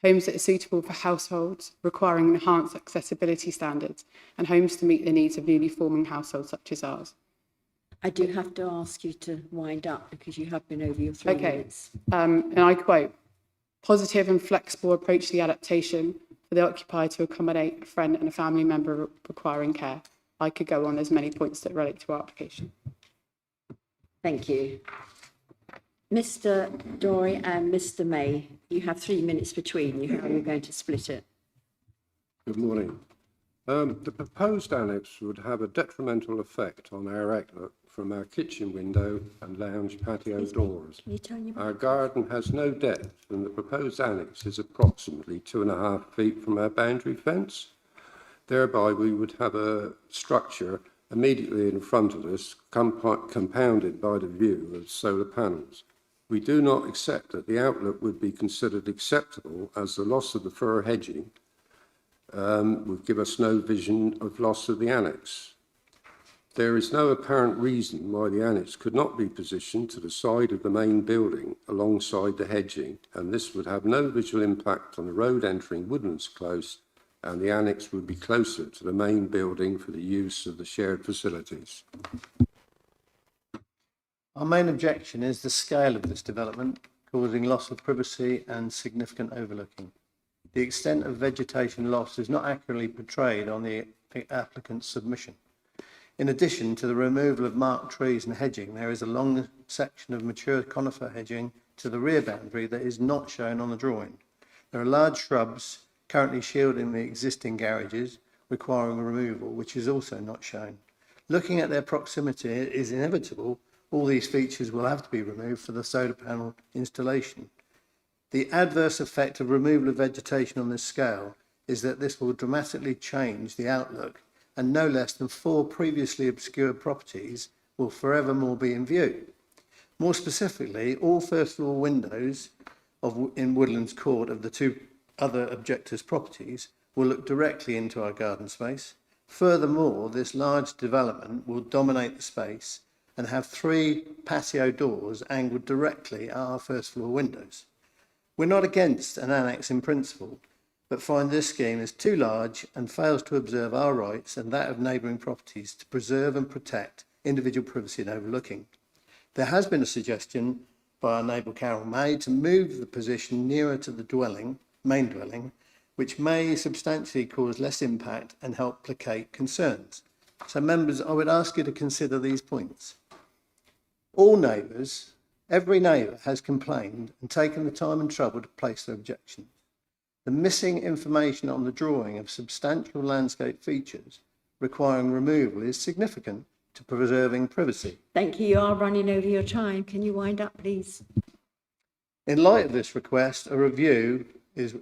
Homes that are suitable for households requiring enhanced accessibility standards, and homes to meet the needs of newly forming households such as ours. I do have to ask you to wind up because you have been over your 3 minutes. And I quote, "Positive and flexible approach to the adaptation for the occupier to accommodate a friend and a family member requiring care." I could go on, there's many points that relate to our application. Thank you. Mr. Dory and Mr. May, you have 3 minutes between you. How are you going to split it? Good morning. The proposed annex would have a detrimental effect on our outlook from our kitchen window and lounge patio doors. Our garden has no depth, and the proposed annex is approximately 2.5 feet from our boundary fence. Thereby, we would have a structure immediately in front of us, compounded by the view of solar panels. We do not accept that the outlook would be considered acceptable, as the loss of the fir hedging would give us no vision of loss of the annex. There is no apparent reason why the annex could not be positioned to the side of the main building alongside the hedging, and this would have no visual impact on the road entering Woodlands Close, and the annex would be closer to the main building for the use of the shared facilities. Our main objection is the scale of this development, causing loss of privacy and significant overlooking. The extent of vegetation loss is not accurately portrayed on the applicant's submission. In addition to the removal of marked trees and hedging, there is a long section of mature conifer hedging to the rear boundary that is not shown on the drawing. There are large shrubs currently shielding the existing garages, requiring removal, which is also not shown. Looking at their proximity, it is inevitable all these features will have to be removed for the solar panel installation. The adverse effect of removal of vegetation on this scale is that this will dramatically change the outlook, and no less than 4 previously obscure properties will forevermore be in view. More specifically, all first floor windows in Woodlands Court of the 2 other objectors' properties will look directly into our garden space. Furthermore, this large development will dominate the space and have 3 patio doors angled directly at our first floor windows. We're not against an annex in principle, but find this scheme is too large and fails to observe our rights and that of neighbouring properties to preserve and protect individual privacy and overlooking. There has been a suggestion by our neighbour Carol May to move the position nearer to the main dwelling, which may substantially cause less impact and help placate concerns. So members, I would ask you to consider these points. All neighbours, every neighbour has complained and taken the time and trouble to place their objections. The missing information on the drawing of substantial landscape features requiring removal is significant to preserving privacy. Thank you. You are running over your time. Can you wind up, please? In light of this request, a review is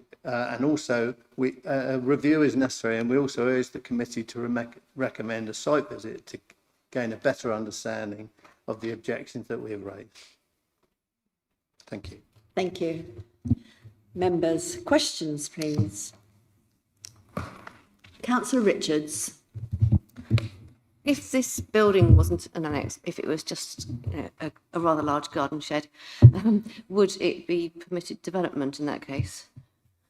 necessary, and we also urge the committee to recommend a site visit to gain a better understanding of the objections that we have raised. Thank you. Thank you. Members, questions, please. Councillor Richards. If this building wasn't an annex, if it was just a rather large garden shed, would it be permitted development in that case?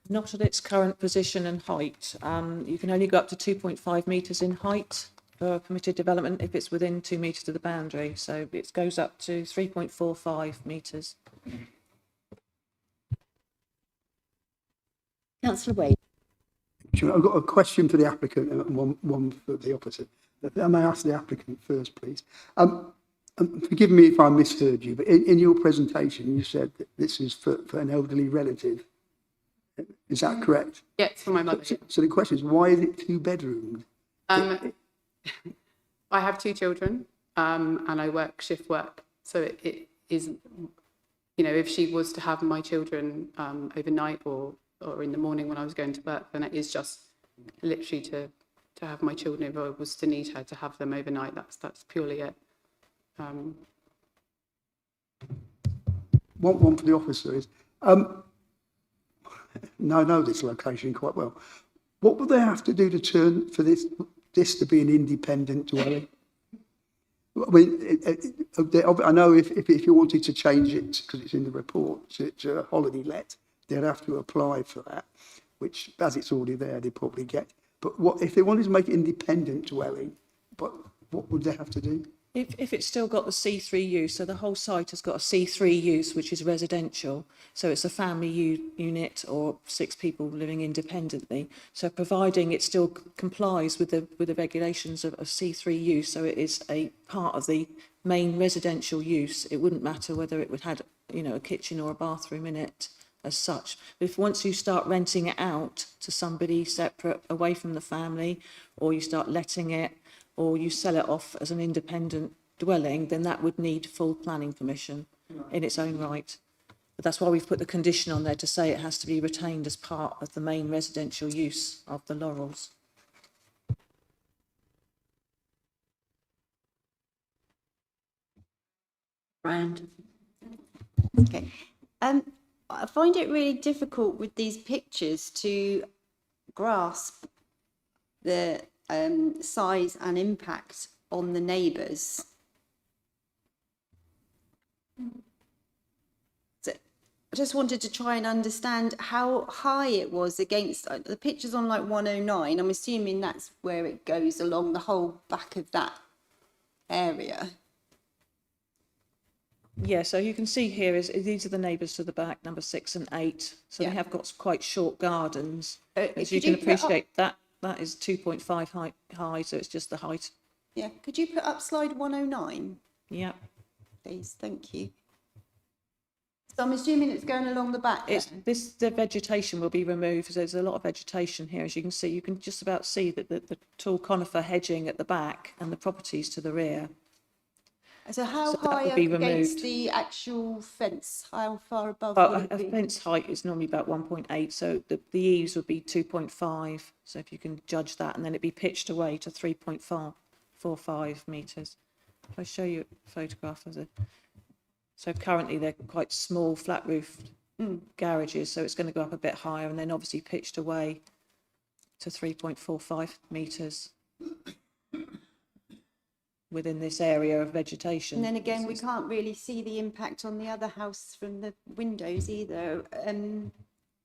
Not at its current position and height. You can only go up to 2.5 metres in height for permitted development if it's within 2 metres of the boundary. So it goes up to 3.45 metres. Councillor Wade. I've got a question for the applicant and one for the opposite. I may ask the applicant first, please. Forgive me if I misheard you, but in your presentation, you said that this is for an elderly relative. Is that correct? Yes, for my mother. So the question is, why is it 2 bedroomed? I have 2 children, and I work shift work. So it is, if she was to have my children overnight or in the morning when I was going to work, then it is just literally to have my children. If I was to need her to have them overnight, that's purely it. One for the officer is, no, I know this location quite well. What would they have to do to turn for this to be an independent dwelling? I mean, I know if you wanted to change it, because it's in the report, to a holiday let, they'd have to apply for that, which, as it's already there, they probably get. But what if they wanted to make it independent dwelling, but what would they have to do? If it's still got the C3 use, so the whole site has got a C3 use, which is residential, so it's a family unit or 6 people living independently. So providing it still complies with the regulations of C3 use, so it is a part of the main residential use, it wouldn't matter whether it would had a kitchen or a bathroom in it as such. But if once you start renting it out to somebody separate away from the family, or you start letting it, or you sell it off as an independent dwelling, then that would need full planning permission in its own right. But that's why we've put the condition on there to say it has to be retained as part of the main residential use of the Laurels. Brand. Okay. I find it really difficult with these pictures to grasp the size and impact on the neighbours. So I just wanted to try and understand how high it was against the pictures on like 109. I'm assuming that's where it goes along the whole back of that area. Yeah, so you can see here these are the neighbours to the back, number 6 and 8. So they have got quite short gardens. As you can appreciate, that is 2.5 high, so it's just the height. Yeah, could you put up slide 109? Yeah. Please, thank you. So I'm assuming it's going along the back It's then? the vegetation will be removed. There's a lot of vegetation here, as you can see. You can just about see that the tall conifer hedging at the back and the properties to the rear. So how So that high would be against removed. the actual fence? How far above Well, will it a be? fence height is normally about 1.8, so the eaves would be 2.5. So if you can judge that, and then it'd be pitched away to 3.45 metres. If I show you a photograph of the... So currently they're quite small, flat-roofed garages, so it's going to go up a bit higher, and then obviously pitched away to 3.45 metres within this area of vegetation. And then again, we can't really see the impact on the other house from the windows either.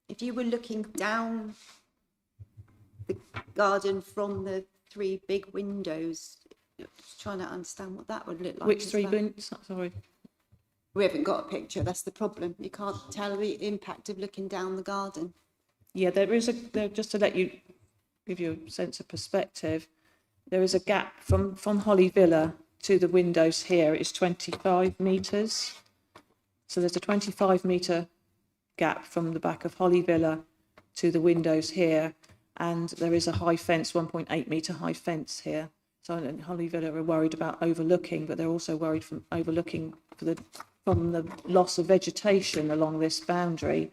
If you were looking down the garden from the three big windows, just trying to understand what that would look like. Which as three well. windows? Sorry. We haven't got a picture, that's the problem. You can't tell the impact of looking down the garden. Yeah, just to give you a sense of perspective, there is a gap from Holly Villa to the windows here is 25 metres. So there's a 25-metre gap from the back of Holly Villa to the windows here, and there is a high fence, 1.8-metre high fence here. So Holly Villa are worried about overlooking, but they're also worried from overlooking from the loss of vegetation along this boundary.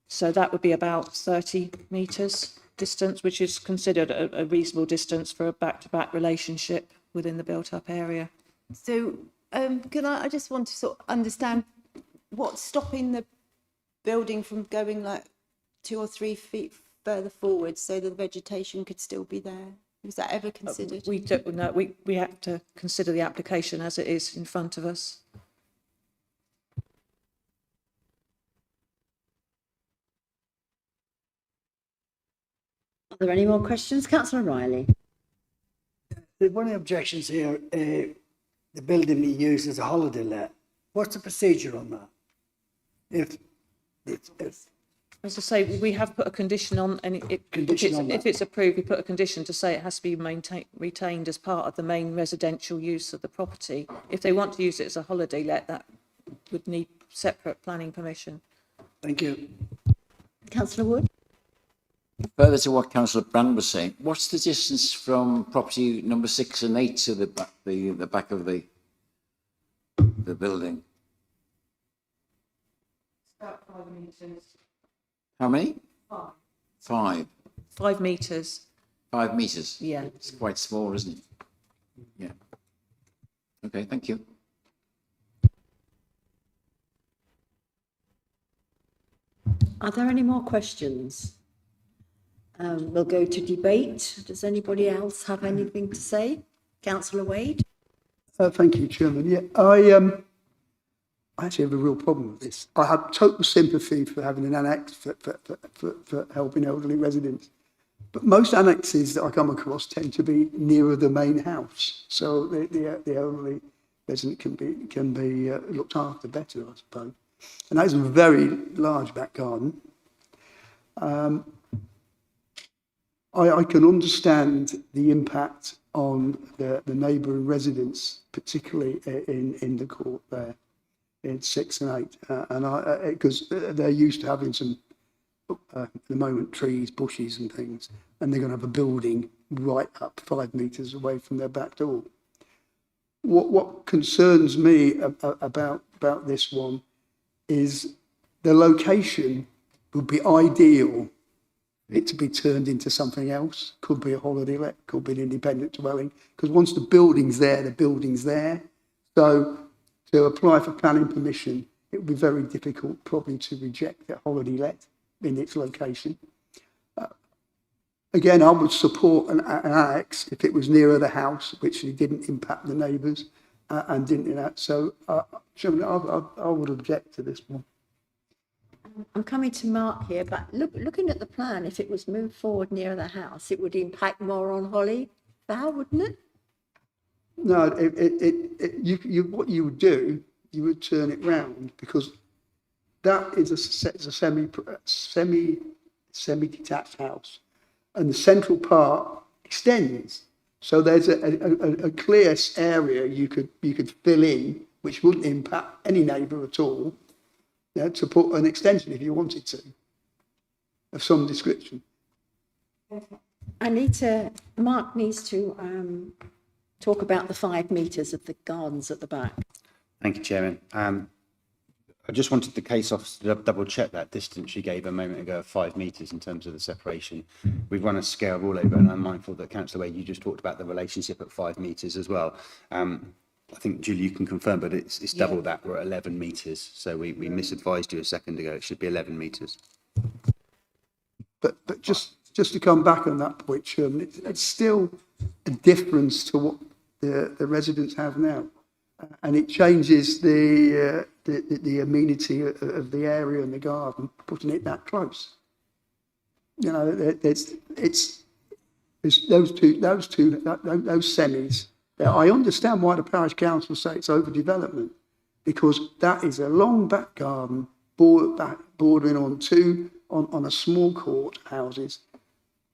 So that would be about 30 metres distance, which is considered a reasonable distance for a back-to-back relationship within the built-up area. So I just want to sort of understand what's stopping the building from going like 2 or 3 feet further forward so the vegetation could still be there? Was that ever considered? We don't know. We have to consider the application as it is in front of us. Are there any more questions? Councillor Riley. One of the objections here, the building be used as a holiday let. What's the procedure on that? If As I say, we have put a condition on, and if it's approved, we put a condition to say it has to be retained as part of the main residential use of the property. If they want to use it as a holiday let, that would need separate planning permission. Thank you. Councillor Wood. Further to what Councillor Brand was saying, what's the distance from property number 6 and 8 to the back of the building? About 5 metres. How many? 5. 5. 5 metres. 5 metres? Yeah. It's quite small, isn't it? Yeah. Okay, thank you. Are there any more questions? We'll go to debate. Does anybody else have anything to say? Councillor Wade? Thank you, Chairman. Yeah, I actually have a real problem with this. I have total sympathy for having an annex for helping elderly residents. But most annexes that I come across tend to be nearer the main house. So the elderly resident can be looked after better, I suppose. And that is a very large back garden. I can understand the impact on the neighbouring residents, particularly in the court there, in 6 and 8, and because they're used to having some, at the moment, trees, bushes and things, and they're going to have a building right up 5 metres away from their back door. What concerns me about this one is the location would be ideal it to be turned into something else. Could be a holiday let, could be an independent dwelling, because once the building's there, the building's there. So to apply for planning permission, it would be very difficult probably to reject that holiday let in its location. Again, I would support an annex if it was nearer the house, which didn't impact the neighbours and didn't. So, Chairman, I would object to this one. I'm coming to Mark here, but looking at the plan, if it was moved forward near the house, it would impact more on Holly Val, wouldn't it? No, what you would do, you would turn it round, because that is a semi-detached house, and the central part extends. So there's a clear area you could fill in, which wouldn't impact any neighbour at all. you know, to put an extension if you wanted to, of some description. Mark needs to talk about the 5 metres of the gardens at the back. Thank you, Chairman. I just wanted the case officer to double check that distance she gave a moment ago of 5 metres in terms of the separation. We've run a scale rule over, and I'm mindful that Councillor Wade, you just talked about the relationship at 5 metres as well. I think, Julie, you can confirm, but it's double that. We're at 11 metres. So we misadvised you a second ago. It should be 11 metres. But just to come back on that point, Chairman, it's still a difference to what the residents have now. And it changes the amenity of the area and the garden, putting it that close. You know, it's those semis. I understand why the parish council say it's overdevelopment, because that is a long back garden bordering on a small court houses.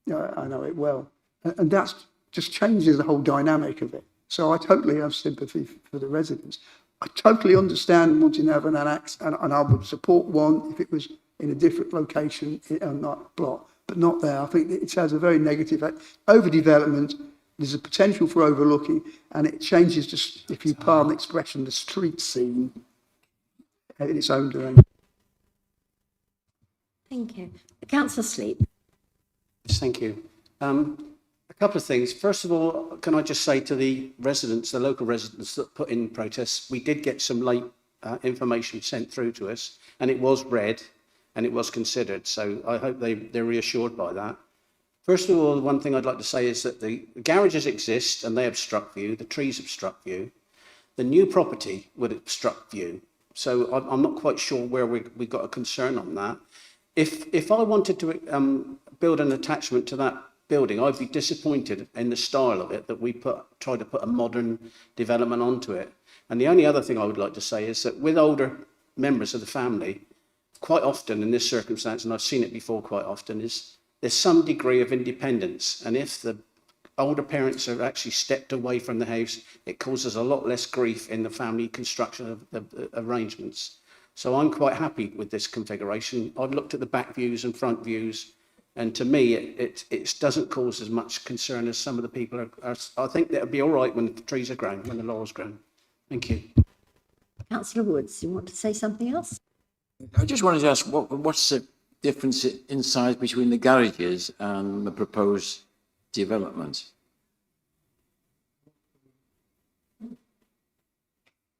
I know it well, and that's just changes the whole dynamic of it. So I totally have sympathy for the residents. I totally understand wanting to have an annex, and I would support one if it was in a different location on that block, but not there. I think it has a very negative effect. Overdevelopment, there's a potential for overlooking, and it changes, just, if you pardon the expression, the street scene in its own domain. Thank you. Councillor Sleep. Yes, thank you. A couple of things. First of all, can I just say to the residents, the local residents that put in protests, we did get some late information sent through to us, and it was read and it was considered. So I hope they're reassured by that. First of all, the one thing I'd like to say is that the garages exist and they obstruct view, the trees obstruct view. The new property would obstruct view. So I'm not quite sure where we got a concern on that. If I wanted to build an attachment to that building, I'd be disappointed in the style of it, that we try to put a modern development onto it. And the only other thing I would like to say is that with older members of the family, quite often in this circumstance, and I've seen it before quite often, is there's some degree of independence. And if the older parents have actually stepped away from the house, it causes a lot less grief in the family construction of the arrangements. So I'm quite happy with this configuration. I've looked at the back views and front views, and to me, it doesn't cause as much concern as some of the people are. I think that'll be all right when the trees are grown, when the laurel's grown. Thank you. Councillor Woods, you want to say something else? I just wanted to ask, what's the difference in size between the garages and the proposed development?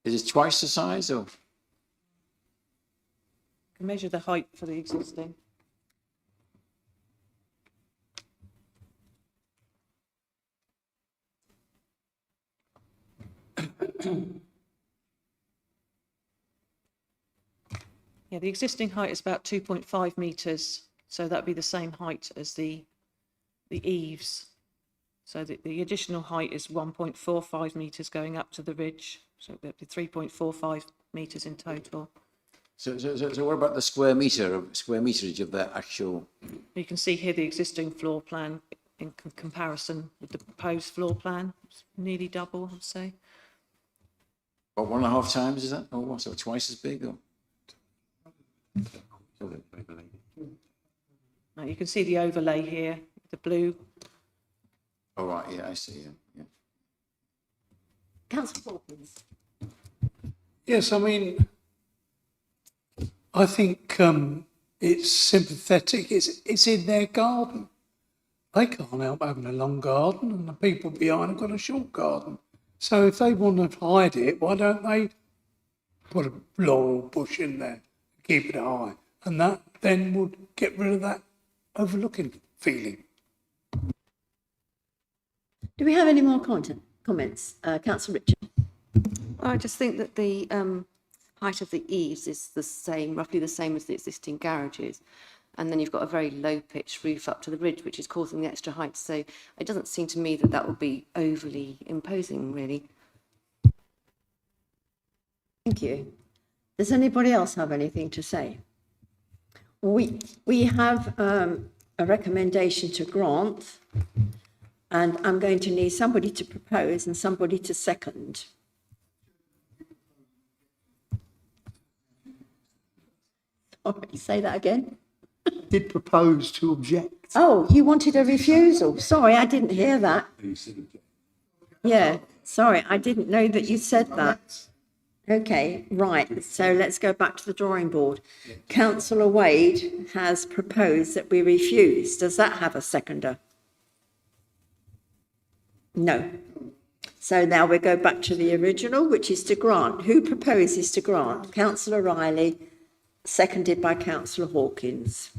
Is it twice the size, or? Measure the height for the existing. Yeah, the existing height is about 2.5 metres, so that'd be the same height as the eaves. So the additional height is 1.45 metres going up to the ridge, so that'd be 3.45 metres in total. So what about the square meterage of the actual? You can see here the existing floor plan in comparison with the proposed floor plan. It's nearly double, I'd say. What, 1.5 times is that, or what? So twice as big, or? Now you can see the overlay here, the blue. Oh right, yeah, I see. Yeah. Councillor Hawkins. Yes, I mean, I think it's sympathetic. It's in their garden. They can't help having a long garden, and the people behind have got a short garden. So if they want to hide it, why don't they put a laurel bush in there, keep it high, and that then would get rid of that overlooking feeling. Do we have any more comments? Councillor Richard. I just think that the height of the eaves is the same, roughly the same as the existing garages. And then you've got a very low pitched roof up to the ridge, which is causing the extra height. So it doesn't seem to me that that would be overly imposing, really. Thank you. Does anybody else have anything to say? We have a recommendation to grant, and I'm going to need somebody to propose and somebody to second. Sorry, say that again. Did propose to object. Oh, you wanted a refusal. Sorry, I didn't hear that. Yeah, sorry, I didn't know that you said that. Okay, right, so let's go back to the drawing board. Councillor Wade has proposed that we refuse. Does that have a seconder? No. So now we go back to the original, which is to grant. Who proposes to grant? Councillor Riley, seconded by Councillor Hawkins.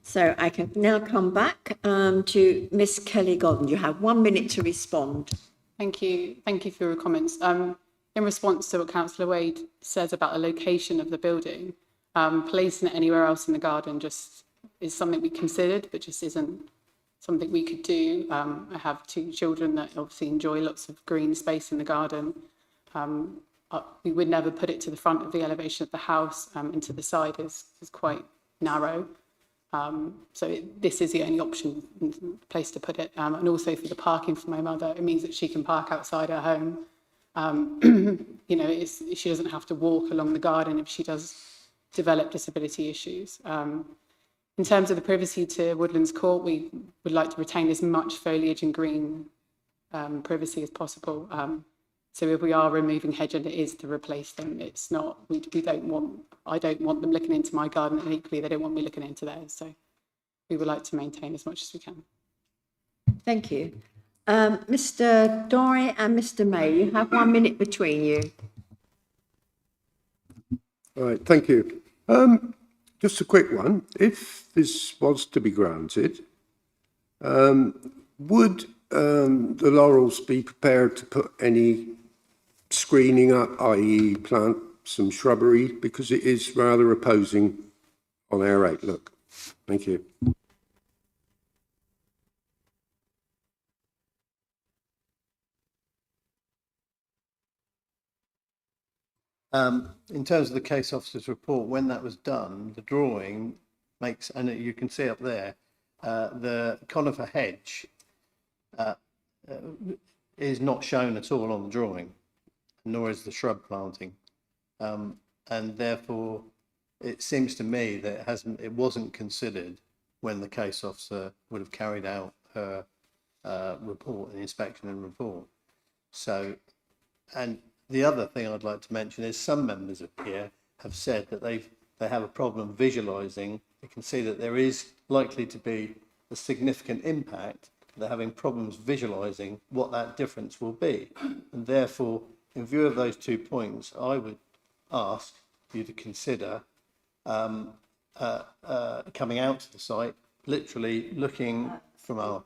So I can now come back to Miss Kelly Godden. You have 1 minute to respond. Thank you. Thank you for your comments. In response to what Councillor Wade says about the location of the building, placing it anywhere else in the garden just is something we considered, but just isn't something we could do. I have 2 children that obviously enjoy lots of green space in the garden. We would never put it to the front of the elevation of the house, and to the side is quite narrow. So this is the only place to put it. And also for the parking for my mother, it means that she can park outside her home. You know, she doesn't have to walk along the garden if she does develop disability issues. In terms of the privacy to Woodlands Court, we would like to retain as much foliage and green privacy as possible. So if we are removing hedge and it is to replace them, it's not, I don't want them looking into my garden, and equally they don't want me looking into theirs. So we would like to maintain as much as we can. Thank you. Mr. Dorey and Mr. May, you have 1 minute between you. All right, thank you. Just a quick one. If this was to be granted, would the Laurels be prepared to put any screening up, i.e. plant some shrubbery, because it is rather opposing on our outlook? Thank you. In terms of the case officer's report, when that was done, the drawing makes, and you can see up there, the conifer hedge is not shown at all on the drawing, nor is the shrub planting. And therefore, it seems to me that it wasn't considered when the case officer would have carried out her report, the inspection and report. So, and the other thing I'd like to mention is some members of here have said that they have a problem visualising. You can see that there is likely to be a significant impact. They're having problems visualising what that difference will be. And therefore, in view of those 2 points, I would ask you to consider coming out to the site, literally looking from our...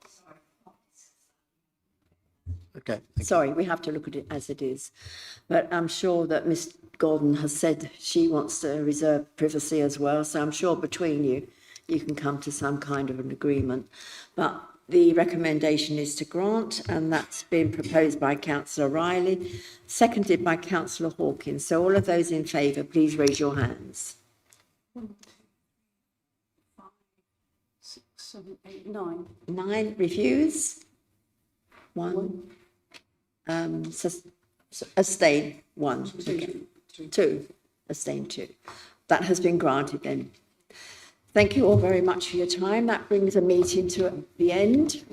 Okay. Sorry, we have to look at it as it is. But I'm sure that Ms. Gordon has said she wants to reserve privacy as well. So I'm sure between you, you can come to some kind of an agreement. But the recommendation is to grant, and that's been proposed by Councillor Riley, seconded by Councillor Hawkins. So all of those in favour, please raise your hands. 5, 6, 7, 8, 9. 9 refuse. 1. Abstain 1. Okay. 2. Abstain 2. That has been granted then. Thank you all very much for your time. That brings a meeting to the end.